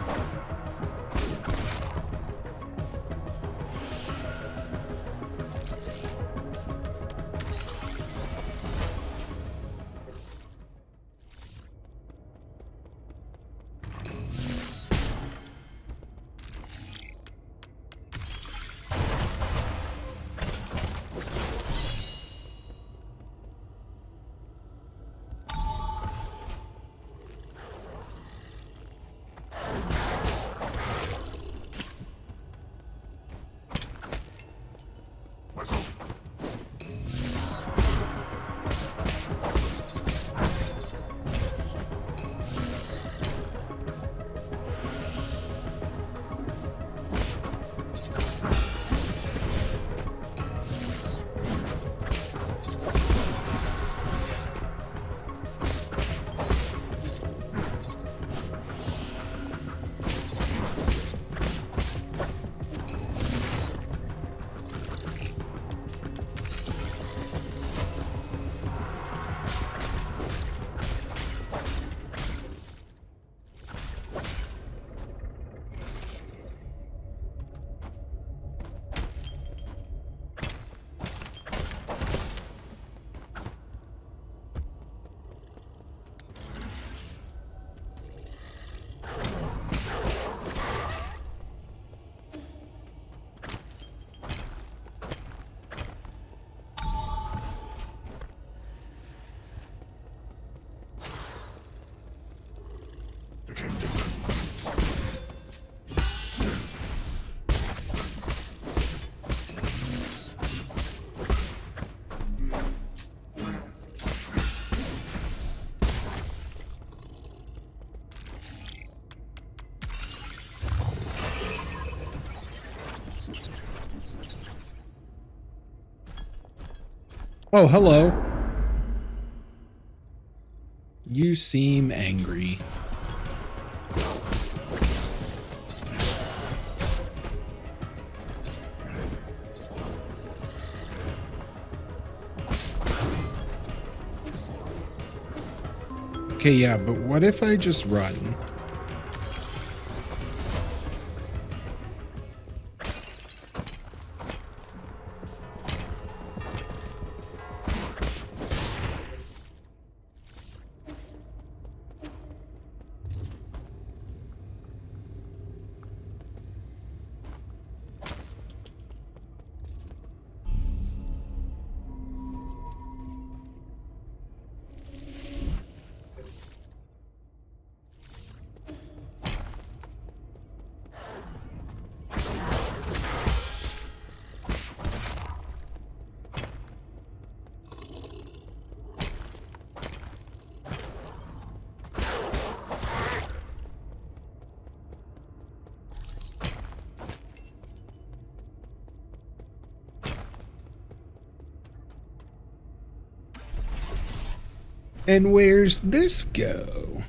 Oh, hello. You seem angry. Okay, yeah, but what if I just run? And where's this go?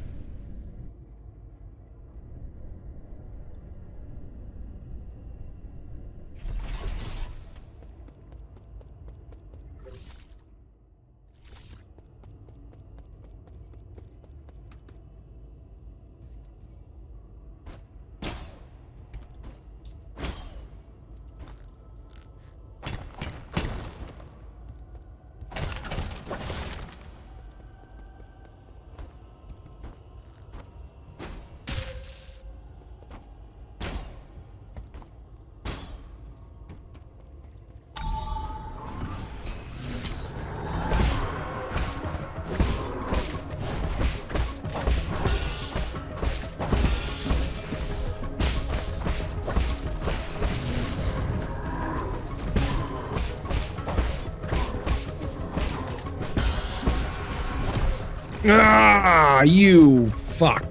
Ah, you fuck.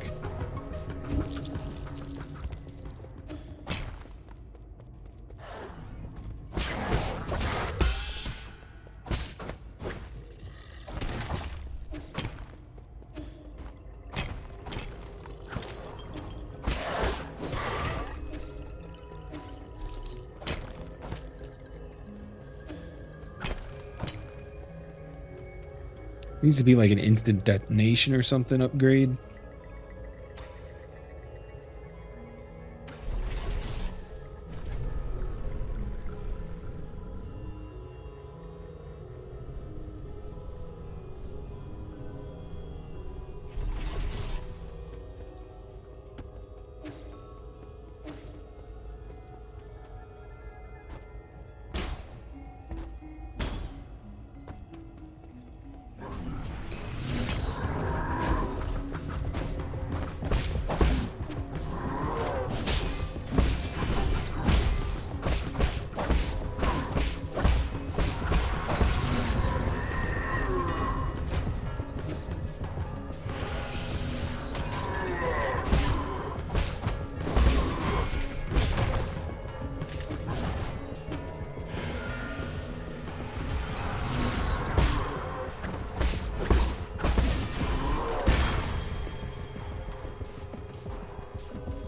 Needs to be like an instant detonation or something upgrade.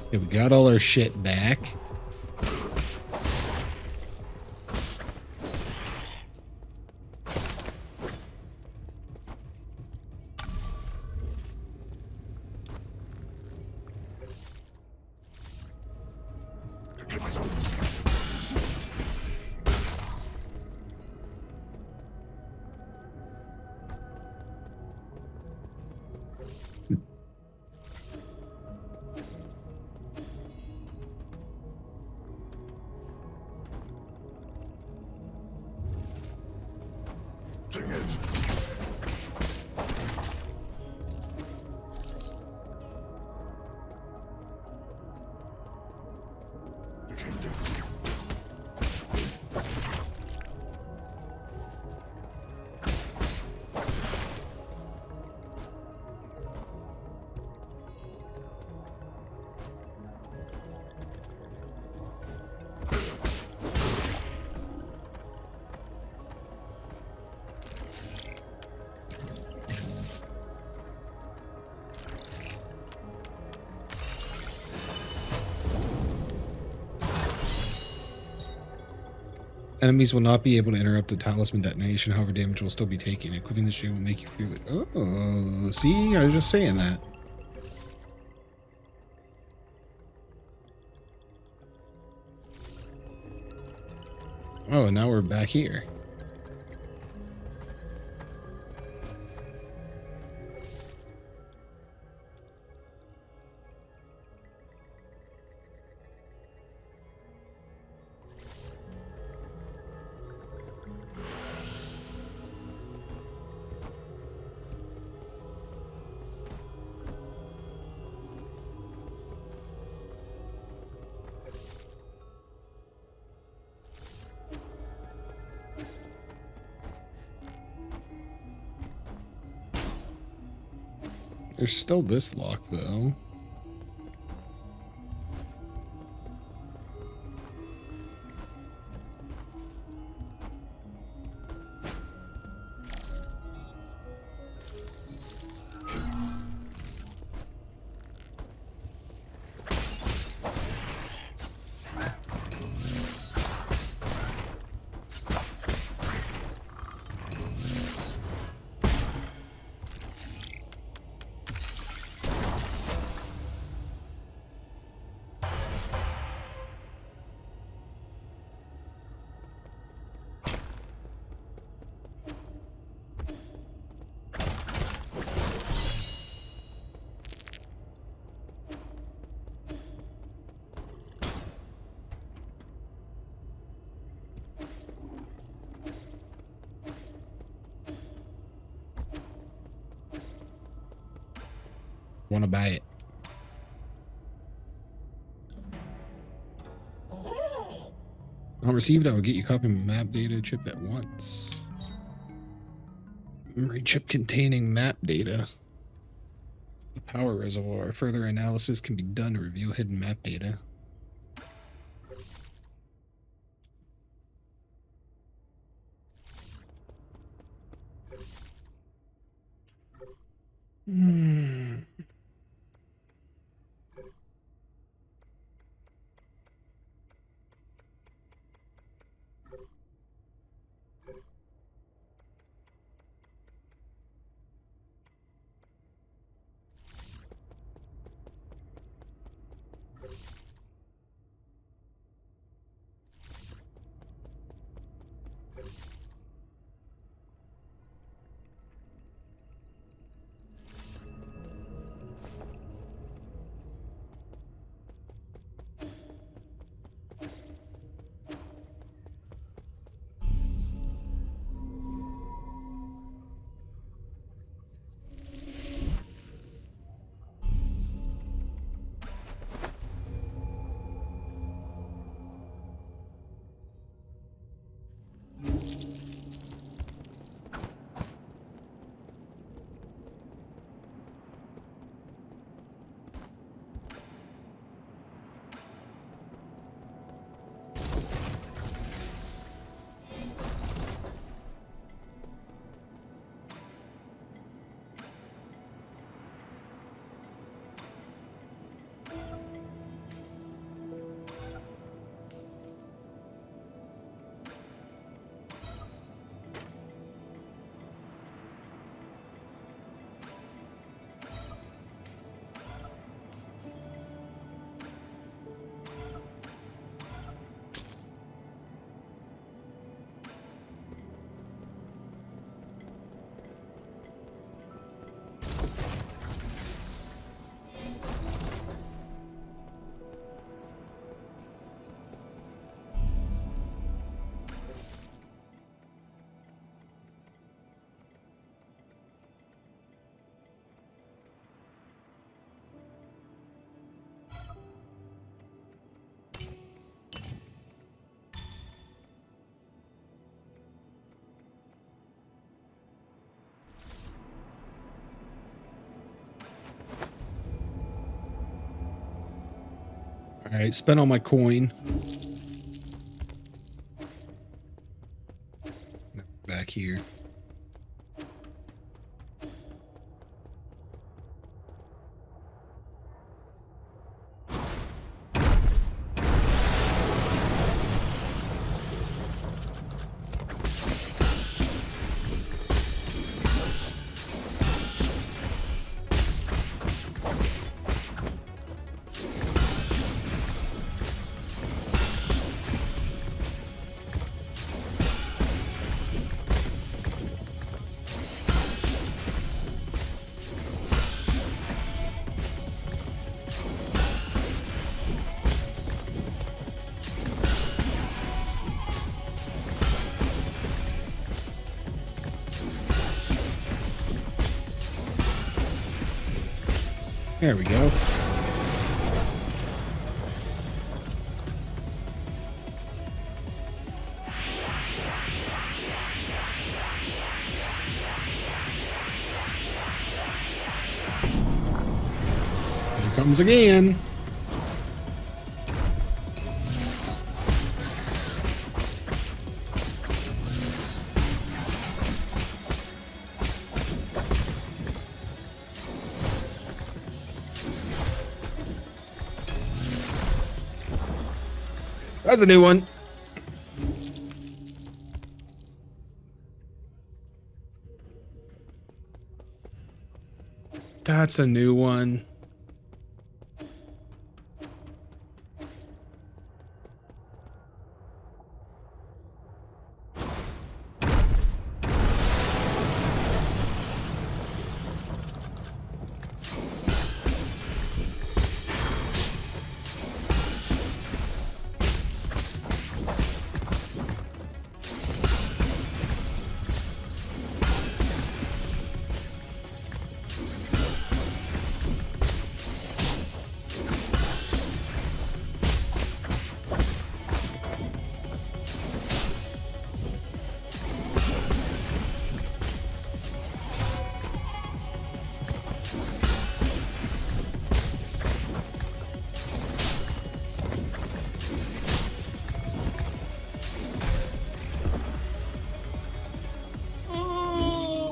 Okay, we got all our shit back. Enemies will not be able to interrupt the talisman detonation, however damage will still be taken. Equipping the shield will make you feel it. Oh, see? I was just saying that. Oh, now we're back here. There's still this lock, though. Want to buy it. I'll receive it. I will get you a copy of map data chip at once. Memory chip containing map data. The power reservoir. Further analysis can be done to reveal hidden map data. All right, spent all my coin. Back here. There we go. Here comes again. That's a new one. That's a new one.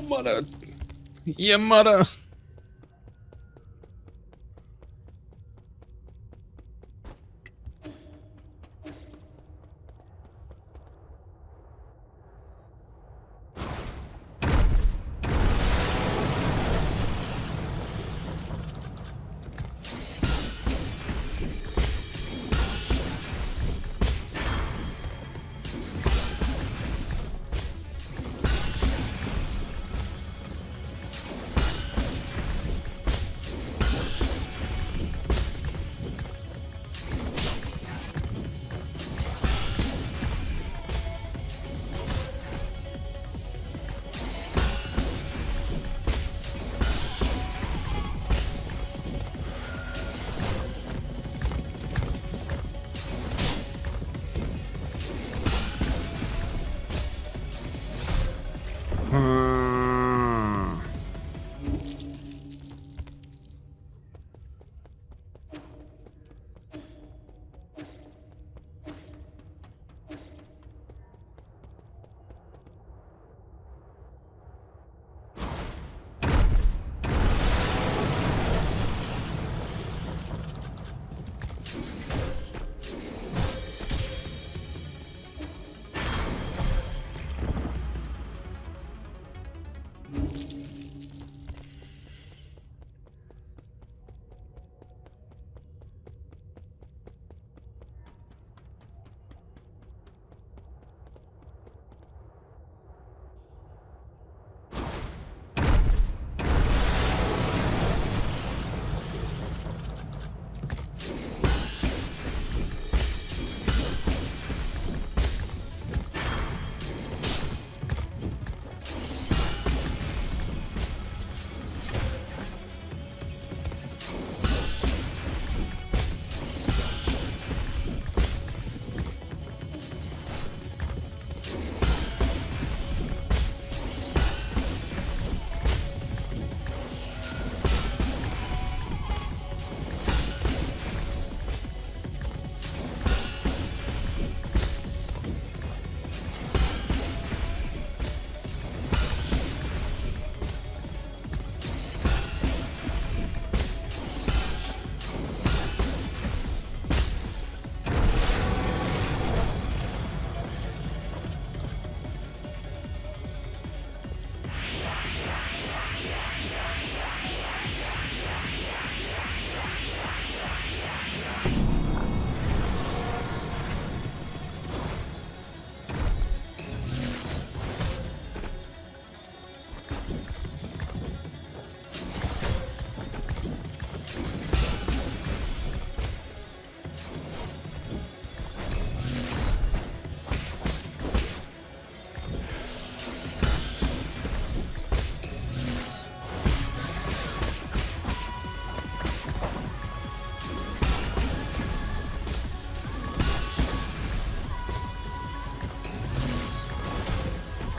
Mother. Yeah, mother.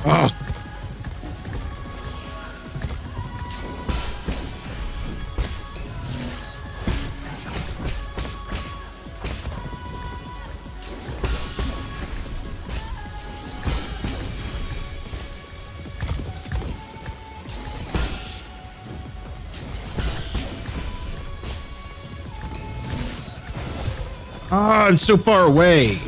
Oh. Ah, it's so far away.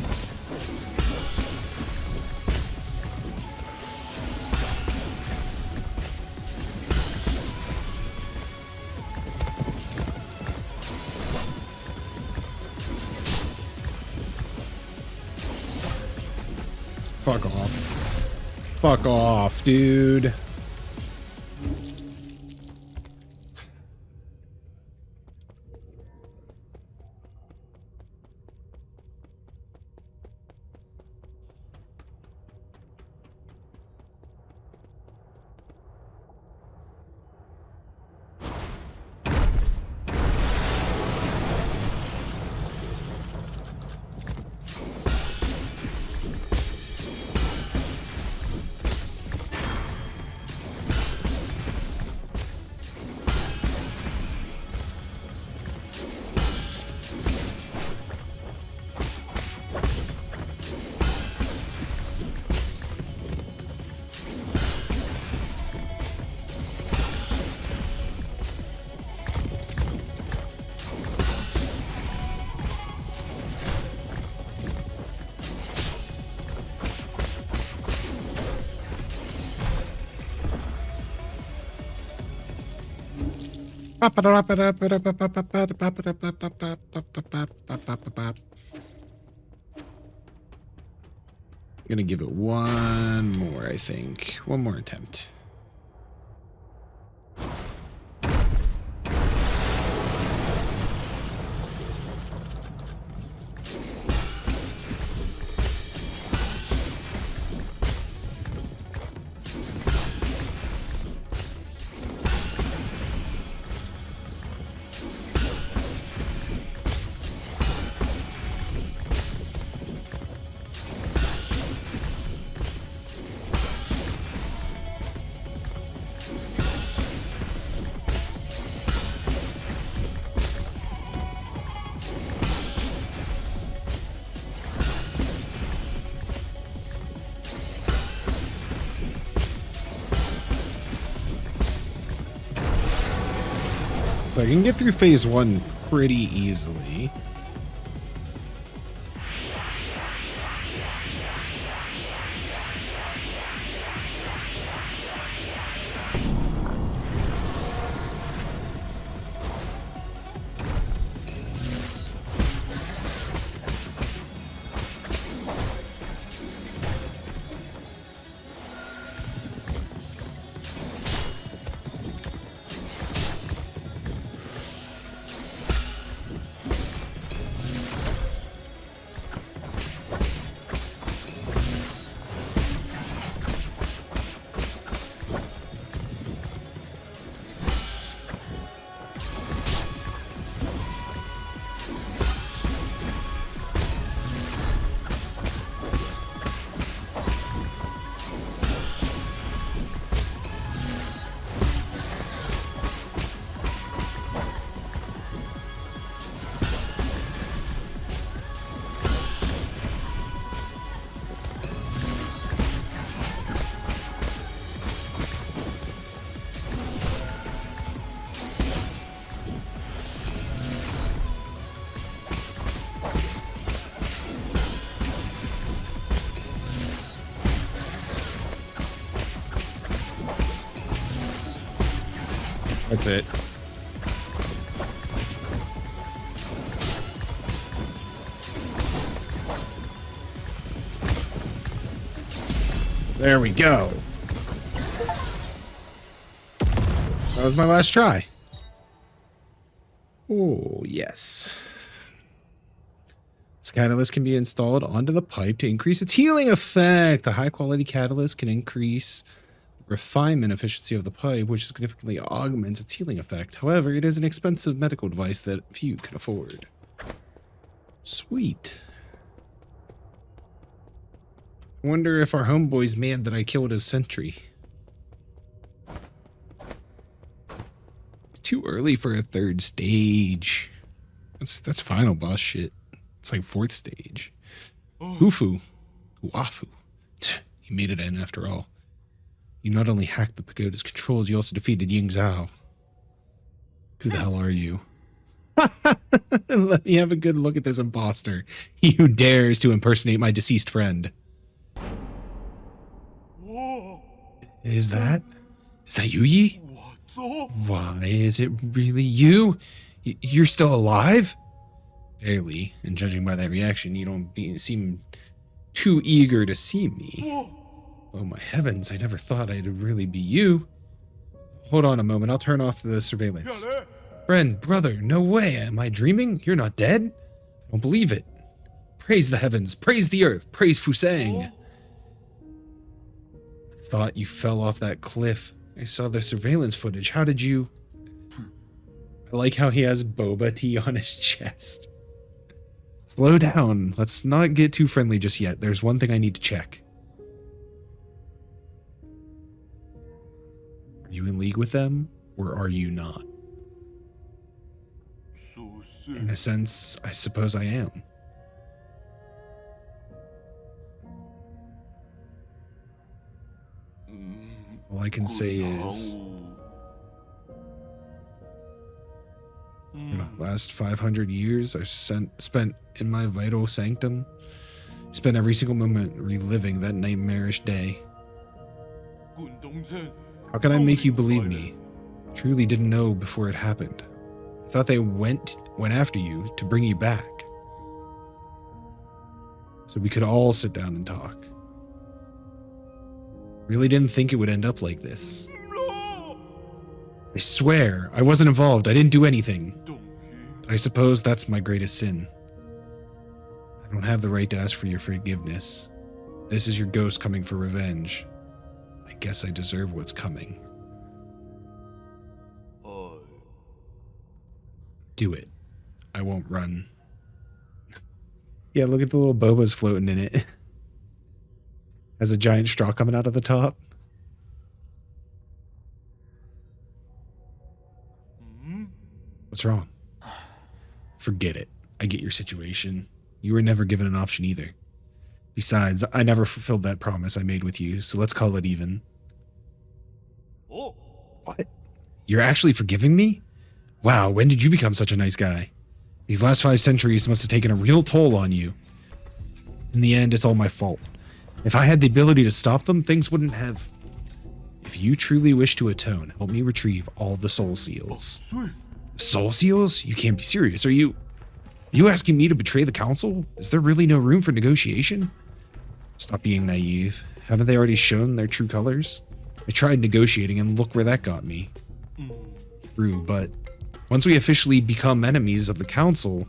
Fuck off. Fuck off, dude. Gonna give it one more, I think. One more attempt. So I can get through phase one pretty easily. That's it. There we go. That was my last try. Oh, yes. This catalyst can be installed onto the pipe to increase its healing effect. The high quality catalyst can increase the refinement efficiency of the pipe, which significantly augments its healing effect. However, it is an expensive medical device that few can afford. Sweet. I wonder if our homeboy's mad that I killed his sentry. It's too early for a third stage. That's final boss shit. It's like fourth stage. Hufu. Wafu. You made it in after all. You not only hacked the pagoda's controls, you also defeated Ying Zhao. Who the hell are you? Let me have a good look at this imposter. He who dares to impersonate my deceased friend. Is that Yu Yi? Why, is it really you? You're still alive? Barely, and judging by that reaction, you don't seem too eager to see me. Oh my heavens, I never thought I'd really be you. Hold on a moment, I'll turn off the surveillance. Friend, brother, no way, am I dreaming? You're not dead? I don't believe it. Praise the heavens, praise the earth, praise Fusang. I thought you fell off that cliff. I saw the surveillance footage, how did you... I like how he has boba tea on his chest. Slow down, let's not get too friendly just yet. There's one thing I need to check. Are you in league with them, or are you not? In a sense, I suppose I am. All I can say is, for the last 500 years I've spent in my vital sanctum, spent every single moment reliving that nightmarish day. How can I make you believe me? I truly didn't know before it happened. I thought they went after you to bring you back, so we could all sit down and talk. Really didn't think it would end up like this. I swear, I wasn't involved, I didn't do anything. But I suppose that's my greatest sin. I don't have the right to ask for your forgiveness. This is your ghost coming for revenge. I guess I deserve what's coming. Do it. I won't run. Yeah, look at the little bobas floating in it. Has a giant straw coming out of the top. What's wrong? Forget it. I get your situation. You were never given an option either. Besides, I never fulfilled that promise I made with you, so let's call it even. What? You're actually forgiving me? Wow, when did you become such a nice guy? These last 5 centuries must have taken a real toll on you. In the end, it's all my fault. If I had the ability to stop them, things wouldn't have... If you truly wish to atone, help me retrieve all the soul seals. Soul seals? You can't be serious. Are you asking me to betray the council? Is there really no room for negotiation? Stop being naive. Haven't they already shown their true colors? I tried negotiating and look where that got me. True, but once we officially become enemies of the council,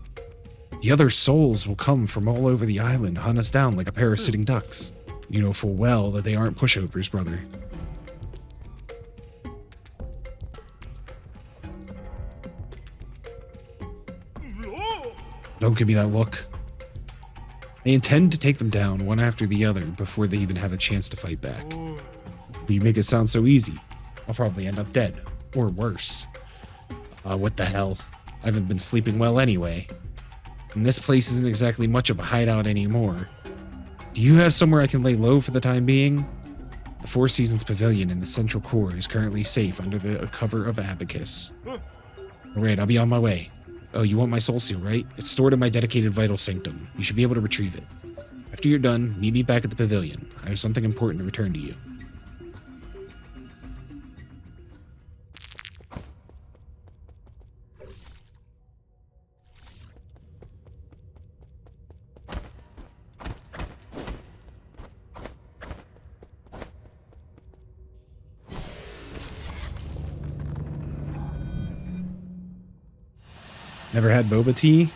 the other souls will come from all over the island, hunt us down like a pair of sitting ducks. You know full well that they aren't pushovers, brother. Don't give me that look. I intend to take them down one after the other before they even have a chance to fight back. You make it sound so easy. I'll probably end up dead, or worse. What the hell? I haven't been sleeping well anyway. And this place isn't exactly much of a hideout anymore. Do you have somewhere I can lay low for the time being? The Four Seasons Pavilion in the central core is currently safe under the cover of Abacus. Alright, I'll be on my way. Oh, you want my soul seal, right? It's stored in my dedicated vital sanctum. You should be able to retrieve it. After you're done, meet me back at the pavilion. I have something important to return to you. Never had boba tea?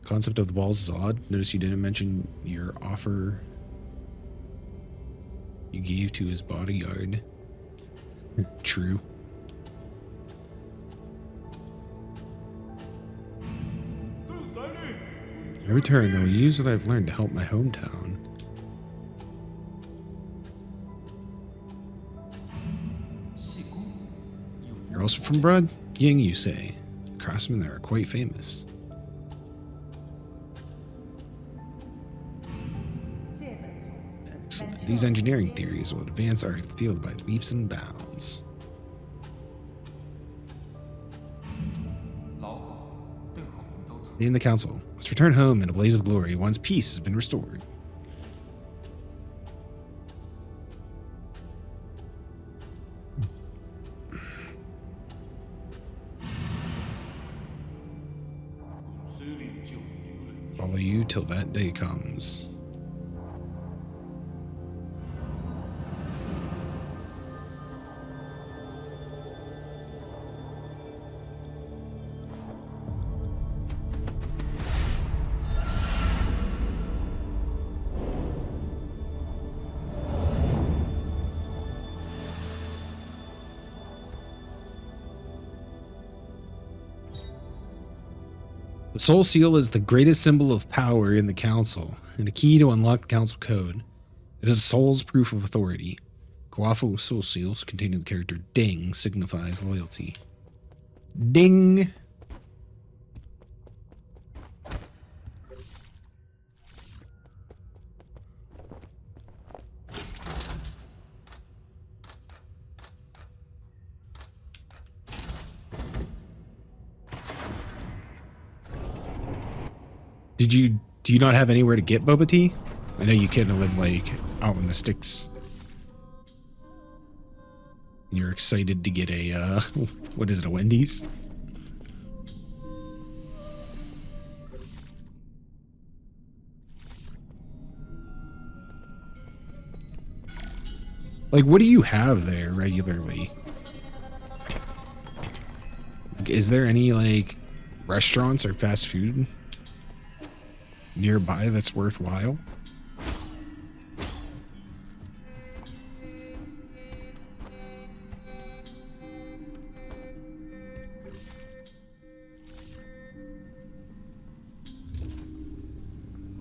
Concept of the balls is odd. Notice you didn't mention your offer you gave to his bodyguard. True. In return, I will use what I've learned to help my hometown. You're also from abroad? Ying, you say. Craftsmen there are quite famous. Excellent. These engineering theories will advance our field by leaps and bounds. Stay in the council. Let's return home in a blaze of glory once peace has been restored. Follow you till that day comes. The Soul Seal is the greatest symbol of power in the Council, and a key to unlock the Council Code. It is a soul's proof of authority. Guafu Soul Seals containing the character Ding signifies loyalty. Ding! Do you not have anywhere to get boba tea? I know you kind of live like out in the sticks. You're excited to get a what is it, a Wendy's? Like, what do you have there regularly? Is there any like restaurants or fast food nearby that's worthwhile?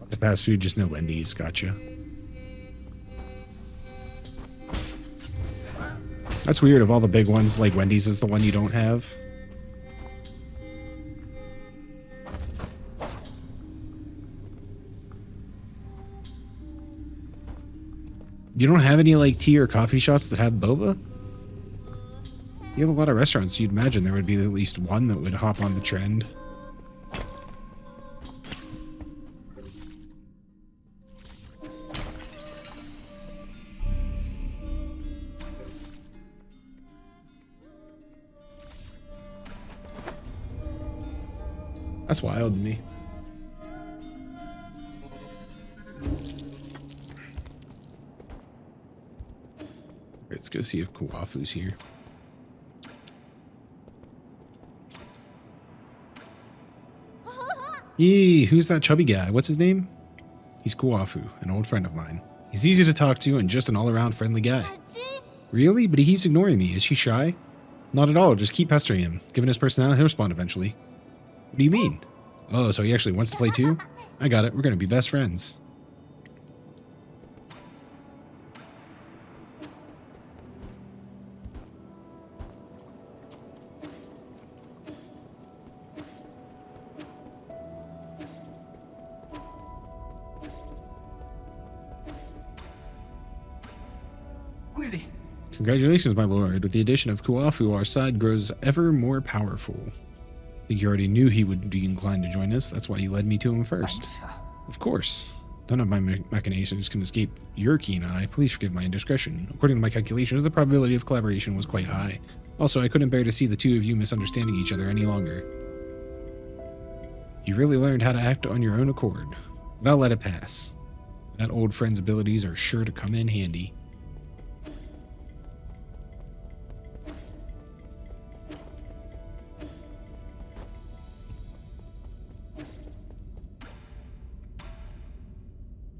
The fast food, just no Wendy's. Gotcha. That's weird. Of all the big ones, like Wendy's is the one you don't have. You don't have any like tea or coffee shops that have boba? You have a lot of restaurants, so you'd imagine there would be at least one that would hop on the trend. That's wild to me. Let's go see if Kuafu's here. Yee, who's that chubby guy? What's his name? He's Kuafu, an old friend of mine. He's easy to talk to and just an all-around friendly guy. Really? But he keeps ignoring me. Is he shy? Not at all. Just keep pestering him. Given his personality, he'll respond eventually. What do you mean? Oh, so he actually wants to play too? I got it. We're going to be best friends. Congratulations, my lord. With the addition of Kuafu, our side grows ever more powerful. I think you already knew he would be inclined to join us. That's why you led me to him first. Of course. None of my machinations can escape your keen eye. Please forgive my indiscretion. According to my calculations, the probability of collaboration was quite high. Also, I couldn't bear to see the two of you misunderstanding each other any longer. You really learned how to act on your own accord. But I'll let it pass. That old friend's abilities are sure to come in handy.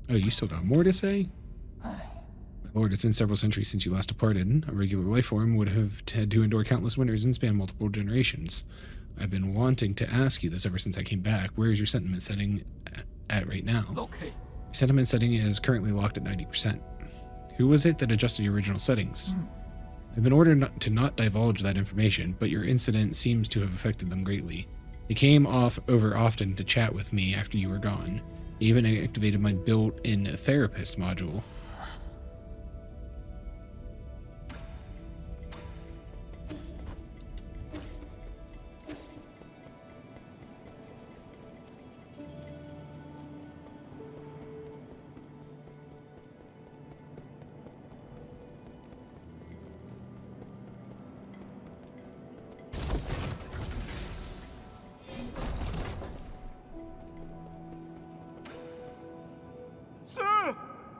Oh, you still got more to say? My lord, it's been several centuries since you last departed. A regular life form would have had to endure countless winters and span multiple generations. I've been wanting to ask you this ever since I came back. Where is your sentiment setting at right now. Okay. Sentiment setting is currently locked at 90%. Who was it that adjusted your original settings? I've been ordered to not divulge that information, but your incident seems to have affected them greatly. They came over often to chat with me after you were gone. They even activated my built-in therapist module.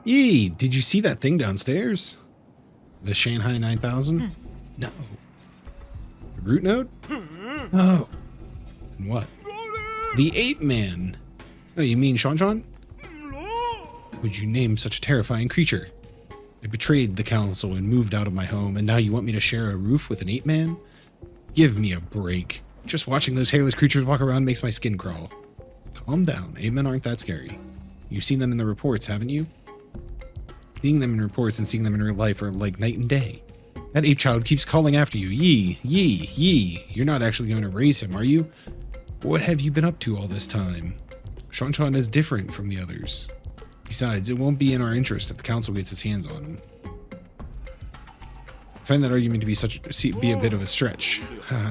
Yee, did you see that thing downstairs? The Shanghai 9000? No. The root node? Oh. And what? The ape man. Oh, you mean Shanshan? Would you name such a terrifying creature? I betrayed the council and moved out of my home, and now you want me to share a roof with an ape man? Give me a break. Just watching those hairless creatures walk around makes my skin crawl. Calm down. Ape men aren't that scary. You've seen them in the reports, haven't you? Seeing them in reports and seeing them in real life are like night and day. That ape child keeps calling after you. Yee, yee, yee. You're not actually going to raise him, are you? What have you been up to all this time? Shanshan is different from the others. Besides, it won't be in our interest if the council gets its hands on him. I find that argument to be a bit of a stretch.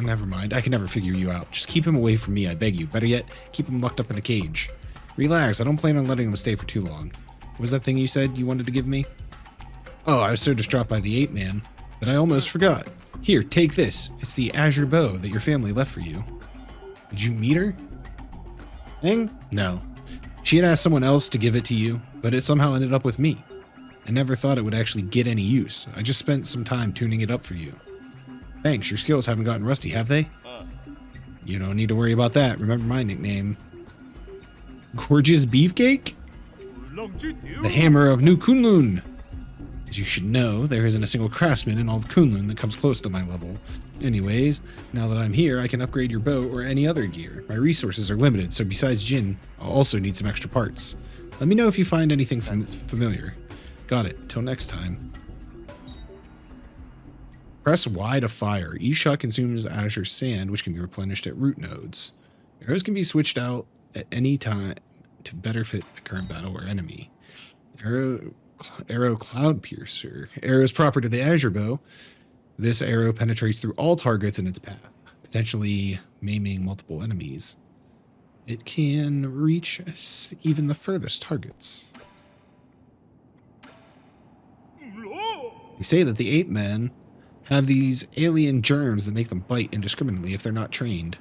Never mind, I can never figure you out. Just keep him away from me, I beg you. Better yet, keep him locked up in a cage. Relax, I don't plan on letting him stay for too long. What was that thing you said you wanted to give me? Oh, I was so distraught by the ape man that I almost forgot. Here, take this. It's the azure bow that your family left for you. Did you meet her? Eng? No. She had asked someone else to give it to you, but it somehow ended up with me. I never thought it would actually get any use. I just spent some time tuning it up for you. Thanks, your skills haven't gotten rusty, have they? You don't need to worry about that. Remember my nickname. Gorgeous Beefcake? The Hammer of New Kunlun. As you should know, there isn't a single craftsman in all of Kunlun that comes close to my level. Anyways, now that I'm here, I can upgrade your bow or any other gear. My resources are limited, so besides Jin, I'll also need some extra parts. Let me know if you find anything familiar. Got it. Till next time. Press Y to fire. Each shot consumes azure sand, which can be replenished at root nodes. Arrows can be switched out at any time to better fit the current battle or enemy. Arrow Cloud Piercer. Arrows proper to the azure bow. This arrow penetrates through all targets in its path, potentially maiming multiple enemies. It can reach even the furthest targets. They say that the ape men have these alien germs that make them bite indiscriminately if they're not trained.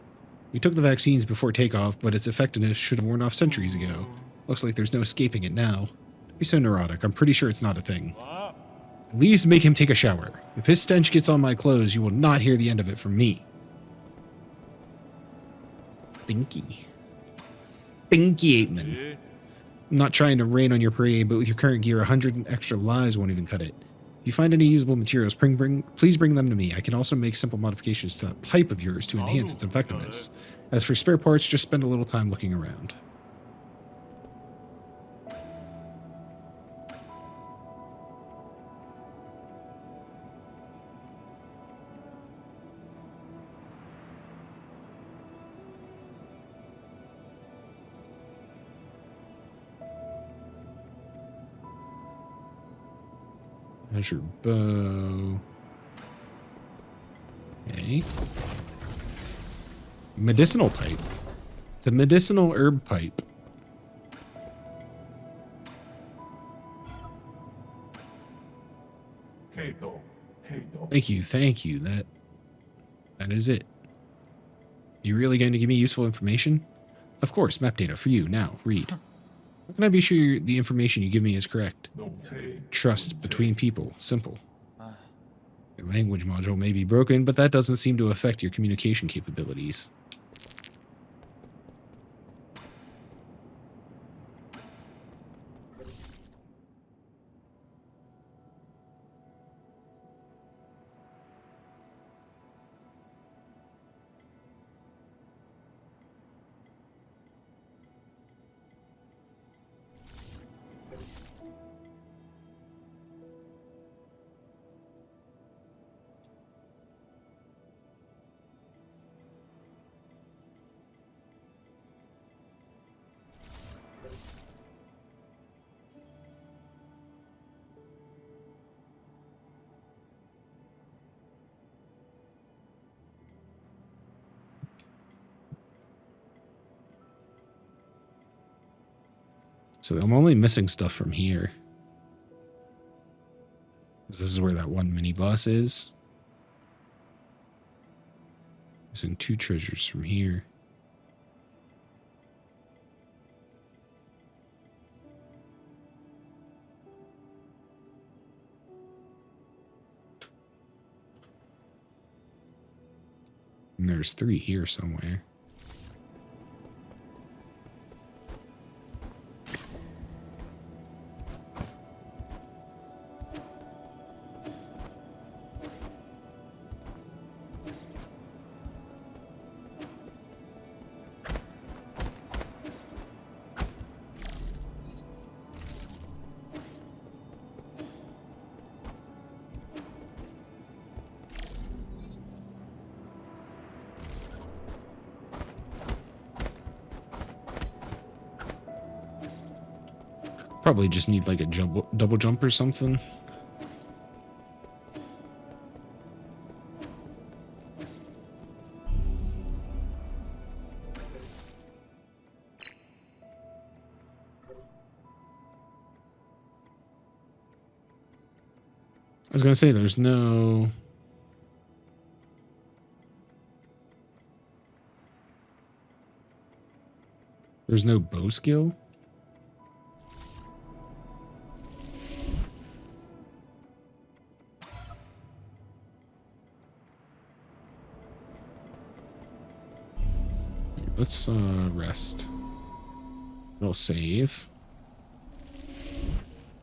We took the vaccines before takeoff, but its effectiveness should have worn off centuries ago. Looks like there's no escaping it now. He's so neurotic, I'm pretty sure it's not a thing. At least make him take a shower. If his stench gets on my clothes, you will not hear the end of it from me. Stinky. Stinky ape man. I'm not trying to rain on your parade, but with your current gear, 100 extra lives won't even cut it. If you find any usable materials, please bring them to me. I can also make simple modifications to that pipe of yours to enhance its effectiveness. As for spare parts, just spend a little time looking around. Azure bow. Okay. Medicinal pipe. It's a medicinal herb pipe. Thank you, thank you. That is it. You really going to give me useful information? Of course, map data for you. Now, read. How can I be sure the information you give me is correct? Trust between people. Simple. Your language module may be broken, but that doesn't seem to affect your communication capabilities. So I'm only missing stuff from here. This is where that one mini boss is. Missing 2 treasures from here. And there's 3 here somewhere. Probably just need like a double jump or something. I was gonna say there's no... There's no bow skill? Let's rest. We'll save.